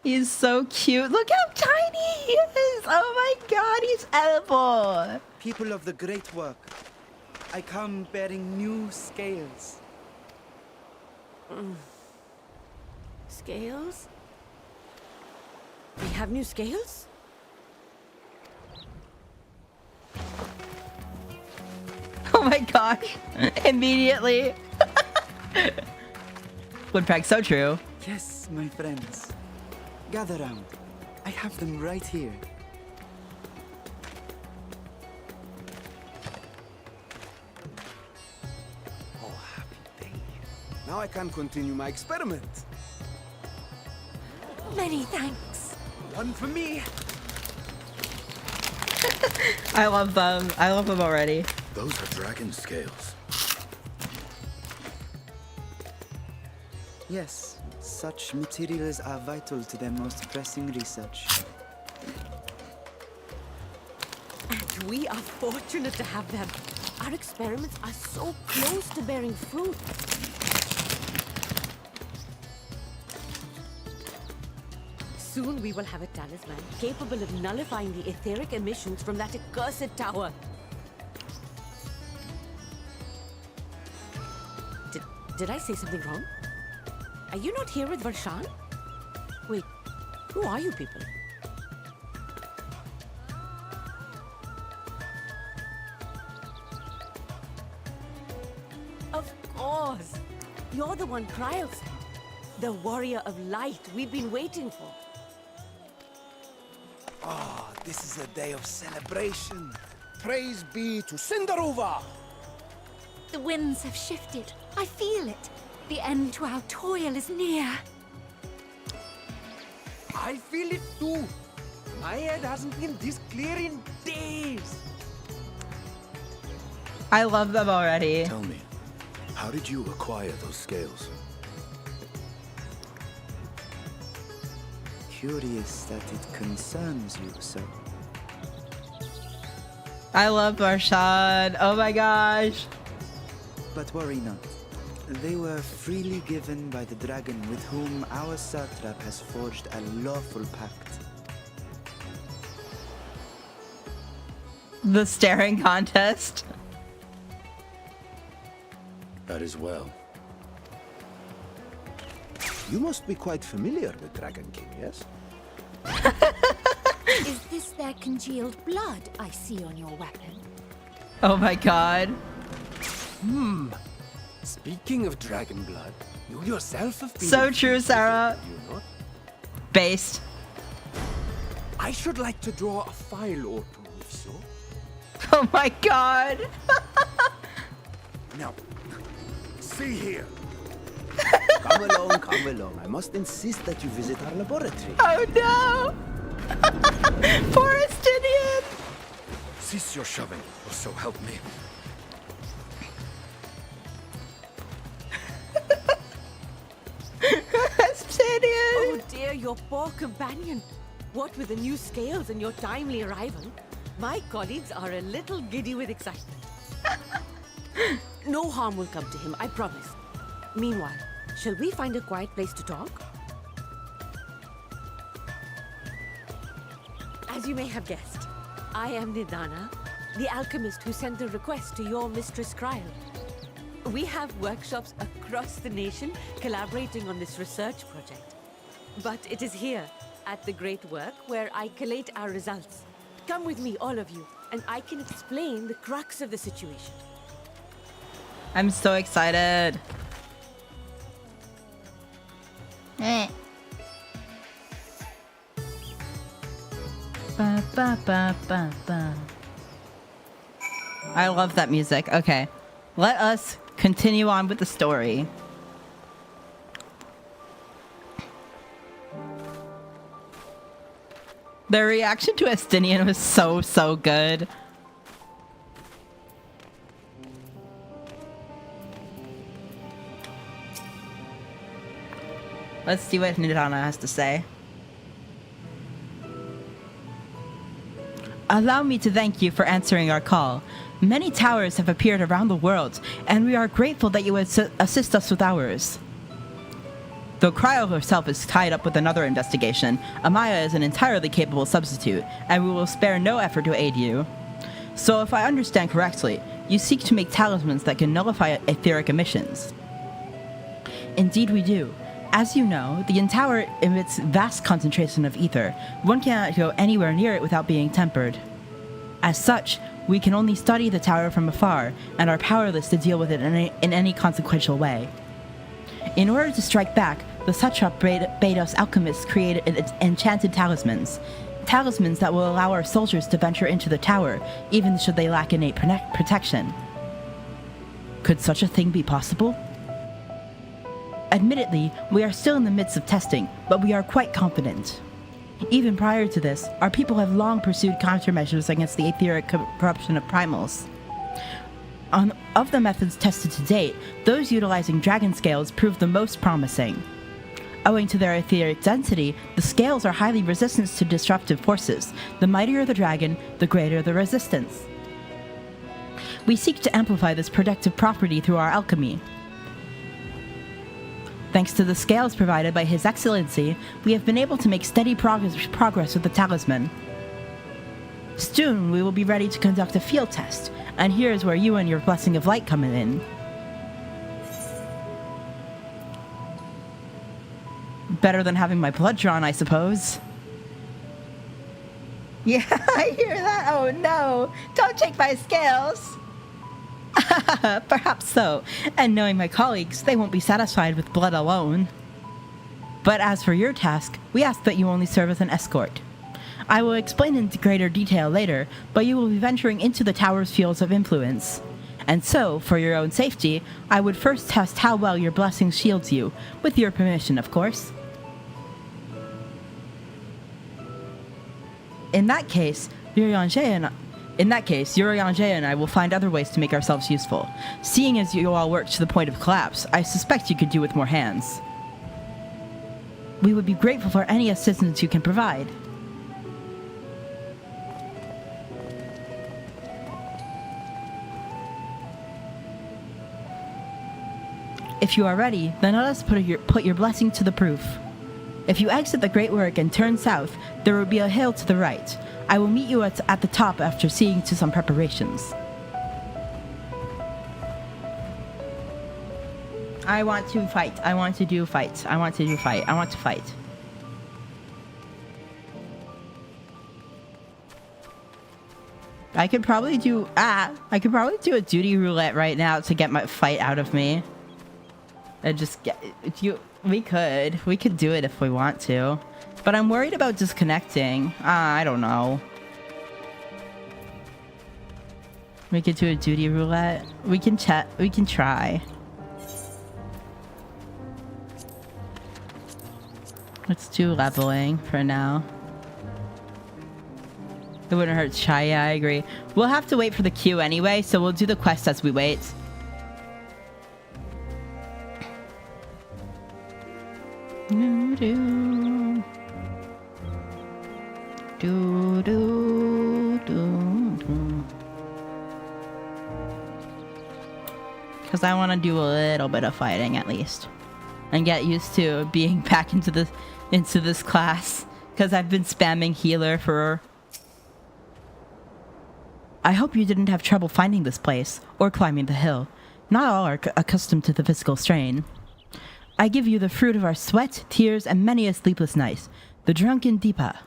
He's so cute. Look how tiny he is. Oh my god, he's edible. People of the great work, I come bearing new scales. Scales? We have new scales? Oh my gosh. Immediately. Woodpeck, so true. Yes, my friends. Gather round. I have them right here. Oh, happy day. Now I can continue my experiment. Many thanks. One for me. I love them. I love them already. Those are dragon scales. Yes, such materials are vital to their most pressing research. And we are fortunate to have them. Our experiments are so close to bearing fruit. Soon we will have a talisman capable of nullifying the etheric emissions from that accursed tower. Did I say something wrong? Are you not here with Varshan? Wait, who are you people? Of course! You're the one Kryl sent. The warrior of light we've been waiting for. Ah, this is a day of celebration. Praise be to Cinderova! The winds have shifted. I feel it. The end to our toil is near. I feel it too. My head hasn't been this clear in days. I love them already. Tell me, how did you acquire those scales? Curious that it concerns you so. I love Varshan. Oh my gosh. But worry not. They were freely given by the dragon with whom our satrap has forged a lawful pact. The staring contest. That is well. You must be quite familiar with Dragon King, yes? Is this their congealed blood I see on your weapon? Oh my god. Speaking of dragon blood, you yourself have been... So true, Sarah. You not? Based. I should like to draw a file or two, if so. Oh my god. Now, see here. Come along. I must insist that you visit our laboratory. Oh no! Poor Estinian! Cease your shoving, or so help me. Estinian! Oh dear, your poor companion. What with the new scales and your timely arrival, my colleagues are a little giddy with excitement. No harm will come to him, I promise. Meanwhile, shall we find a quiet place to talk? As you may have guessed, I am Nidana, the alchemist who sent the request to your Mistress Kryl. We have workshops across the nation collaborating on this research project. But it is here, at the Great Work, where I collate our results. Come with me, all of you, and I can explain the crux of the situation. I'm so excited. Ba, ba, ba, ba, ba. I love that music. Okay, let us continue on with the story. The reaction to Estinian was so good. Let's see what Nidana has to say. Allow me to thank you for answering our call. Many towers have appeared around the world, and we are grateful that you would assist us with ours. Though Kryl herself is tied up with another investigation, Amaya is an entirely capable substitute, and we will spare no effort to aid you. So if I understand correctly, you seek to make talismans that can nullify etheric emissions. Indeed we do. As you know, the tower emits vast concentration of ether. One cannot go anywhere near it without being tempered. As such, we can only study the tower from afar, and are powerless to deal with it in any consequential way. In order to strike back, the satrap bade us alchemists create enchanted talismans. Talismans that will allow our soldiers to venture into the tower, even should they lack innate protection. Could such a thing be possible? Admittedly, we are still in the midst of testing, but we are quite confident. Even prior to this, our people have long pursued countermeasures against the etheric corruption of primals. Of the methods tested to date, those utilizing dragon scales prove the most promising. Owing to their etheric density, the scales are highly resistant to disruptive forces. The mightier the dragon, the greater the resistance. We seek to amplify this protective property through our alchemy. Thanks to the scales provided by His Excellency, we have been able to make steady progress with the talisman. Soon, we will be ready to conduct a field test, and here is where you and your Blessing of Light come in. Better than having my blood drawn, I suppose. Yeah, I hear that. Oh no, don't take my scales. Perhaps so, and knowing my colleagues, they won't be satisfied with blood alone. But as for your task, we ask that you only serve as an escort. I will explain in greater detail later, but you will be venturing into the tower's fields of influence. And so, for your own safety, I would first test how well your blessing shields you, with your permission, of course. In that case, Urianger and I will find other ways to make ourselves useful. Seeing as you all work to the point of collapse, I suspect you could do with more hands. We would be grateful for any assistance you can provide. If you are ready, then let us put your blessing to the proof. If you exit the Great Work and turn south, there will be a hill to the right. I will meet you at the top after seeing to some preparations. I want to fight. I want to do fights. I want to do fight. I want to fight. I could probably do a duty roulette right now to get my fight out of me. And just get you. We could do it if we want to, but I'm worried about disconnecting. I don't know. We could do a duty roulette. We can chat. We can try. Let's do leveling for now. It wouldn't hurt to try. Yeah, I agree. We'll have to wait for the queue anyway, so we'll do the quest as we wait. Because I want to do a little bit of fighting at least, and get used to being back into this class. Because I've been spamming healer for. I hope you didn't have trouble finding this place or climbing the hill. Not all are accustomed to the physical strain. I give you the fruit of our sweat, tears, and many a sleepless night, the drunken Deepa.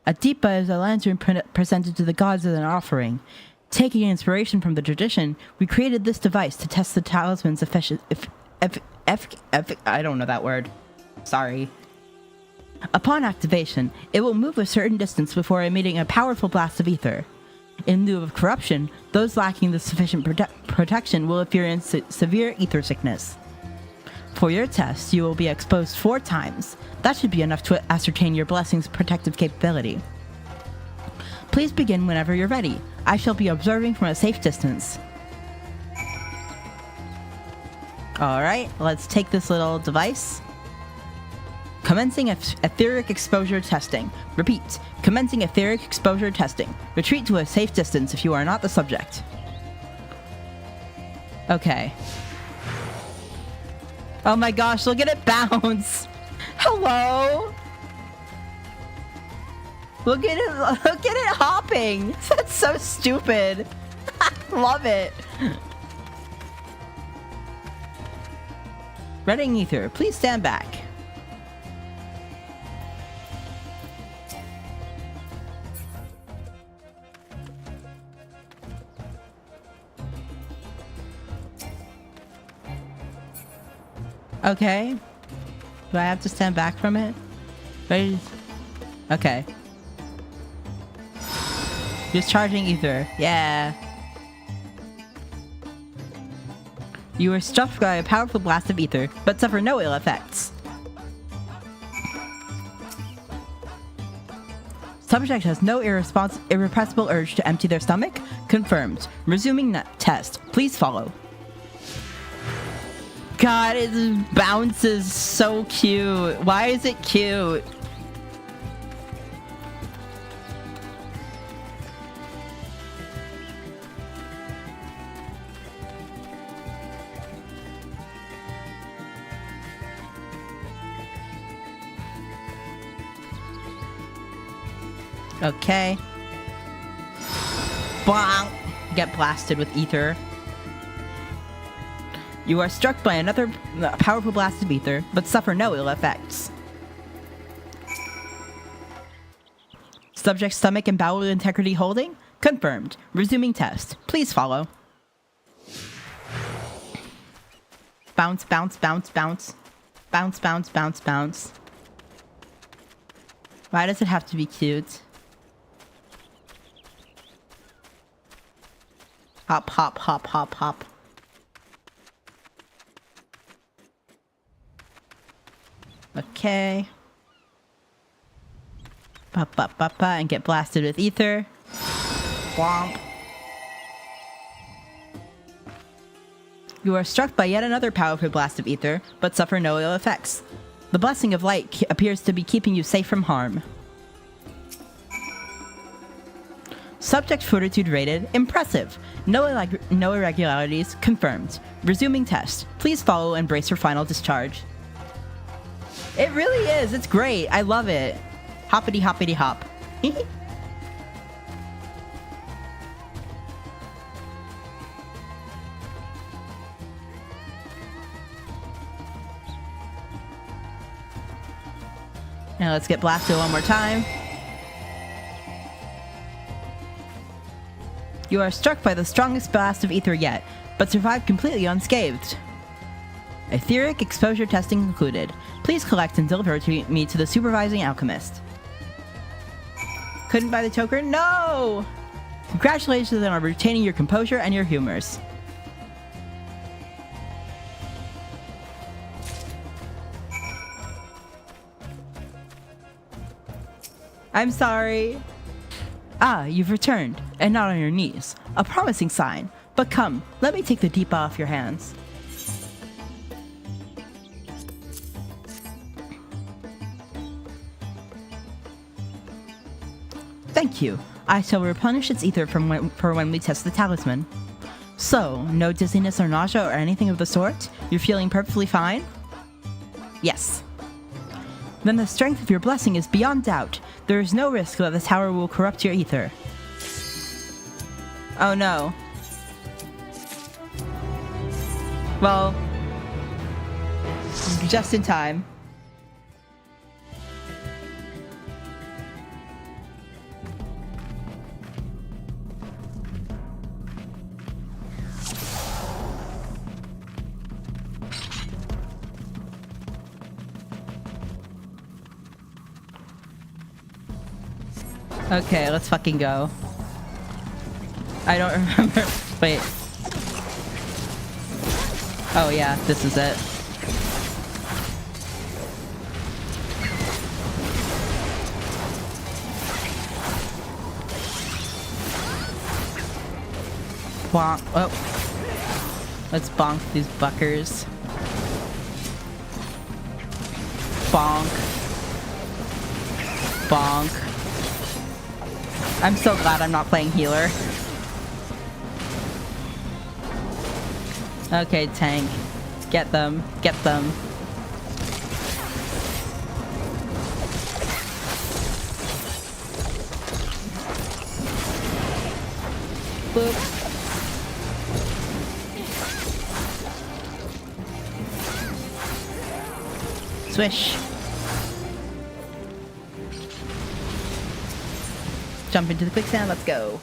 A Deepa is a lantern presented to the gods as an offering. Taking inspiration from the tradition, we created this device to test the talisman's I don't know that word. Sorry. Upon activation, it will move a certain distance before emitting a powerful blast of ether. In lieu of corruption, those lacking the sufficient protection will experience severe ether sickness. For your test, you will be exposed 4 times. That should be enough to ascertain your blessing's protective capability. Please begin whenever you're ready. I shall be observing from a safe distance. Alright, let's take this little device. Commencing etheric exposure testing. Repeat, commencing etheric exposure testing. Retreat to a safe distance if you are not the subject. Okay. Oh my gosh, look at it bounce! Hello? Look at it hopping! That's so stupid! Love it! Reading ether, please stand back. Okay. Do I have to stand back from it? Ready? Okay. Just charging ether. Yeah. You are struck by a powerful blast of ether, but suffer no ill effects. Subject has no irrepressible urge to empty their stomach. Confirmed. Resuming test. Please follow. God, it bounces so cute. Why is it cute? Okay. Bonk! Get blasted with ether. You are struck by another powerful blast of ether, but suffer no ill effects. Subject stomach and bowel integrity holding? Confirmed. Resuming test. Please follow. Bounce, bounce, bounce, bounce. Bounce, bounce, bounce, bounce. Why does it have to be cute? Hop, hop, hop, hop, hop. Okay. Ba ba ba ba, and get blasted with ether. Womp. You are struck by yet another powerful blast of ether, but suffer no ill effects. The blessing of light appears to be keeping you safe from harm. Subject fortitude rated impressive. No irregularities confirmed. Resuming test. Please follow and brace for final discharge. It really is. It's great. I love it. Hoppity hoppity hop. Now let's get blasted one more time. You are struck by the strongest blast of ether yet, but survive completely unscathed. Etheric exposure testing concluded. Please collect and deliver me to the supervising alchemist. Couldn't buy the token? No! Congratulations on retaining your composure and your humors. I'm sorry. Ah, you've returned, and not on your knees. A promising sign. But come, let me take the deep off your hands. Thank you. I shall replenish its ether for when we test the talisman. So, no dizziness or nausea or anything of the sort? You're feeling perfectly fine? Yes. Then the strength of your blessing is beyond doubt. There is no risk that the tower will corrupt your ether. Oh no. Well, just in time. Okay, let's fucking go. I don't remember. Wait. Oh yeah, this is it. Bonk. Oh. Let's bonk these buckers. Bonk. Bonk. I'm so glad I'm not playing healer. Okay, tank. Get them. Get them. Boop. Swish. Jump into the quicksand, let's go.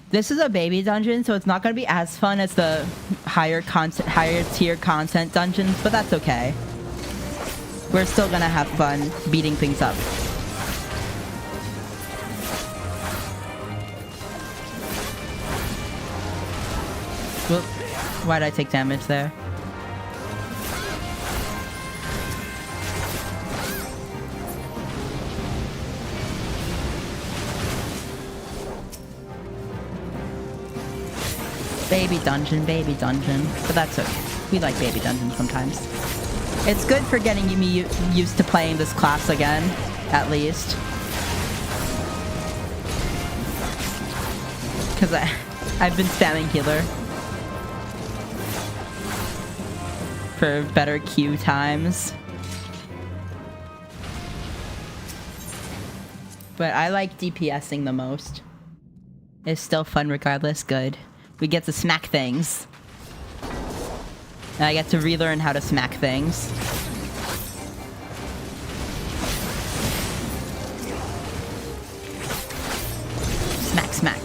This is a baby dungeon, so it's not going to be as fun as the higher tier content dungeons, but that's okay. We're still going to have fun beating things up. Whoop. Why'd I take damage there? Baby dungeon, but that's okay. We like baby dungeons sometimes. It's good for getting me used to playing this class again, at least. Because I've been spamming healer for better queue times. But I like DPSing the most. It's still fun regardless, good. We get to smack things. And I get to relearn how to smack things. Smack, smack.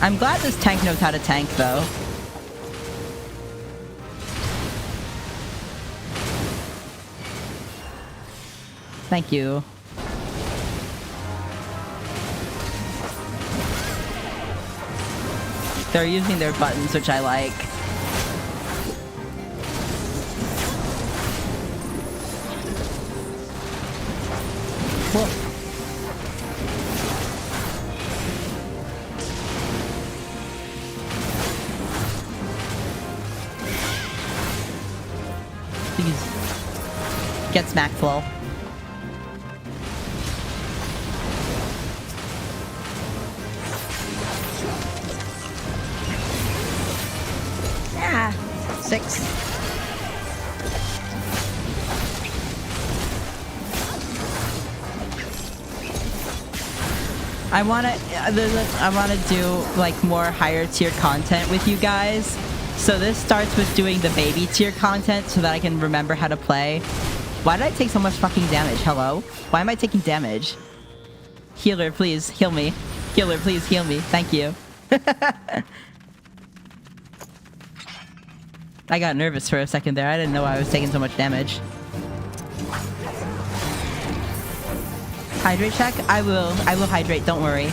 I'm glad this tank knows how to tank, though. Thank you. They're using their buttons, which I like. Cool. Please. Get smack full. I wanna do like more higher tier content with you guys. So this starts with doing the baby tier content so that I can remember how to play. Why did I take so much fucking damage? Hello? Why am I taking damage? Healer, please heal me. Healer, please heal me. Thank you. I got nervous for a second there. I didn't know I was taking so much damage. Hydrate check? I will hydrate, don't worry.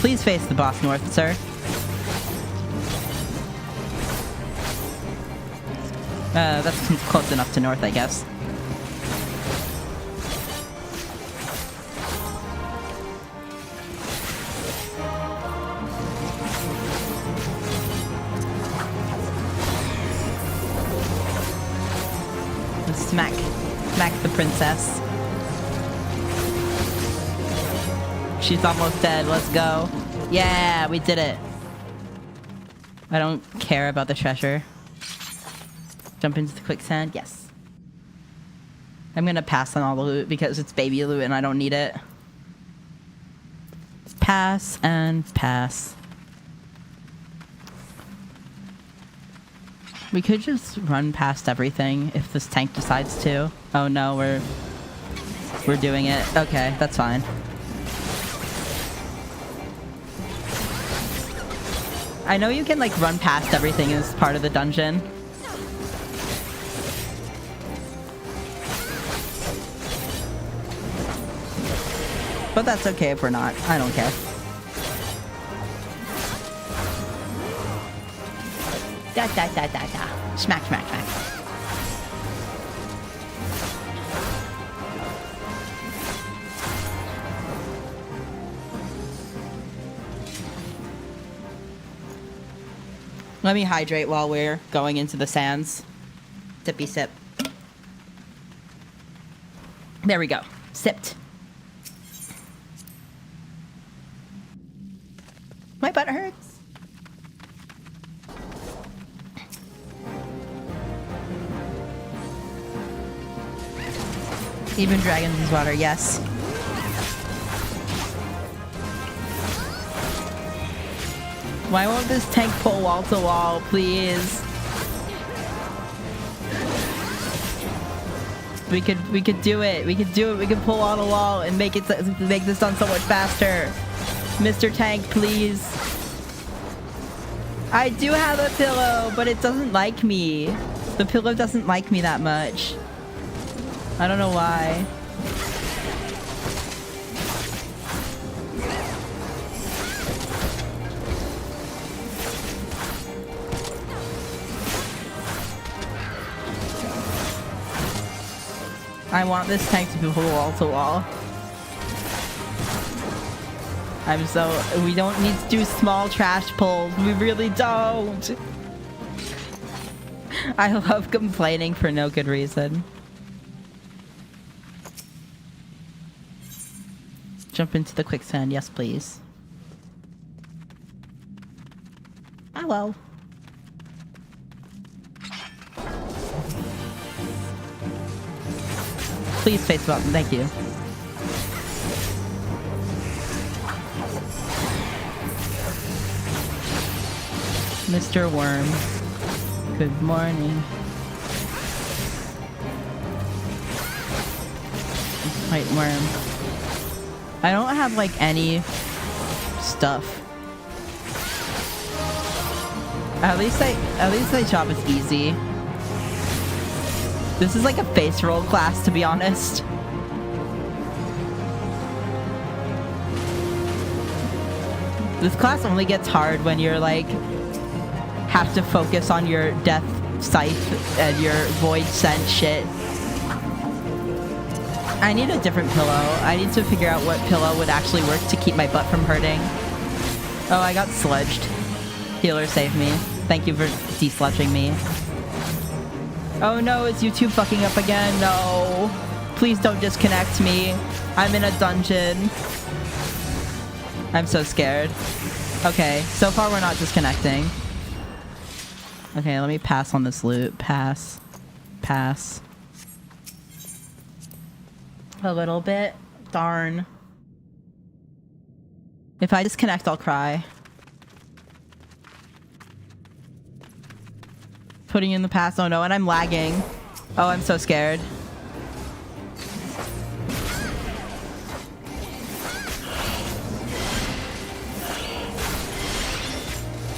Please face the boss north, sir. That's close enough to north, I guess. Smack the princess. She's almost dead. Let's go. Yeah, we did it. I don't care about the treasure. Jump into the quicksand. Yes. I'm gonna pass on all the loot because it's baby loot and I don't need it. Pass and pass. We could just run past everything if this tank decides to. Oh no, we're doing it. Okay, that's fine. I know you can like run past everything as part of the dungeon. But that's okay if we're not. I don't care. Da da da da da. Smack, smack, smack. Let me hydrate while we're going into the sands. Sippy sip. There we go. Sipped. My butt hurts. Even dragons use water, yes. Why won't this tank pull wall to wall, please? We could do it. We could do it. We could pull wall to wall and make this done so much faster. Mr. Tank, please. I do have a pillow, but it doesn't like me. The pillow doesn't like me that much. I don't know why. I want this tank to be wall to wall. We don't need to do small trash pulls. We really don't. I love complaining for no good reason. Jump into the quicksand, yes please. Hello. Please face button, thank you. Mr. Worm, good morning. White worm. I don't have like any stuff. At least my job is easy. This is like a face roll class, to be honest. This class only gets hard when you're like have to focus on your death scythe and your void scent shit. I need a different pillow. I need to figure out what pillow would actually work to keep my butt from hurting. Oh, I got sludged. Healer saved me. Thank you for desludging me. Oh no, is YouTube fucking up again? No. Please don't disconnect me. I'm in a dungeon. I'm so scared. Okay, so far we're not disconnecting. Okay, let me pass on this loot. Pass. Pass. A little bit. Darn. If I disconnect, I'll cry. Putting in the past. Oh no, and I'm lagging. Oh, I'm so scared.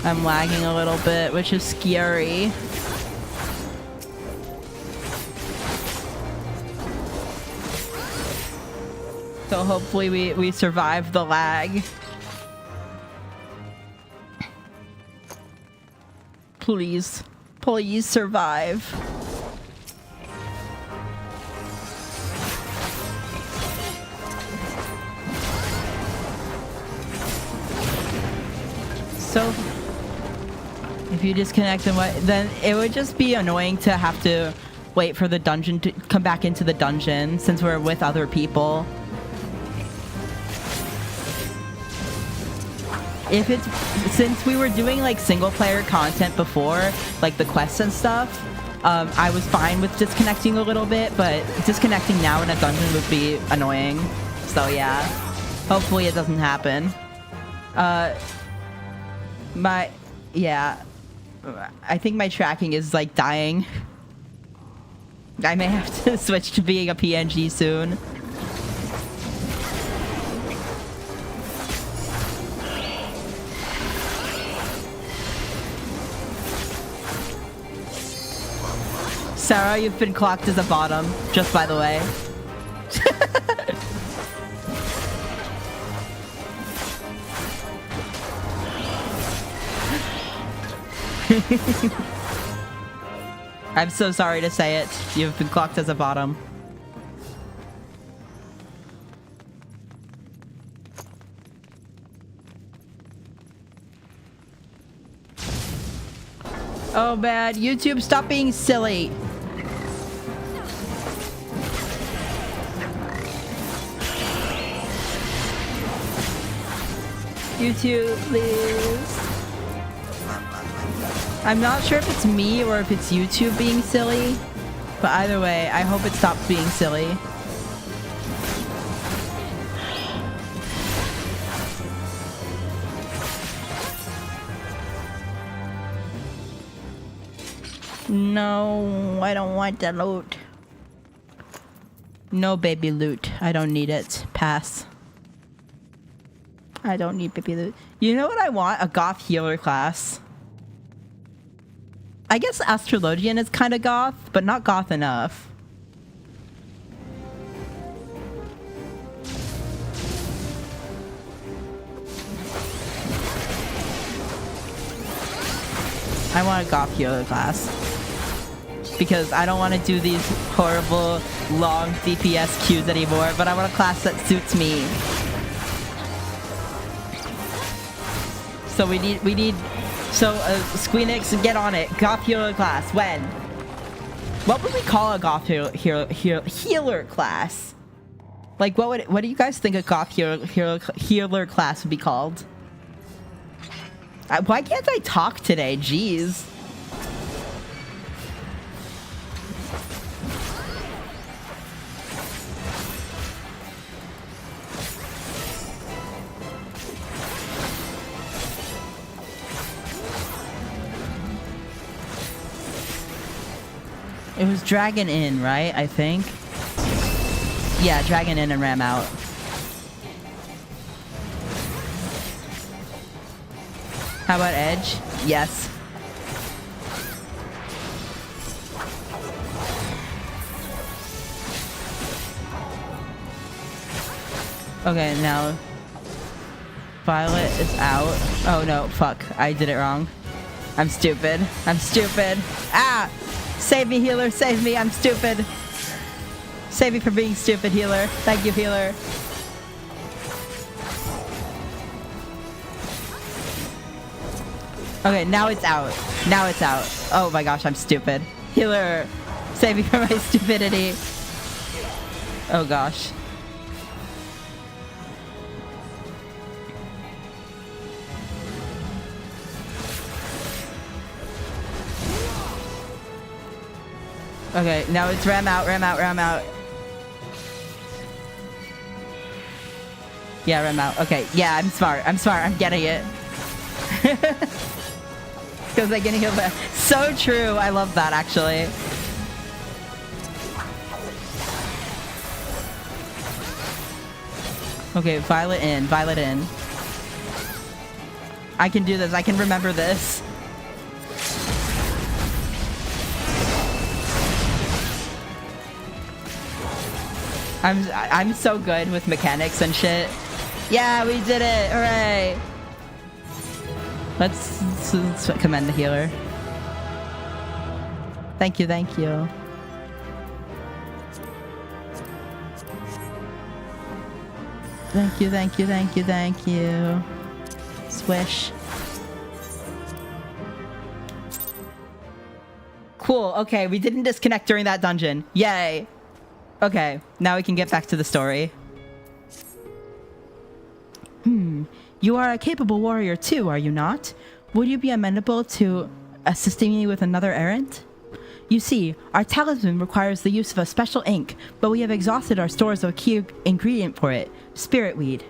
I'm lagging a little bit, which is scary. So hopefully we survive the lag. Please. Please survive. So if you disconnect and what, then it would just be annoying to have to wait for the dungeon to come back into the dungeon since we're with other people. If it's, since we were doing like single player content before, like the quests and stuff, I was fine with disconnecting a little bit, but disconnecting now in a dungeon would be annoying. So yeah, hopefully it doesn't happen. Yeah, I think my tracking is like dying. I may have to switch to being a PNG soon. Sarah, you've been clocked as a bottom, just by the way. I'm so sorry to say it. You've been clocked as a bottom. Oh man, YouTube, stop being silly. YouTube, please. I'm not sure if it's me or if it's YouTube being silly, but either way, I hope it stops being silly. No, I don't want the loot. No baby loot. I don't need it. Pass. I don't need baby loot. You know what I want? A goth healer class. I guess Astrologian is kind of goth, but not goth enough. I want a goth healer class. Because I don't want to do these horrible long DPS queues anymore, but I want a class that suits me. So we need so Squeenix, get on it. Goth healer class. When? What would we call a goth healer class? Like what do you guys think a goth healer class would be called? Why can't I talk today? Jeez. It was Dragon in, right? I think. Yeah, Dragon in and Ram out. How about Edge? Yes. Okay, now Violet is out. Oh no, fuck. I did it wrong. I'm stupid. I'm stupid. Ah! Save me, healer. Save me. I'm stupid. Save me for being stupid, healer. Thank you, healer. Okay, now it's out. Now it's out. Oh my gosh, I'm stupid. Healer, save me from my stupidity. Oh gosh. Okay, now it's ram out, ram out, ram out. Yeah, red mount. Okay, yeah, I'm smart. I'm smart. I'm getting it. Because they can heal that. So true. I love that, actually. Okay, Violet in. Violet in. I can do this. I can remember this. I'm so good with mechanics and shit. Yeah, we did it. Hooray. Let's commend the healer. Thank you, thank you. Thank you, thank you, thank you, thank you. Swish. Cool, okay, we didn't disconnect during that dungeon. Yay. Okay, now we can get back to the story. You are a capable warrior too, are you not? Would you be amenable to assisting me with another errand? You see, our talisman requires the use of a special ink, but we have exhausted our stores of a key ingredient for it, spirit weed.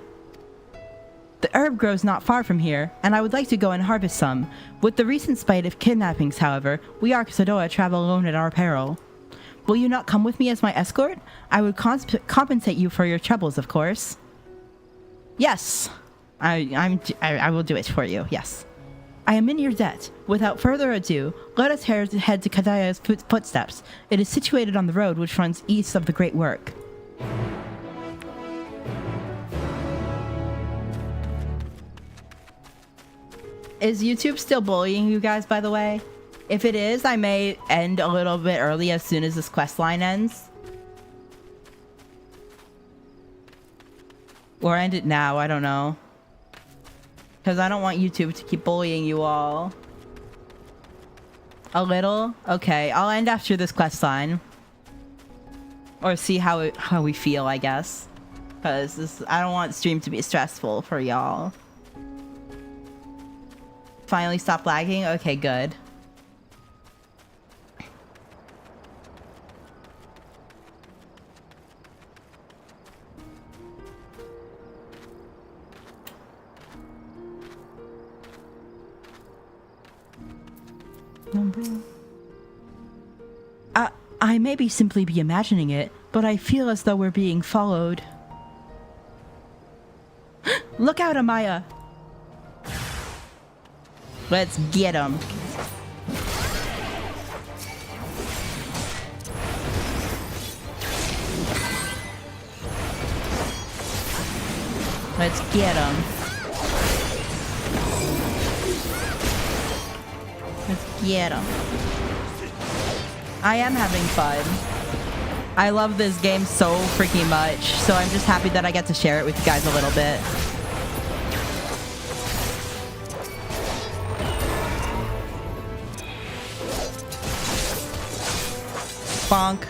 The herb grows not far from here, and I would like to go and harvest some. With the recent spate of kidnappings, however, we Arxadoa travel alone at our peril. Will you not come with me as my escort? I would compensate you for your troubles, of course. Yes, I will do it for you, yes. I am in your debt. Without further ado, let us head to Kadaya's footsteps. It is situated on the road which runs east of the Great Work. Is YouTube still bullying you guys, by the way? If it is, I may end a little bit early as soon as this quest line ends. Or end it now, I don't know. Because I don't want YouTube to keep bullying you all. A little? Okay, I'll end after this quest line. Or see how we feel, I guess. Because I don't want stream to be stressful for y'all. Finally stopped lagging? Okay, good. I maybe simply be imagining it, but I feel as though we're being followed. Look out, Amaya! Let's get him. Let's get him. Let's get him. I am having fun. I love this game so freaking much, so I'm just happy that I get to share it with you guys a little bit. Bonk.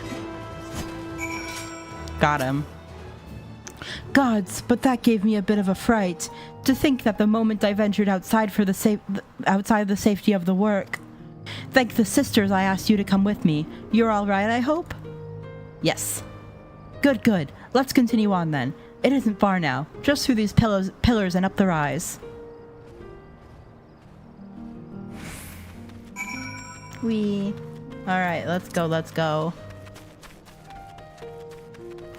Got him. Gods, but that gave me a bit of a fright. To think that the moment I ventured outside the safety of the work. Thank the sisters I asked you to come with me. You're all right, I hope? Yes. Good, good. Let's continue on then. It isn't far now. Just through these pillars and up the rise. Whee. Alright, let's go, let's go.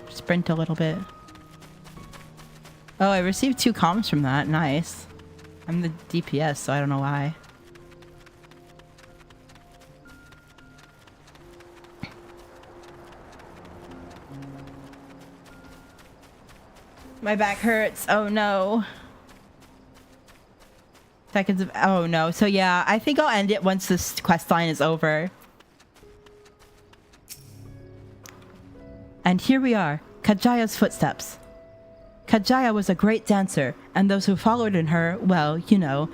Sprint a little bit. Oh, I received 2 comms from that. Nice. I'm the DPS, so I don't know why. My back hurts. Oh no. Seconds of... Oh no. So yeah, I think I'll end it once this quest line is over. And here we are. Kajaya's footsteps. Kajaya was a great dancer, and those who followed in her, well, you know,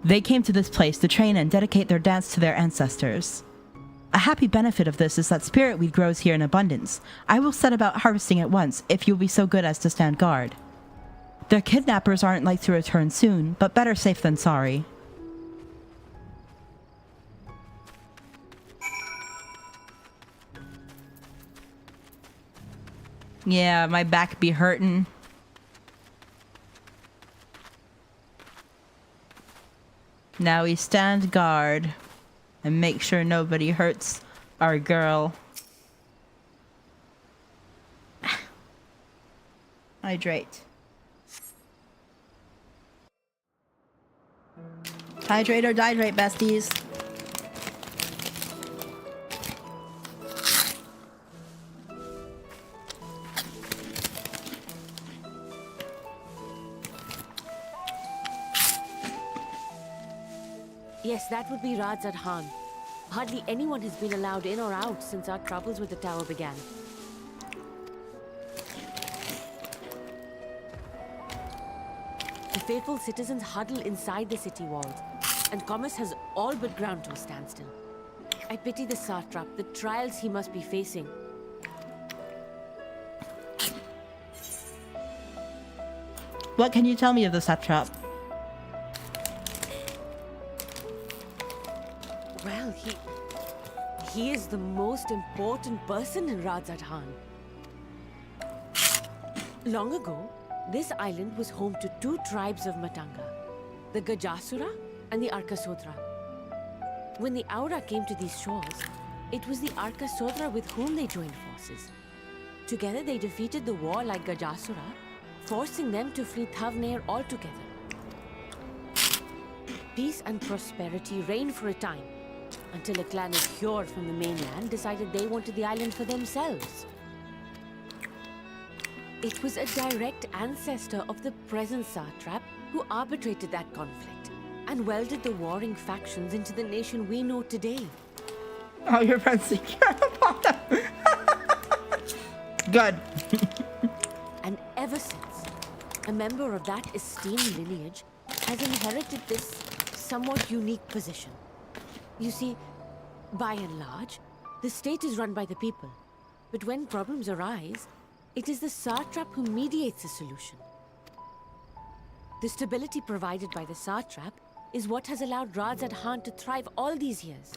they came to this place to train and dedicate their dance to their ancestors. A happy benefit of this is that spirit weed grows here in abundance. I will set about harvesting at once, if you'll be so good as to stand guard. Their kidnappers aren't like to return soon, but better safe than sorry. Yeah, my back be hurtin'. Now we stand guard and make sure nobody hurts our girl. Hydrate. Hydrate or dihydrate, besties. Yes, that would be Radzad Khan. Hardly anyone has been allowed in or out since our troubles with the tower began. The faithful citizens huddle inside the city walls, and commerce has all but ground to a standstill. I pity the satrap, the trials he must be facing. What can you tell me of the satrap? Well, he is the most important person in Radzad Khan. Long ago, this island was home to two tribes of Matanga, the Gajasura and the Arkasodra. When the Aura came to these shores, it was the Arkasodra with whom they joined forces. Together they defeated the warlike Gajasura, forcing them to flee Thavnair altogether. Peace and prosperity reigned for a time, until a clan of Hjord from the mainland decided they wanted the island for themselves. It was a direct ancestor of the present satrap who arbitrated that conflict and welded the warring factions into the nation we know today. Oh, your friend's secure about that. Good. And ever since, a member of that esteemed lineage has inherited this somewhat unique position. You see, by and large, the state is run by the people. But when problems arise, it is the satrap who mediates a solution. The stability provided by the satrap is what has allowed Radzad Khan to thrive all these years.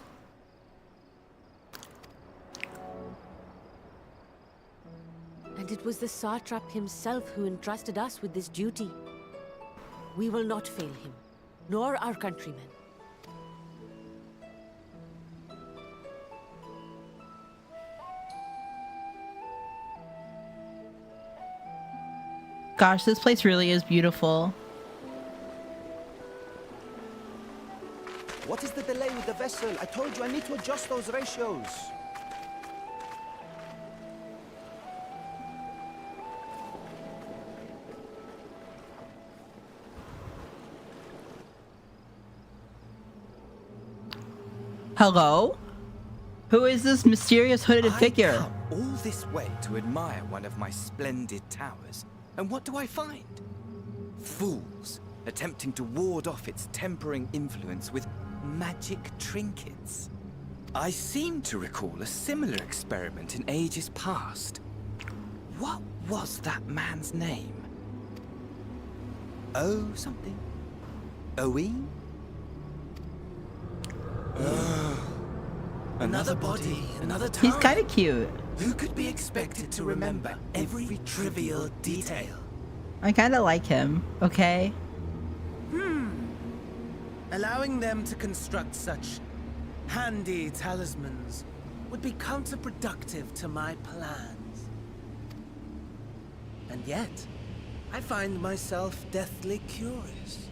And it was the satrap himself who entrusted us with this duty. We will not fail him, nor our countrymen. Gosh, this place really is beautiful. What is the delay with the vessel? I told you I need to adjust those ratios. Hello? Who is this mysterious hooded figure? Come all this way to admire one of my splendid towers. And what do I find? Fools attempting to ward off its tempering influence with magic trinkets. I seem to recall a similar experiment in ages past. What was that man's name? Oh, something. Owen? Another body, another tower. He's kind of cute. Who could be expected to remember every trivial detail? I kind of like him, okay? Allowing them to construct such handy talismans would be counterproductive to my plans. And yet, I find myself deathly curious.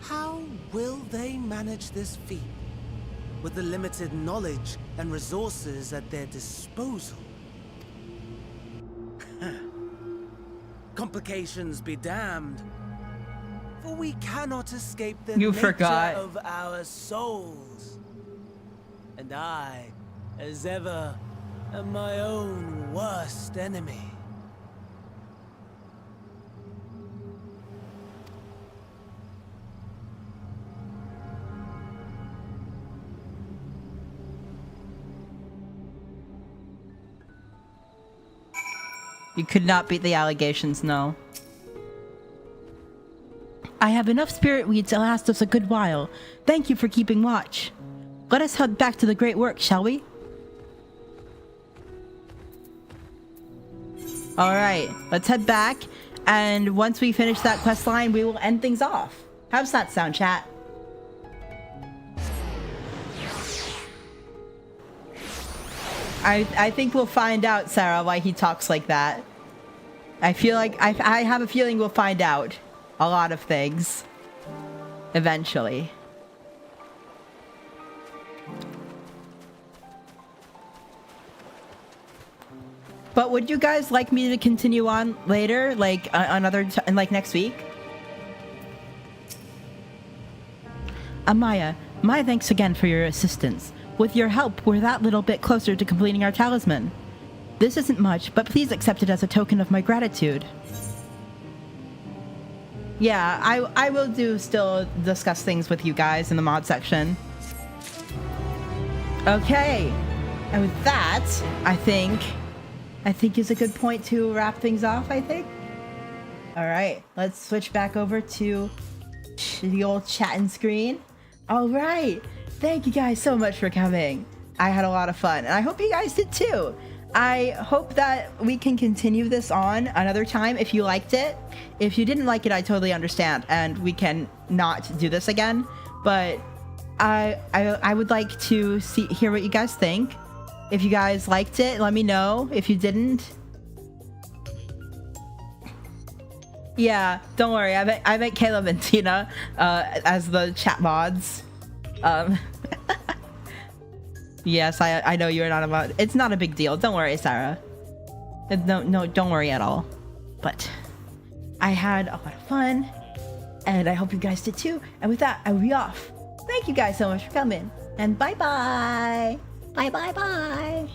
How will they manage this feat with the limited knowledge and resources at their disposal? Complications be damned, for we cannot escape the nature of our souls. And I, as ever, am my own worst enemy. You could not beat the allegations, no. I have enough spirit weed to last us a good while. Thank you for keeping watch. Let us head back to the great work, shall we? Alright, let's head back. And once we finish that quest line, we will end things off. How's that sound, chat? I think we'll find out, Sarah, why he talks like that. I feel like I have a feeling we'll find out a lot of things eventually. But would you guys like me to continue on later, like like next week? Amaya, my thanks again for your assistance. With your help, we're that little bit closer to completing our talisman. This isn't much, but please accept it as a token of my gratitude. Yeah, I will still discuss things with you guys in the mod section. Okay, and with that, I think is a good point to wrap things off, I think. All right, let's switch back over to the old chatting screen. All right, thank you guys so much for coming. I had a lot of fun, and I hope you guys did too. I hope that we can continue this on another time if you liked it. If you didn't like it, I totally understand, and we can not do this again. But I would like to hear what you guys think. If you guys liked it, let me know. If you didn't, yeah, don't worry. I met Caleb and Tina as the chat mods. Yes, I know you're not a mod. It's not a big deal. Don't worry, Sarah. No, don't worry at all. But I had a lot of fun, and I hope you guys did too. And with that, I will be off. Thank you guys so much for coming, and bye-bye. Bye.